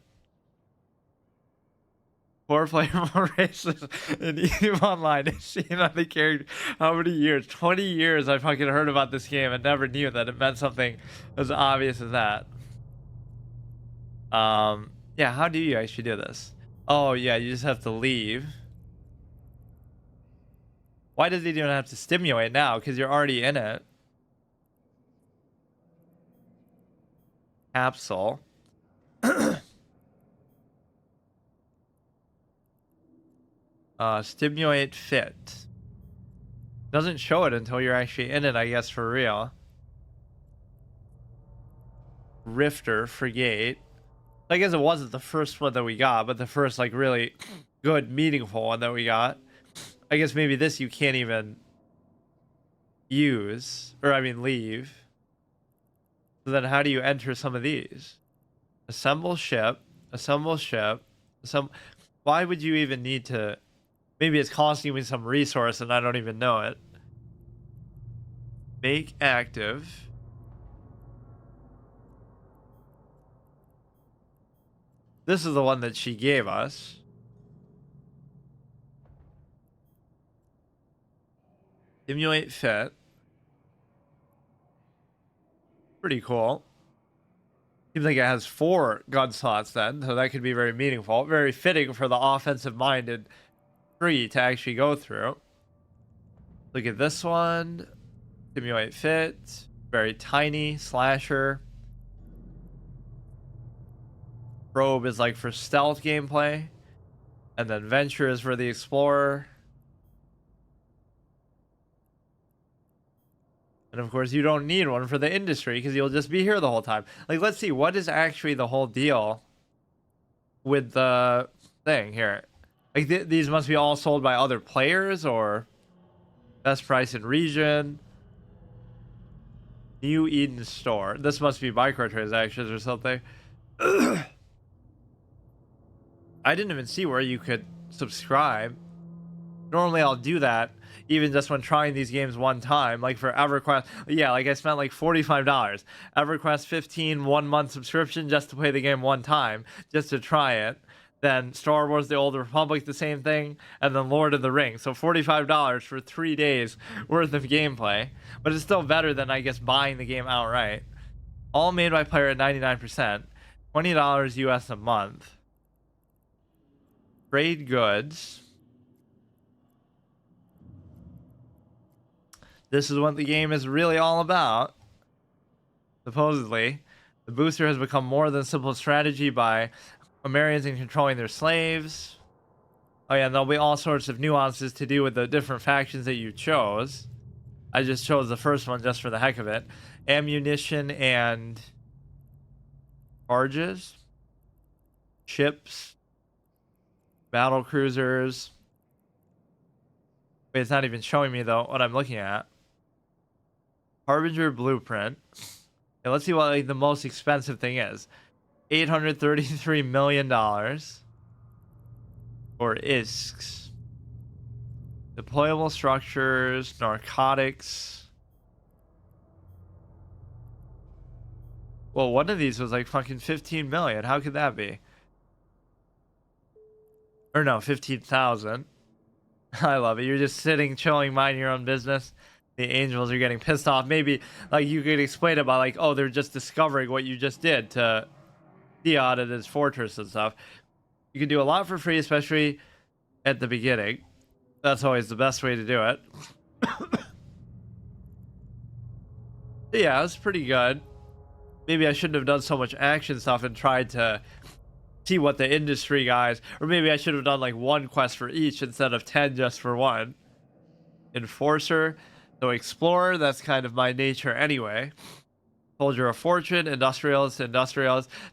4 playable races in EVE Online. Is seen on the character. How many years? 20 years I fucking heard about this game and never knew that it meant something as obvious as that. Yeah, how do you actually do this? Oh, yeah, you just have to leave. Why does he even have to stimulate now? Because you're already in it. Capsule. Stimulate fit. Doesn't show it until you're actually in it, I guess, for real. Rifter, Frigate. I guess it wasn't the first one that we got, but the first, like, really good, meaningful one that we got. I guess maybe this you can't even use. Or, I mean, leave. So then how do you enter some of these? Assemble ship. Assemble ship. Why would you even need to... Maybe it's costing me some resource and I don't even know it. Make active. This is the one that she gave us. Simulate fit. Pretty cool. Seems like it has 4 gun slots then, so that could be very meaningful. Very fitting for the offensive-minded 3 to actually go through. Look at this one. Simulate fit. Very tiny. Slasher. Probe is like for stealth gameplay. And then Venture is for the Explorer. And of course, you don't need one for the industry because you'll just be here the whole time. Like, let's see. What is actually the whole deal with the thing here? Like, these must be all sold by other players or best price in region. New Eden store. This must be microtransactions or something. I didn't even see where you could subscribe. Normally I'll do that even just when trying these games one time. Like for EverQuest, yeah, like I spent like $45. EverQuest 15 1 month subscription just to play the game one time, just to try it. Then Star Wars The Old Republic, the same thing, and then Lord of the Rings. So $45 for 3 days worth of gameplay. But it's still better than, I guess, buying the game outright. All made by player at 99%. $20 US a month. Trade goods. This is what the game is really all about. Supposedly. The booster has become more than simple strategy by Americans in controlling their slaves. Oh yeah, and there'll be all sorts of nuances to do with the different factions that you chose. I just chose the first one just for the heck of it. Ammunition and barges, ships, battle cruisers. Wait, it's not even showing me though what I'm looking at. Harbinger blueprint. Okay, let's see what like the most expensive thing is. $833 million. Or ISKs. Deployable structures, narcotics. Well, one of these was like fucking 15 million. How could that be? Or no, 15,000. I love it. You're just sitting, chilling, minding your own business. The angels are getting pissed off. Maybe like you could explain it by like, oh, they're just discovering what you just did to the audited fortress and stuff. You can do a lot for free, especially at the beginning. That's always the best way to do it. Yeah, it's pretty good. Maybe I shouldn't have done so much action stuff and tried to see what the industry guys, or maybe I should have done like one quest for each instead of 10 just for one. Enforcer, so explorer, that's kind of my nature anyway. Soldier of Fortune, industrialist.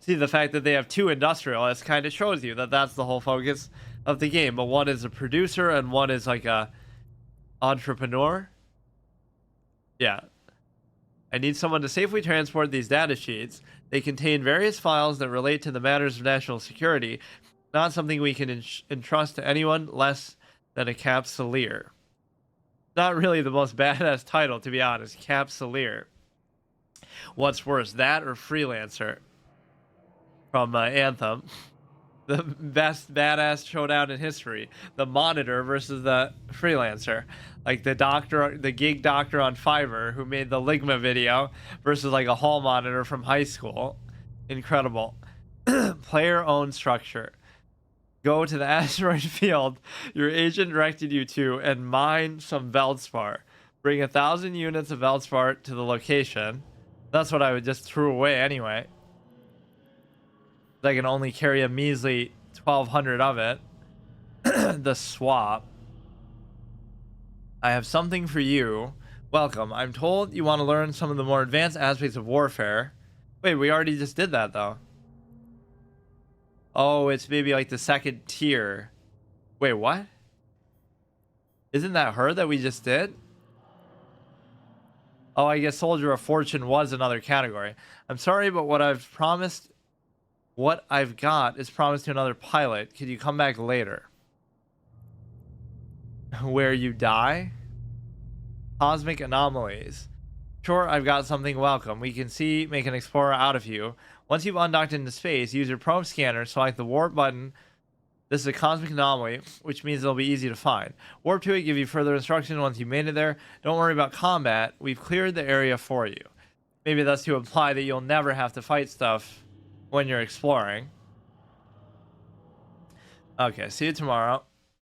See, the fact that they have 2 industrialists kind of shows you that that's the whole focus of the game. But one is a producer and one is like a entrepreneur. Yeah. I need someone to safely transport these data sheets. They contain various files that relate to the matters of national security. Not something we can entrust to anyone less than a capsuleer. Not really the most badass title, to be honest. Capsuleer. What's worse, that or freelancer from Anthem? The best badass showdown in history. The monitor versus the freelancer. Like the doctor, the gig doctor on Fiverr who made the Ligma video versus like a hall monitor from high school. Incredible. Player-owned structure. Go to the asteroid field your agent directed you to and mine some Veldspar. Bring 1,000 units of Veldspar to the location. That's what I would just throw away anyway. I can only carry a measly 1,200 of it. The swap. I have something for you. Welcome. I'm told you want to learn some of the more advanced aspects of warfare. Wait, we already just did that though. Oh, it's maybe like the second tier. Wait, what? Isn't that her that we just did? Oh, I guess Soldier of Fortune was another category. I'm sorry, but what I've got is promised to another pilot. Can you come back later? Where you die? Cosmic anomalies. Sure, I've got something. Welcome. We can make an explorer out of you. Once you've undocked into space, use your probe scanner, select the warp button. This is a cosmic anomaly, which means it'll be easy to find. Warp to it, give you further instructions once you've made it there. Don't worry about combat. We've cleared the area for you. Maybe that's to imply that you'll never have to fight stuff when you're exploring. Okay, see you tomorrow.